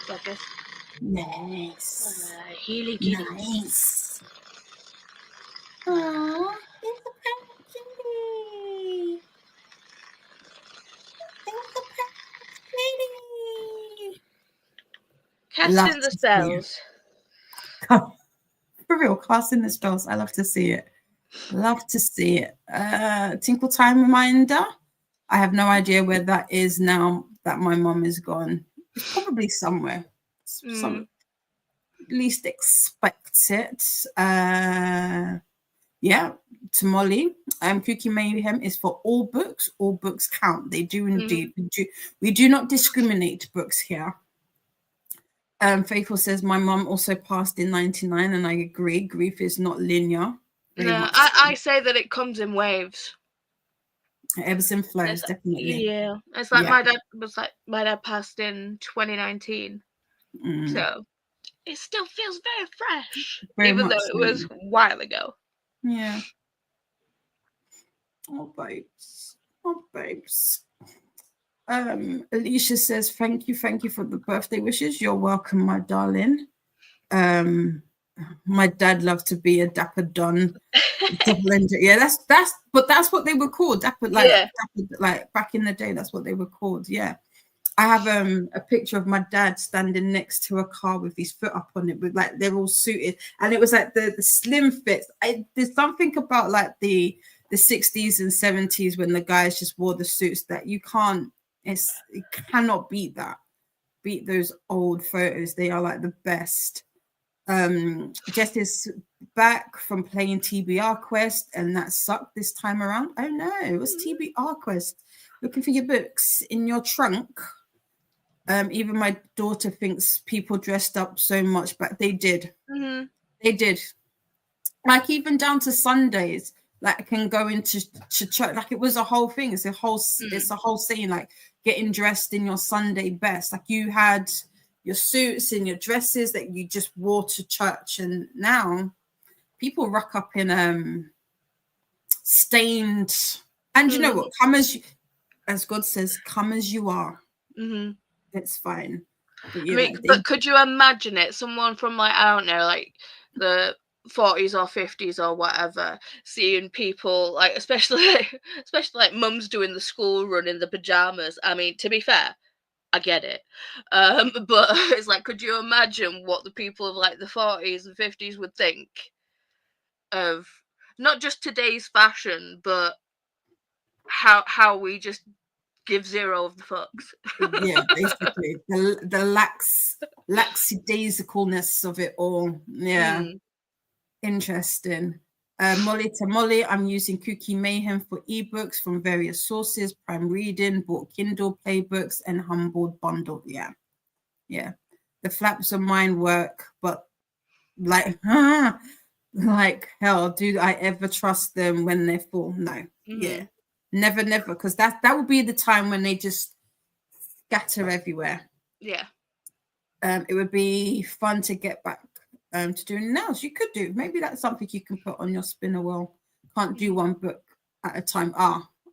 Focus. Nice. Healing kitty. Nice. Aww, it's a kitty. Casting the spells. For real, casting the spells. I love to see it. Tinkle time reminder. I have no idea where that is now that my mom is gone. It's probably somewhere. Least expect it. To Molly. KuKi MAYhem is for all books. All books count. They do indeed. We do not discriminate books here. Faithful says my mom also passed in 99, and I agree. Grief is not linear. I say that it comes in waves. It ebbs and flows, definitely. Yeah, it's like my dad passed in 2019, so it still feels very fresh, even though it was a while ago. Yeah. Oh, babes. Alicia says, thank you for the birthday wishes. You're welcome, my darling. My dad loved to be a dapper don. Yeah, that's what they were called. Dapper, like back in the day, that's what they were called. Yeah. I have a picture of my dad standing next to a car with his foot up on it, with like they're all suited, and it was like the slim fits. There's something about like the 60s and 70s when the guys just wore the suits that you cannot beat that. Beat those old photos. They are like the best. Jess is back from playing TBR Quest, and that sucked this time around. Oh no, it was TBR Quest. Looking for your books in your trunk. Even my daughter thinks people dressed up so much, but they did. They did. Like even down to Sundays, like I can go into church. Like it was a whole thing. It's a whole scene. Like getting dressed in your Sunday best. Like you had your suits and your dresses that you just wore to church, and now people rock up in stained. And you know what? Come as God says, come as you are. It's fine. But could you imagine it? Someone from like, I don't know, like the 40s or 50s or whatever, seeing people like, especially like mums doing the school run in the pajamas. I mean, to be fair, I get it. But it's like, could you imagine what the people of like the 40s and 50s would think of not just today's fashion, but how we just give zero of the fucks. Yeah, basically the lackadaisicalness of it all. Yeah, interesting. Molly to Molly, I'm using KuKi MAYhem for ebooks from various sources, Prime Reading, bought Kindle playbooks, and Humbled bundle. Yeah. The flaps of mine work, but like hell, do I ever trust them when they're full? No. Yeah. Never, because that would be the time when they just scatter everywhere. Yeah. It would be fun to get back to doing nails. You could do. Maybe that's something you can put on your spinner wheel. Can't do one book at a time.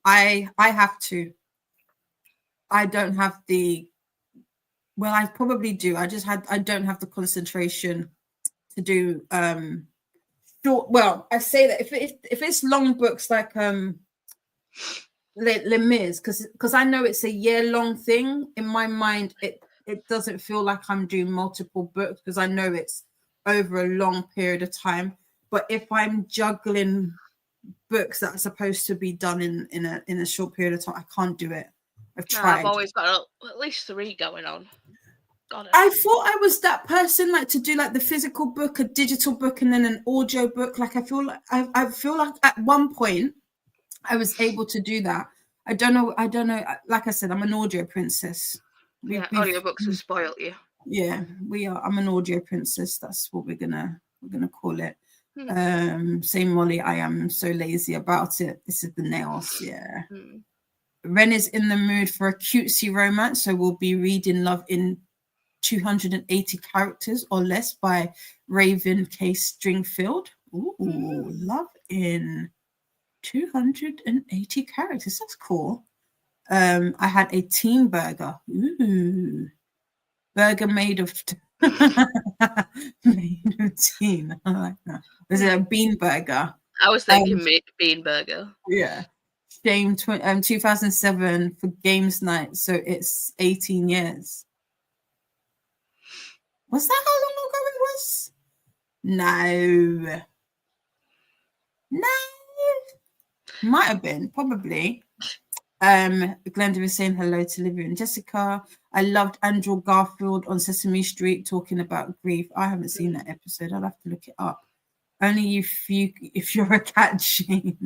I have to. I don't have the. Well, I probably do. I don't have the concentration to do short. Well, I say that if it's long books like Les Mis, because I know it's a year-long thing. In my mind, it doesn't feel like I'm doing multiple books because I know it's over a long period of time. But if I'm juggling books that are supposed to be done in a short period of time, I can't do it. I've tried. I've always got at least 3 going on. I thought I was that person, like to do like the physical book, a digital book, and then an audio book. Like I feel like at one point I was able to do that. I don't know. Like I said, I'm an audio princess. Audiobooks have spoiled you. Yeah, we are. I'm an audio princess. That's what we're gonna call it. Same Molly. I am so lazy about it. This is the nails. Yeah. Ren is in the mood for a cutesy romance, so we'll be reading Love in 280 characters or less by Raven K. Stringfield. Ooh, Love in 280 characters. That's cool. I had a teen burger. Ooh, burger made of teen. I like that. Was it a bean burger? I was thinking bean burger. Yeah. Shame 2007 for games night, so it's 18 years. Was that how long ago it was? No. Might have been, probably. Glenda is saying hello to Livia and Jessica. I loved Andrew Garfield on Sesame Street talking about grief. I haven't seen that episode. I'll have to look it up. Only if you're a cat, Shane.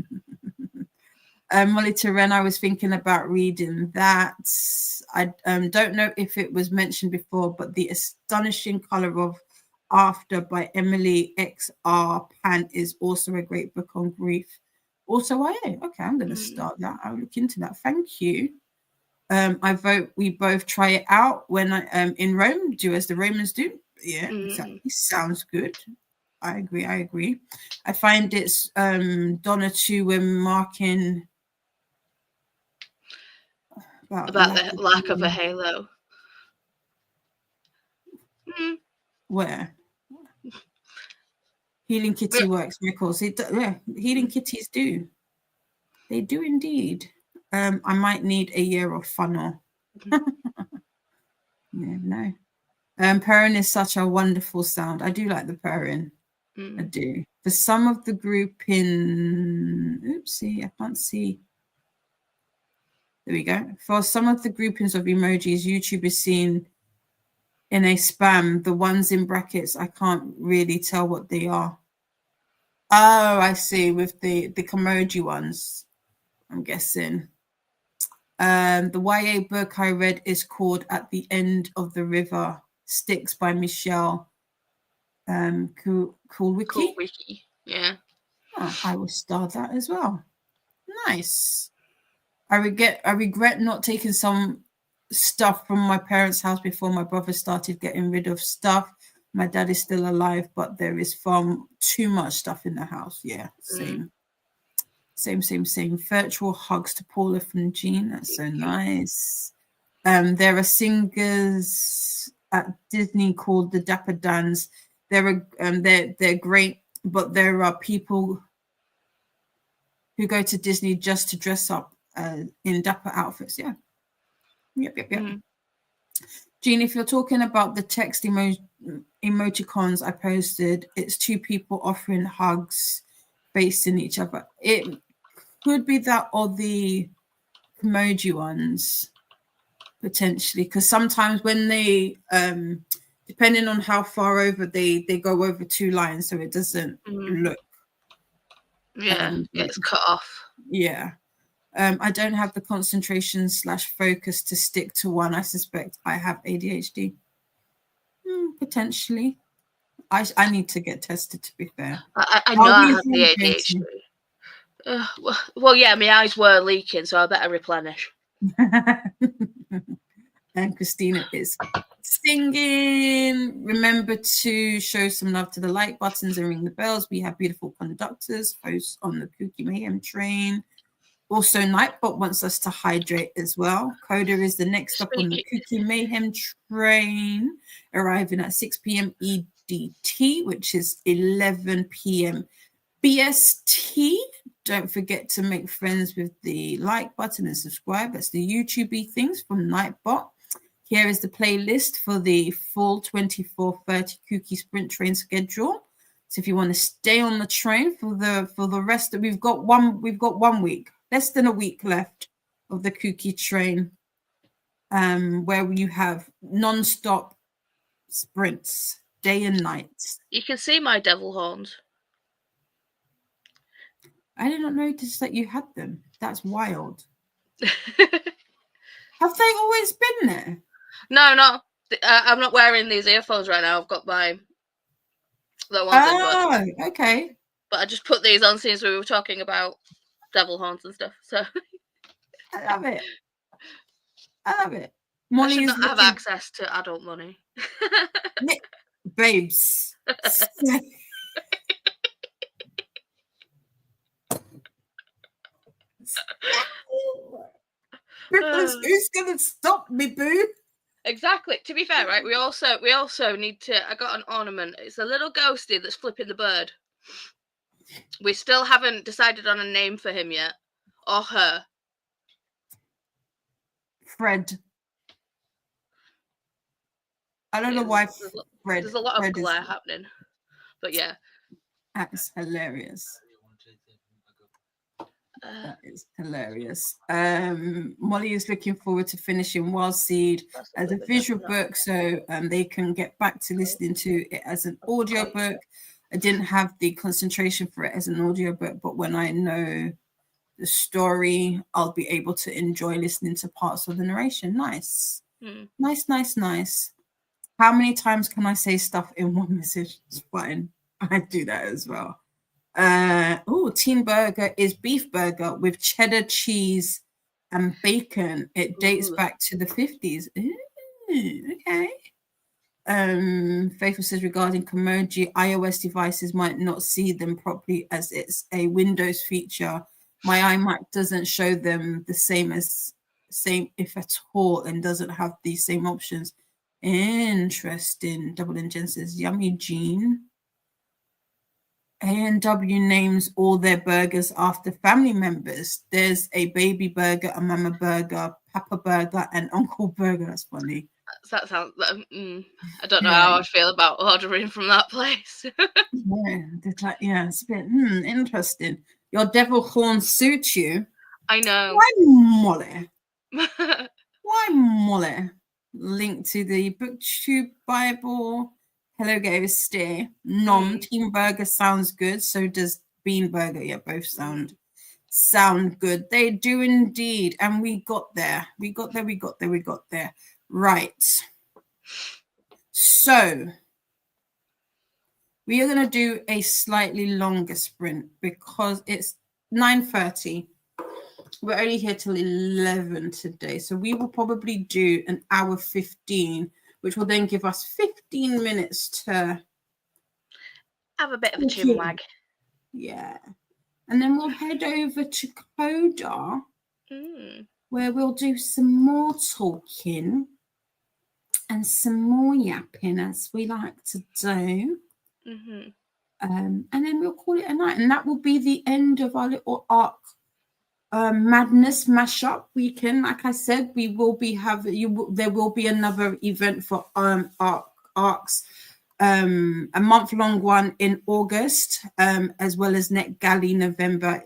Molly Terren, I was thinking about reading that. I don't know if it was mentioned before, but The Astonishing Color of After by Emily X.R. Pant is also a great book on grief. Also, okay, I'm going to start that. I'll look into that. Thank you. I vote we both try it out when I in Rome, do as the Romans do. Yeah, exactly. Sounds good. I agree. I find it's Donna too when marking about the lack of a halo. Where? Healing Kitty works, Nicole. Healing Kitties do. They do indeed. I might need a year of funnel. No. Purring is such a wonderful sound. I do like the purring. I do. For some of the grouping, oopsie, I can't see. There we go. For some of the groupings of emojis, YouTube is seen in a spam. The ones in brackets, I can't really tell what they are. Oh, I see. With the Kimoji ones, I'm guessing. The YA book I read is called At the End of the River Styx by Michelle Kulwicki. Yeah. Oh, I will start that as well. Nice. I regret not taking some stuff from my parents' house before my brother started getting rid of stuff. My dad is still alive, but there is far too much stuff in the house. Yeah, same. Virtual hugs to Paula from Jean. That's so nice. There are singers at Disney called the Dapper Dans. They're great, but there are people who go to Disney just to dress up in dapper outfits. Yeah. Yep. Jean, if you're talking about the text emoticons I posted, it's 2 people offering hugs facing each other. It could be that, or the emoji ones potentially, because sometimes when they depending on how far over they go over 2 lines, so it doesn't look it's cut off. Yeah. I don't have the concentration / focus to stick to one. I suspect I have ADHD. Potentially. I need to get tested, to be fair. I know I have the ADHD. Well, yeah, my eyes were leaking, so I better replenish. And Christina is singing. Remember to show some love to the like buttons and ring the bells. We have beautiful conductors, hosts on the KuKi MAYhem train. Also, Nightbot wants us to hydrate as well. Koda is the next stop on the KuKi MAYhem train, arriving at 6 p.m. EDT, which is 11 p.m. BST. Don't forget to make friends with the like button and subscribe. That's the YouTube things from Nightbot. Here is the playlist for the full 24:30 KuKi Sprint train schedule. So if you want to stay on the train for the rest of, we've got 1 week, less than a week left of the KuKi train, where you have non-stop sprints, day and night. You can see my devil horns. I did not notice that you had them. That's wild. Have they always been there? No, I'm not wearing these earphones right now. I've got the ones in, okay. But I just put these on since we were talking about devil horns and stuff. So I love it. I love it. Molly, I should not have access to adult money. Babes. Because who's gonna stop me, boo? Exactly. To be fair, right? We also need to. I got an ornament. It's a little ghosty that's flipping the bird. We still haven't decided on a name for him yet, or her. Fred. I don't know why Fred. There's a lot of glare happening, but yeah, that's hilarious. That is hilarious. Molly is looking forward to finishing Wild Seed as a visual book, so they can get back to listening to it as an audio book. I didn't have the concentration for it as an audio book, but when I know the story, I'll be able to enjoy listening to parts of the narration. Nice. Nice. How many times can I say stuff in one message? It's fine. I do that as well. Teen Burger is beef burger with cheddar cheese and bacon. It dates back to the 50s. Ooh, okay. Faithful says regarding Komoji, iOS devices might not see them properly as it's a Windows feature. My iMac doesn't show them the same if at all, and doesn't have the same options. Interesting. Double and Jen says yummy Jean. A&W names all their burgers after family members. There's a baby burger, a mama burger, papa burger, and uncle burger. That's funny. That sounds. I don't know how I feel about ordering from that place. It's a bit interesting. Your devil horns suit you. I know. Why Molly? Why Molly? Link to the BookTube Bible. Hello, Ghosty. Nom. Team Burger sounds good. So does Bean Burger. Yeah, both sound good. They do indeed. And we got there. We got there. Right. So we are going to do a slightly longer sprint because it's 9:30. We're only here till 11 today. So we will probably do an hour 15, which will then give us 15 minutes to have a bit of a chin wag. Yeah. And then we'll head over to Koda, where we'll do some more talking and some more yapping, as we like to do. And then we'll call it a night. And that will be the end of our little arc. Madness mashup weekend. Like I said, we will be there will be another event for arcs, a month-long one in August, as well as NetGalley November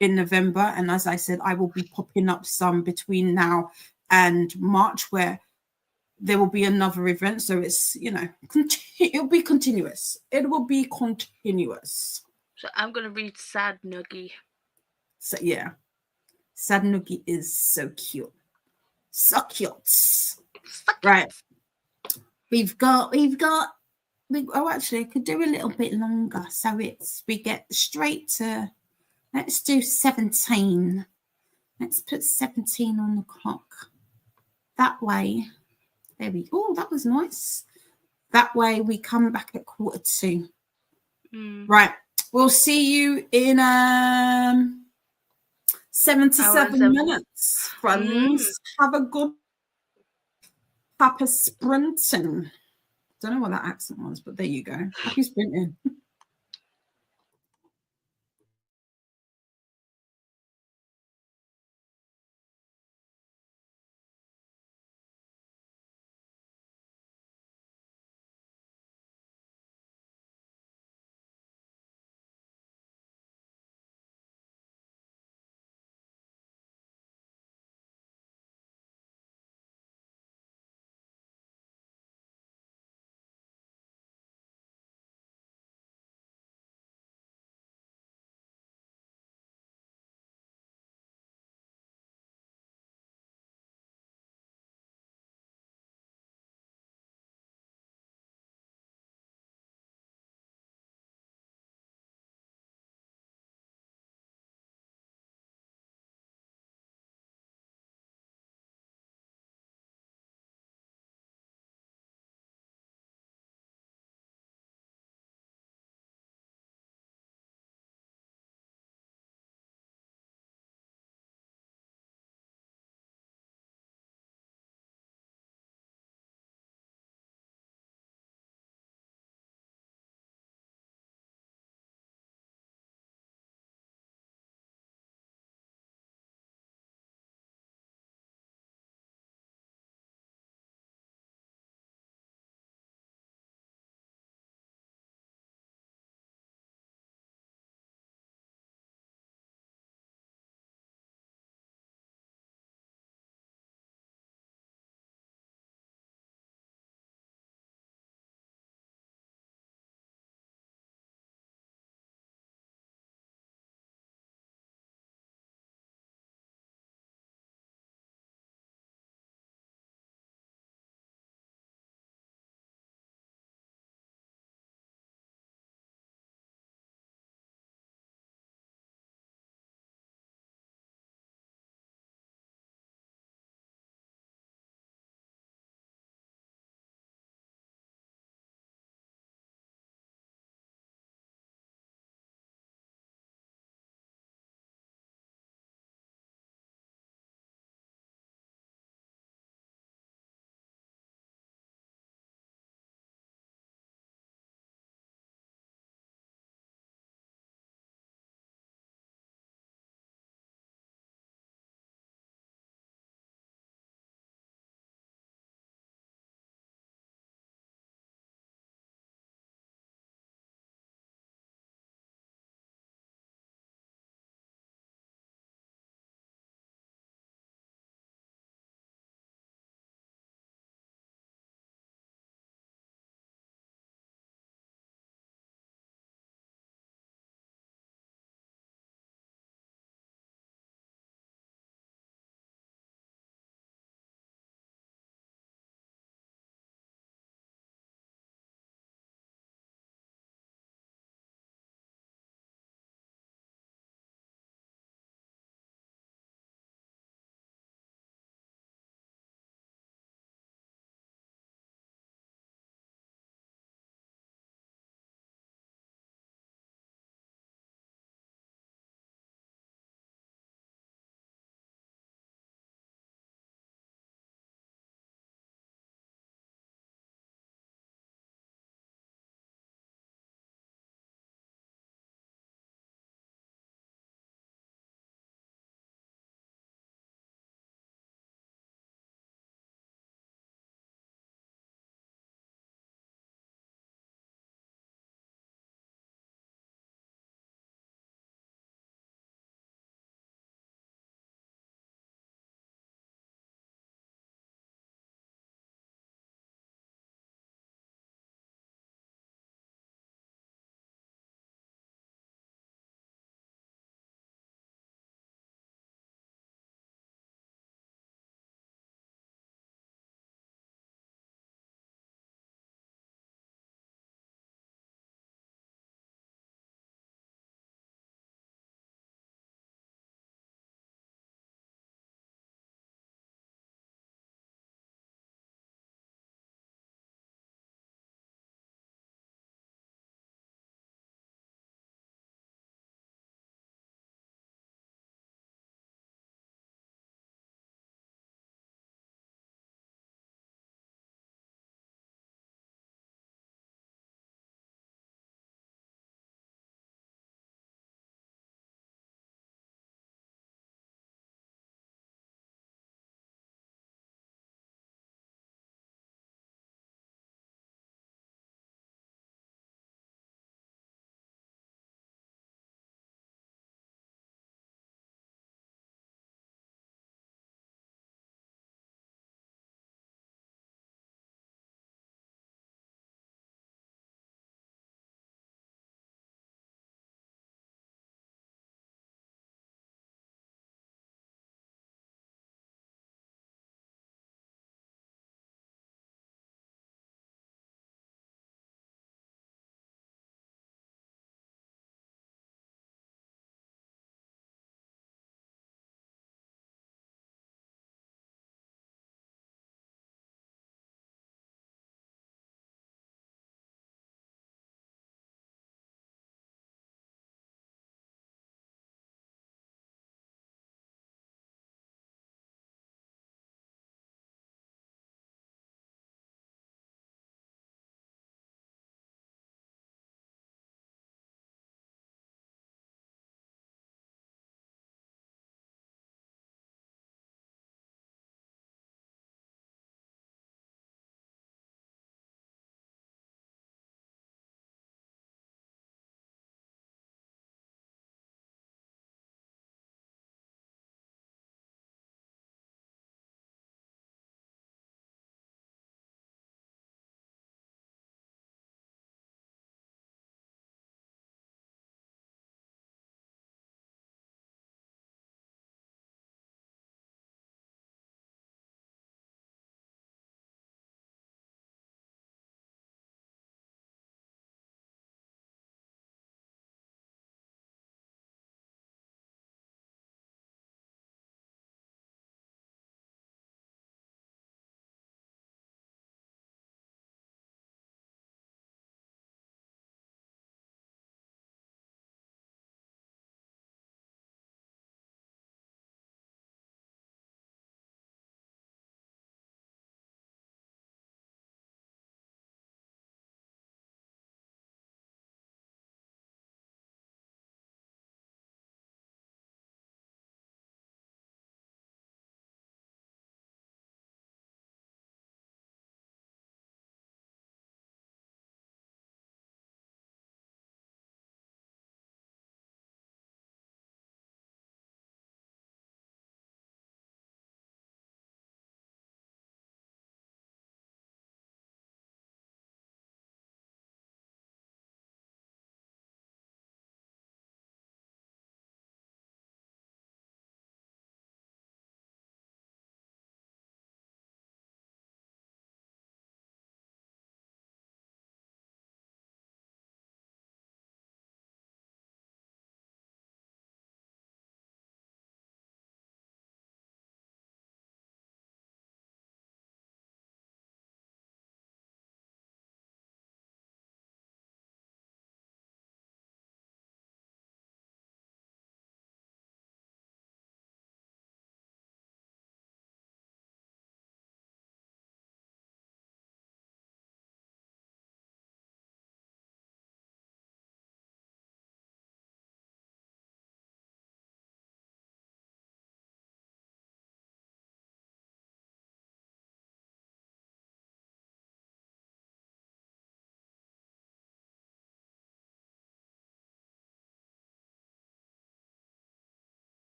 in November. And as I said, I will be popping up some between now and March where there will be another event. So it's, you know, it'll be continuous. It will be continuous. So I'm going to read Sad Nuggy. So yeah, Sad Noogie is so cute. So cute. Right. We've got, oh, actually, I could do a little bit longer. So we get straight to, let's do 17. Let's put 17 on the clock. That way, there we go. Oh, that was nice. That way we come back at 1:45. Right. We'll see you in 77 minutes, friends. Have a good Papa sprinting. Don't know what that accent was, but there you go. Happy sprinting.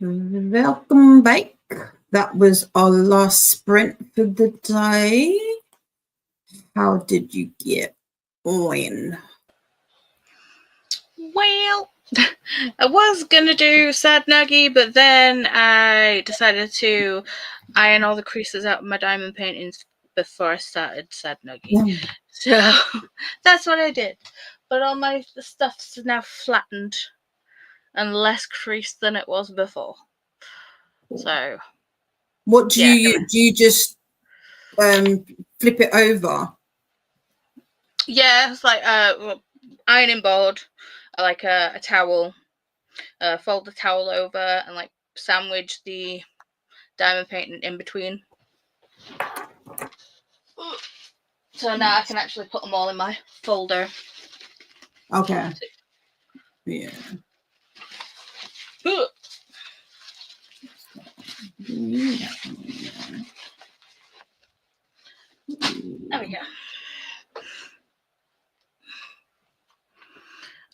Welcome back. That was our last sprint for the day. How did you get on? Well, I was going to do Sad Nuggy, but then I decided to iron all the creases out of my diamond paintings before I started Sad Nuggy. So that's what I did. But all my stuff's now flattened and less creased than it was before. So what do you do? You just flip it over? Yeah, it's like ironing board, like a towel. Fold the towel over and like sandwich the diamond painting in between. So now I can actually put them all in my folder. Okay. Yeah. There we go.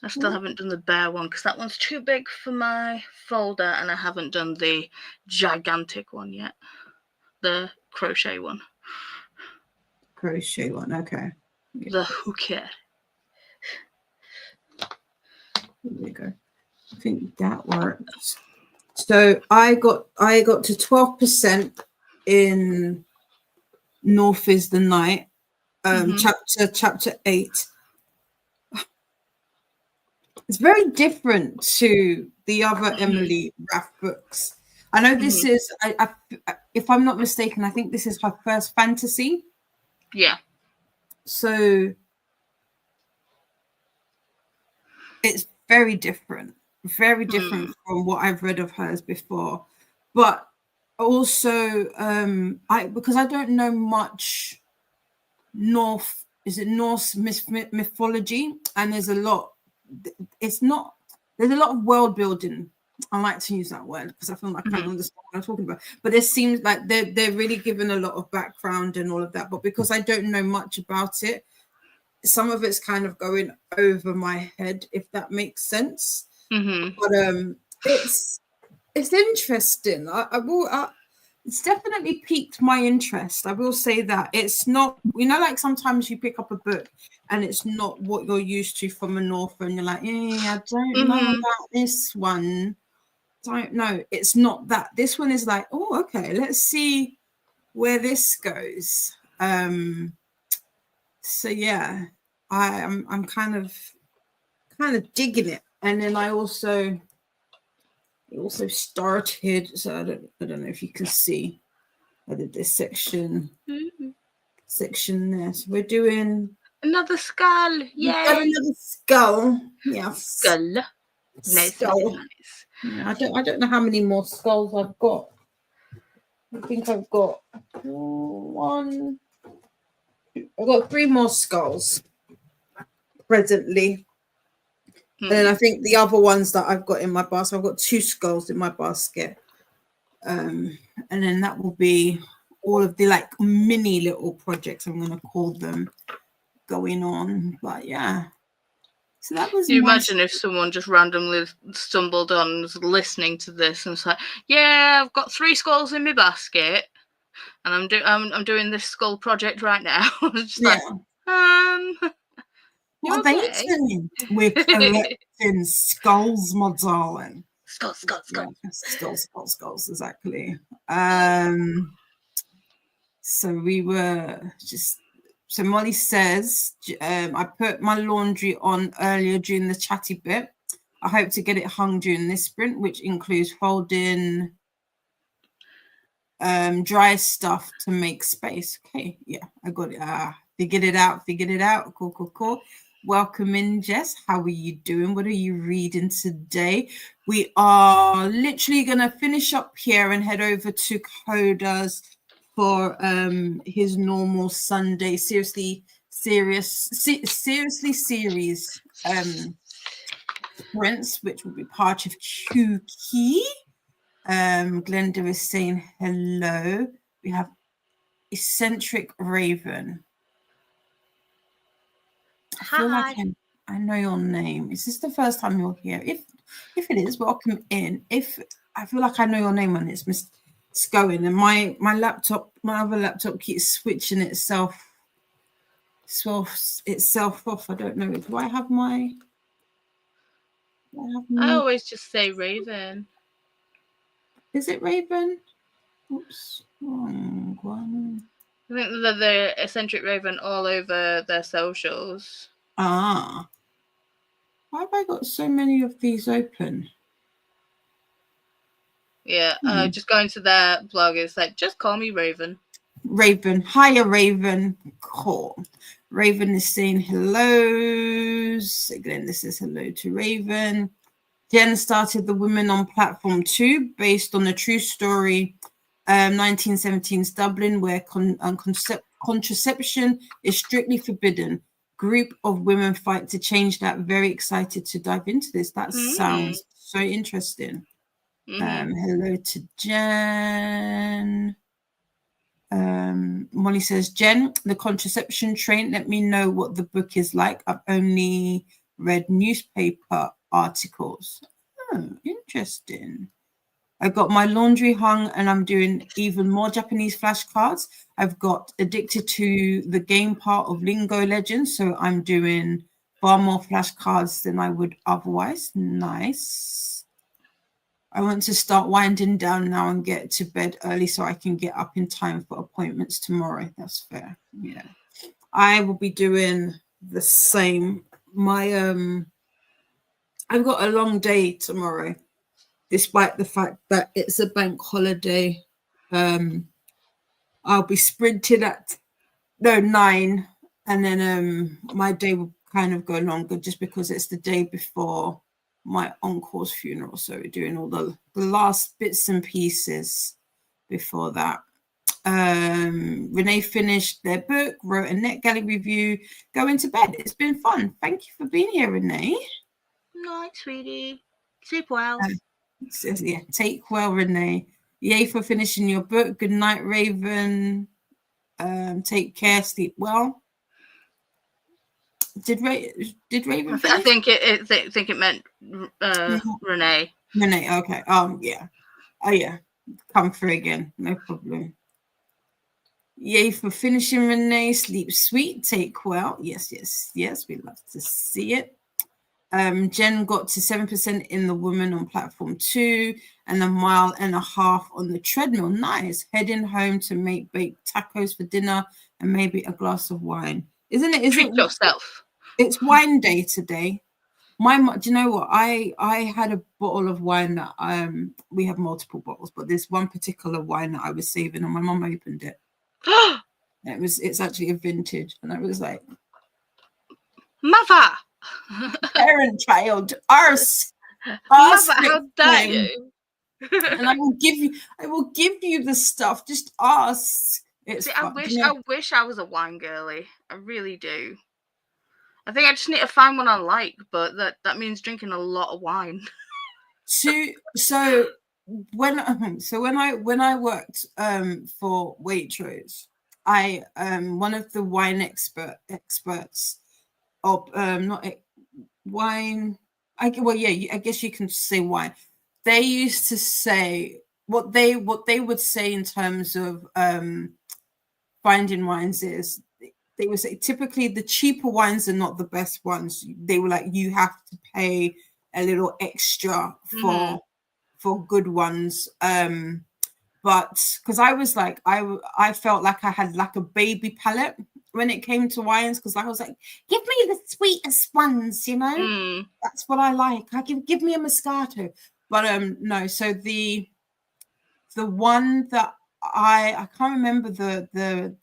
I still haven't done the bear one because that one's too big for my folder, and I haven't done the gigantic one yet. The crochet one. Crochet one, okay. Yeah. The hooker. There we go. I think that works. So I got to 12% in North is the Night, chapter 8. It's very different to the other Emily Raff books. I know this is, if I'm not mistaken, I think this is her first fantasy. Yeah. So it's very different from what I've read of hers before. But also, because I don't know much Norse mythology, and there's a lot. There's a lot of world building. I like to use that word because I feel like I kind of understand what I'm talking about. But it seems like they're really given a lot of background and all of that. But because I don't know much about it, some of it's kind of going over my head, if that makes sense. But it's interesting. It's definitely piqued my interest. I will say that it's not, like sometimes you pick up a book and it's not what you're used to from a author, and you're like, I don't know about this one. Don't know. It's not that. This one is like, oh, okay, let's see where this goes. So yeah, I'm kind of digging it. And then it also started, so I don't know if you can see. I did this section there. So we're doing another skull. Yay! Another skull. Yeah. Skull. Nice. Skull. Nice. Yeah, I don't know how many more skulls I've got. I think I've got 1. I've got 3 more skulls presently. And then I think the other ones that I've got in my basket, I've got 2 skulls in my basket. And then that will be all of the like mini little projects, I'm going to call them, going on. But yeah. So that was. You imagine if someone just randomly stumbled on and was listening to this and was like, yeah, I've got 3 skulls in my basket and I'm doing this skull project right now. Just like, what are they doing? We're collecting skulls, my darling. Skulls. Yeah, skulls, exactly. So we were just. So Molly says, I put my laundry on earlier during the chatty bit. I hope to get it hung during this sprint, which includes folding dry stuff to make space. Okay, yeah, I got it. Figured it out. Cool. Welcome in, Jess. How are you doing? What are you reading today? We are literally going to finish up here and head over to Koda's for his normal Sunday seriously series sprints, which will be part of KuKi. Glenda is saying hello. We have Eccentric Raven. I feel like I know your name. Is this the first time you're here? If it is, welcome in. If I feel like I know your name and it's going, and my other laptop keeps switching itself off. I don't know. Do I have my? I always just say Raven. Is it Raven? Oops, wrong one. I think they're the eccentric Raven all over their socials. Ah, why have I got so many of these open? Yeah, just going to their blog. It's like, just call me Raven. Raven, hiya, Raven. Cool. Raven is saying hello. Again, this is hello to Raven. Jen started the Women on Platform 2 based on a true story, 1917's Dublin, where contraception is strictly forbidden. Group of women fight to change that. Very excited to dive into this. That sounds so interesting. Hello to Jen. Molly says, Jen, the contraception train, let me know what the book is like. I've only read newspaper articles. Oh, interesting. I got my laundry hung and I'm doing even more Japanese flashcards. I've got addicted to the game part of Lingo Legends, so I'm doing far more flashcards than I would otherwise. Nice. I want to start winding down now and get to bed early so I can get up in time for appointments tomorrow. That's fair. Yeah. I will be doing the same. I've got a long day tomorrow, despite the fact that it's a bank holiday. I'll be sprinting at 9, and then my day will kind of go longer just because it's the day before my uncle's funeral, so we're doing all the last bits and pieces before that. Renee finished their book, wrote a NetGalley review, going to bed. It's been fun. Thank you for being here, Renee. Night, sweetie. Sleep well. Says, yeah, take well, Renee. Yay for finishing your book. Good night, Raven. Take care, sleep well. Did Raven finish? I think it meant Renee. Renee, okay. Yeah. Oh yeah. Come through again. No problem. Yay for finishing, Renee. Sleep sweet. Take well. Yes. We love to see it. Jen got to 7% in the Woman on Platform 2 and 1.5 miles on the treadmill. Nice. Heading home to make baked tacos for dinner and maybe a glass of wine. Isn't it? Treat yourself. It's wine day today. Do you know what? I had a bottle of wine that we have multiple bottles, but there's one particular wine that I was saving and my mum opened it. It's actually a vintage, and I was like, Mother, parent child, arse. Mother, how dare you? And I will give you the stuff. Just ask. I wish I was a wine girly. I really do. I think I just need to find one I like, but that means drinking a lot of wine. So when I worked for Waitrose, I one of the wine experts of not wine. I guess you can say wine. They used to say what they would say in terms of finding wines is they would say typically the cheaper wines are not the best ones. They were like, you have to pay a little extra for good ones. But because I was like, I felt like I had like a baby palate when it came to wines, because I was like, give me the sweetest ones, you know. That's what I like. Give me a Moscato. But no, so the one that I can't remember the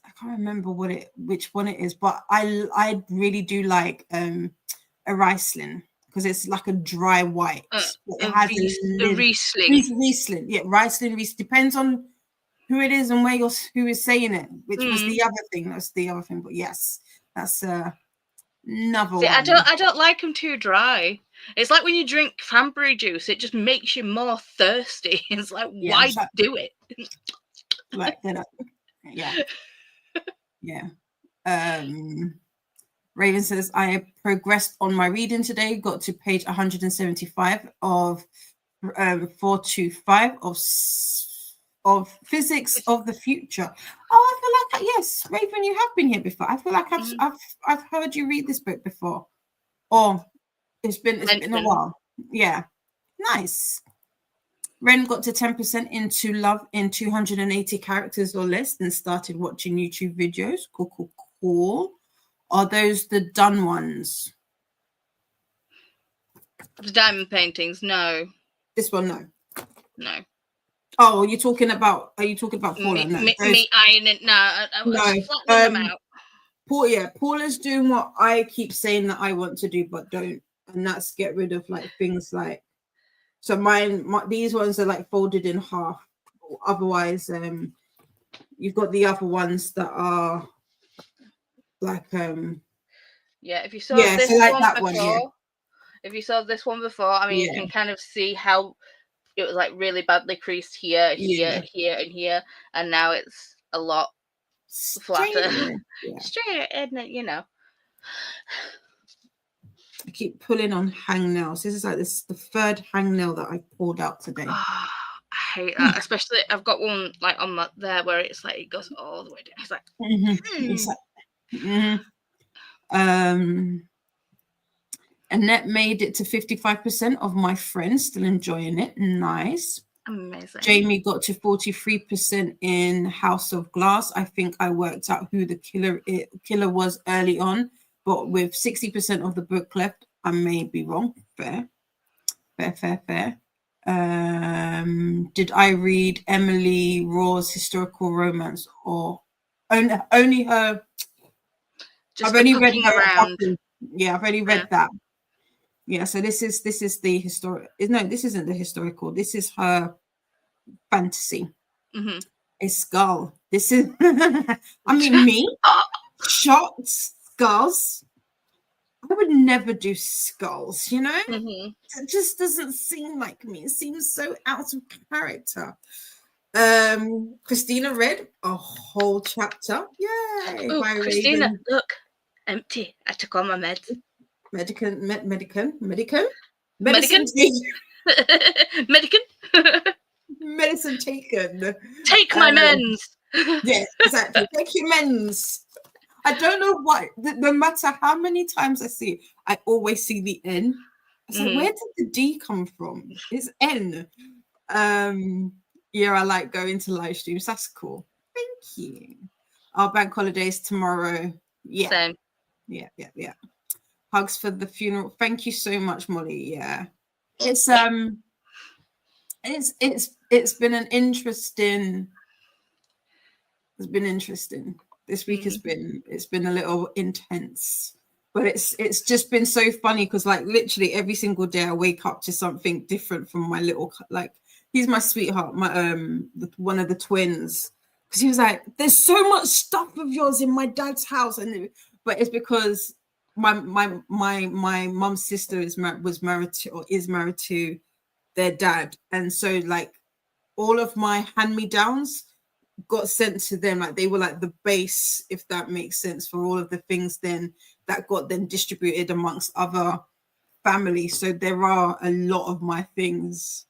I can't remember which one it is, but I really do like a Riesling, because it's like a dry white. It has a Riesling. Riesling, yeah, Riesling. Depends on who it is and who is saying it, which was the other thing. That's the other thing. But yes, that's another one. I don't like them too dry. It's like when you drink cranberry juice, it just makes you more thirsty. It's like, why do it? Like that. Yeah. Yeah. Raven says, I progressed on my reading today, got to page 175 of 425 of Physics of the Future. Oh, I feel like, yes, Raven, you have been here before. I feel like I've heard you read this book before. Or it's been a while. Yeah. Nice. Ren got to 10% into love in 280 characters or less and started watching YouTube videos. Cool. Are those the done ones? The diamond paintings? No. This one, no. No. Oh, are you talking about Paula? No. Me ironing. No. I was flattening them out. Paula's doing what I keep saying that I want to do, but don't. And that's get rid of like things like, so these ones are like folded in half. Otherwise, you've got the other ones that are like yeah. If you saw this so like one that before, one, yeah. If you saw this one before, I mean, you can kind of see how it was like really badly creased here, here, and here, and now it's a lot flatter, straight, and you know. I keep pulling on hangnails. This is like the third hangnail that I pulled out today. Oh, I hate that. Especially I've got one like on my there where it's like it goes all the way down. It's like, It's like Annette made it to 55% of my friends, still enjoying it. Nice. Amazing. Jamie got to 43% in House of Glass. I think I worked out who the killer was early on. But with 60% of the book left, I may be wrong. Fair. Did I read Emily Raw's historical romance or only her? Just I've only read her. Around. Yeah, I've only read that. Yeah, so this is the historic. No, this isn't the historical. This is her fantasy. Mm-hmm. A skull. This is. I mean, me. Shots. Skulls. I would never do skulls, you know? Mm-hmm. It just doesn't seem like me. It seems so out of character. Christina read a whole chapter. Yay! Oh, Christina, Raven. look, empty. I took all my meds. Medicine taken. Take my mens. Yeah, exactly. Take your mens. I don't know why. No matter how many times I see it, I always see the N. I said, where did the D come from? It's N. Yeah, I like going to live streams. That's cool. Thank you. Our bank holidays tomorrow. Yeah. Same. Yeah. Hugs for the funeral. Thank you so much, Molly. Yeah. It's been an interesting. It's been interesting. This week has been a little intense, but it's just been so funny because like literally every single day I wake up to something different from my little, like, he's my sweetheart, my one of the twins, because he was like, there's so much stuff of yours in my dad's house, but it's because my mum's sister is married to their dad, and so like all of my hand-me-downs got sent to them, like they were like the base, if that makes sense, for all of the things then that got then distributed amongst other families. So there are a lot of my things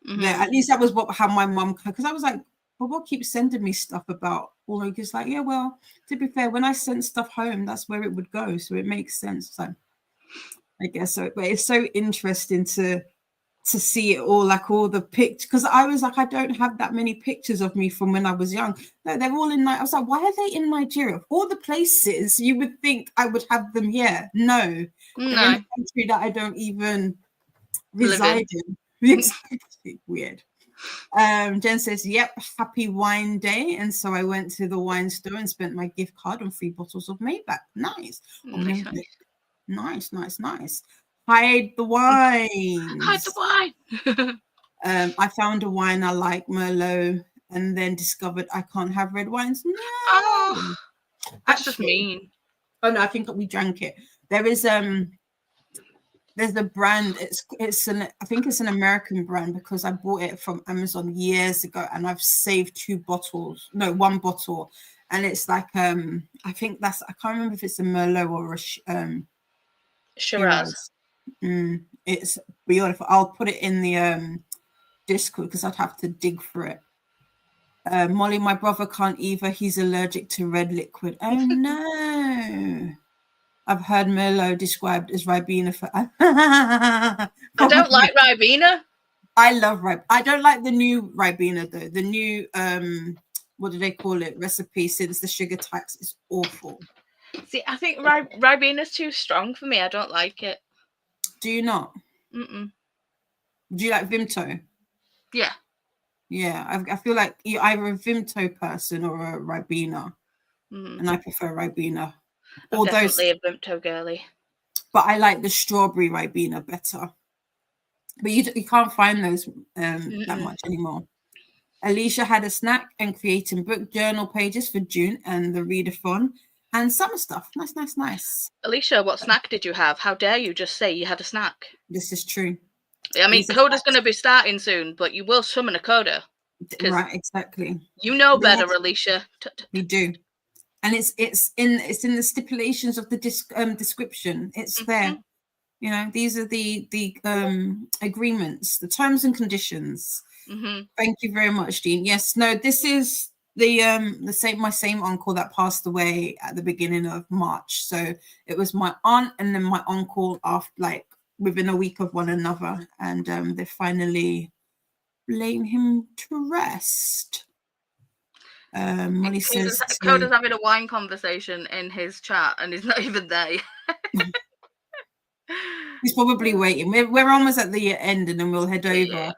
there. At least that was how my mum, because I was like, well, what keeps sending me stuff about all of it's like, yeah, well, to be fair, when I sent stuff home, that's where it would go, so it makes sense. So I guess so, but it's so interesting to see it all, like all the pictures, because I was like, I don't have that many pictures of me from when I was young. No, they're all in I was like, why are they in Nigeria? All the places you would think I would have them here. No. They're in a country that I don't even reside in. Exactly. Weird. Jen says, yep, happy wine day. And so I went to the wine store and spent my gift card on 3 bottles of Maybach. Nice. Nice. Hide the wine. Hide the wine. I found a wine I like, Merlot, and then discovered I can't have red wines. No. Oh, that's just mean. Oh no, I think we drank it. There's a brand. I think it's an American brand because I bought it from Amazon years ago, and I've saved 1 bottle, and it's like I think I can't remember if it's a Merlot or a Shiraz. It's beautiful. I'll put it in the Discord because I'd have to dig for it. Molly, my brother can't either. He's allergic to red liquid. Oh no. I've heard Merlot described as Ribena for I don't like Ribena. I love Ribena. I don't like the new Ribena though. The new what do they call it? Recipe since the sugar tax is awful. See, I think Ribena's too strong for me. I don't like it. Do you not? Mm-mm. Do you like Vimto? Yeah. Yeah, I feel like you're either a Vimto person or a Ribena, and I prefer Ribena. I'm definitely a Vimto girly. But I like the strawberry Ribena better. But you can't find those that much anymore. Alicia had a snack and creating book journal pages for June and the readathon and summer stuff. Nice. Alicia, what snack did you have? How dare you just say you had a snack? This is true. I mean, Koda's going to be starting soon, but you will summon a Koda. Right, exactly. You know better, Alicia. We do. And it's in the stipulations of the description. It's there. You know, these are the agreements, the terms and conditions. Thank you very much, Dean. Yes, no, this is my same uncle that passed away at the beginning of March. So it was my aunt and then my uncle after within a week of one another, and they finally laid him to rest. Molly says Koda's having a wine conversation in his chat and he's not even there yet. He's probably waiting. We're almost at the end and then we'll head over.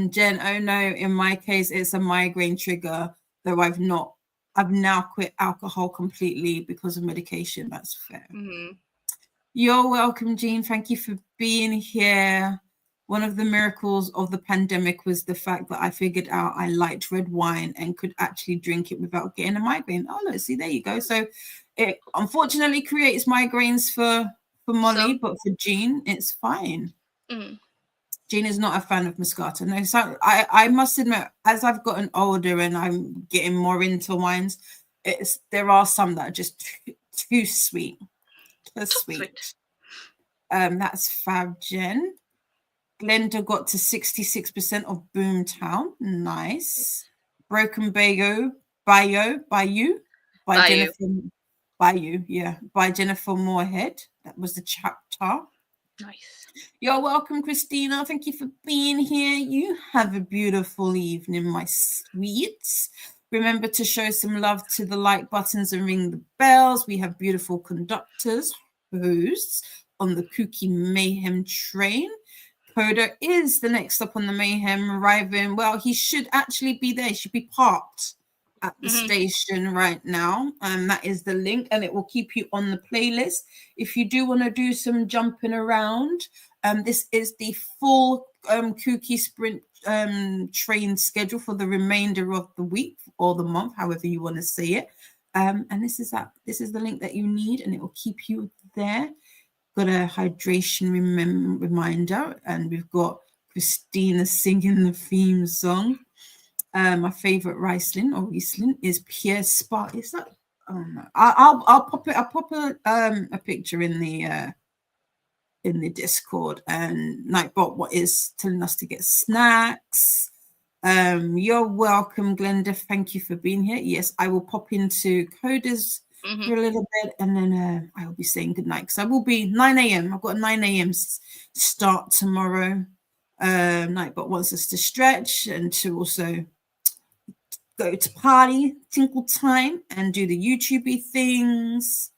Jen, oh no, in my case it's a migraine trigger, though I've now quit alcohol completely because of medication. That's fair. You're welcome, Jean. Thank you for being here. One of the miracles of the pandemic was the fact that I figured out I liked red wine and could actually drink it without getting a migraine. Oh, look, see, there you go. So it unfortunately creates migraines for Molly, but for Jean, it's fine. Jean is not a fan of Moscato. No, so I must admit, as I've gotten older and I'm getting more into wines, there are some that are just too sweet. Too sweet. That's fab, Jen. Glenda got to 66% of Boomtown. Nice. Broken Bayou by Jennifer Moorhead. That was the chapter. Nice. You're welcome, Christina. Thank you for being here. You have a beautiful evening, my sweets. Remember to show some love to the like buttons and ring the bells. We have beautiful conductors, hosts on the KuKi MAYhem train. Koda is the next stop on the Mayhem, arriving. Well, he should actually be there. He should be parked at the station right now. That is the link, and it will keep you on the playlist. If you do want to do some jumping around, this is the full KuKi Sprint train schedule for the remainder of the week or the month, however you want to say it. And this is the link that you need, and it will keep you there. Got a hydration reminder, and we've got Christina singing the theme song. My favorite Riesling is Pierre Spa. Is that? Oh no, I'll pop it. I'll pop a picture in the Discord. And Nightbot, what is telling us to get snacks. You're welcome, Glenda. Thank you for being here. Yes, I will pop into Koda's for a little bit, and then I will be saying goodnight because I will be 9 a.m. I've got a 9 a.m. start tomorrow. Nightbot wants us to stretch and to also go to party, tinkle time, and do the YouTube things.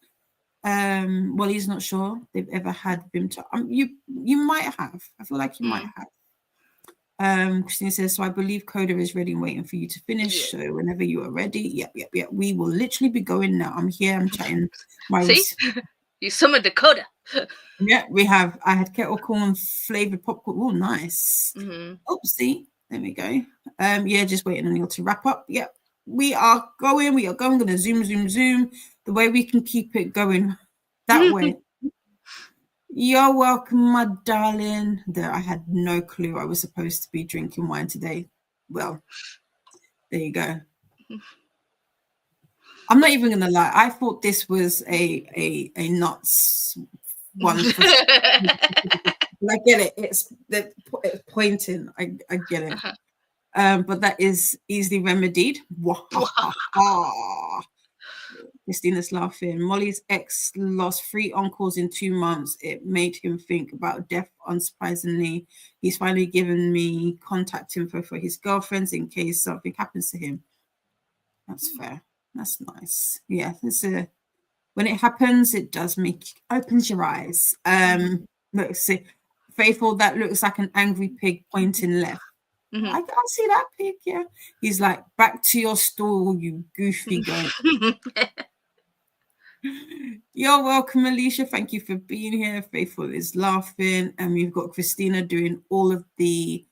Well, he's not sure they've ever had Bimto. You might have. I feel like you might have. Christina says, so I believe Koda is ready and waiting for you to finish. So whenever you are ready, yep. We will literally be going now. I'm here. I'm chatting. See, you summoned the Koda. Yeah, I had kettle corn flavored popcorn. Oh, nice. Oopsie. There we go. Yeah, just waiting on you to wrap up. Yep, we are going. I'm going to zoom. The way we can keep it going that way. You're welcome, my darling. I had no clue I was supposed to be drinking wine today. Well, there you go. I'm not even gonna lie. I thought this was a nuts one. For, I get it. It's pointing. I get it. But that is easily remedied. Christina's laughing. Molly's ex lost 3 uncles in 2 months. It made him think about death. Unsurprisingly, he's finally given me contact info for his girlfriends in case something happens to him. That's fair. That's nice. Yeah, when it happens, it does opens your eyes. Let's see. Faithful, that looks like an angry pig pointing left. I can't see that pig. Yeah, he's like, back to your stall, you goofy goat. You're welcome, Alicia. Thank you for being here. Faithful is laughing, and we've got Christina doing all of the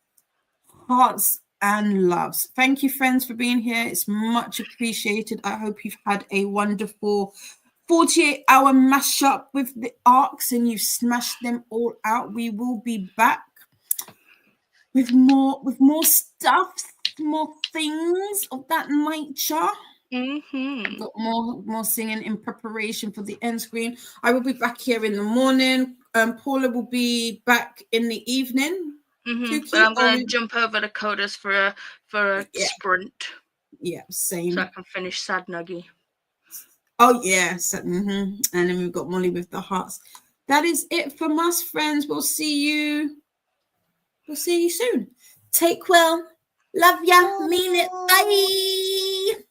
hearts and loves. Thank you, friends, for being here. It's much appreciated. I hope you've had a wonderful 48-hour mashup with the arcs and you've smashed them all out. We will be back with more stuff, more things of that nature. Got more singing in preparation for the end screen. I will be back here in the morning. Paula will be back in the evening. But I'm going to jump over to Koda's for a sprint. Yeah, same. So I can finish Sad Nuggy. Oh yeah, so, and then we've got Molly with the hearts. That is it from us, friends. We'll see you soon. Take well. Love ya. Mean it. Bye.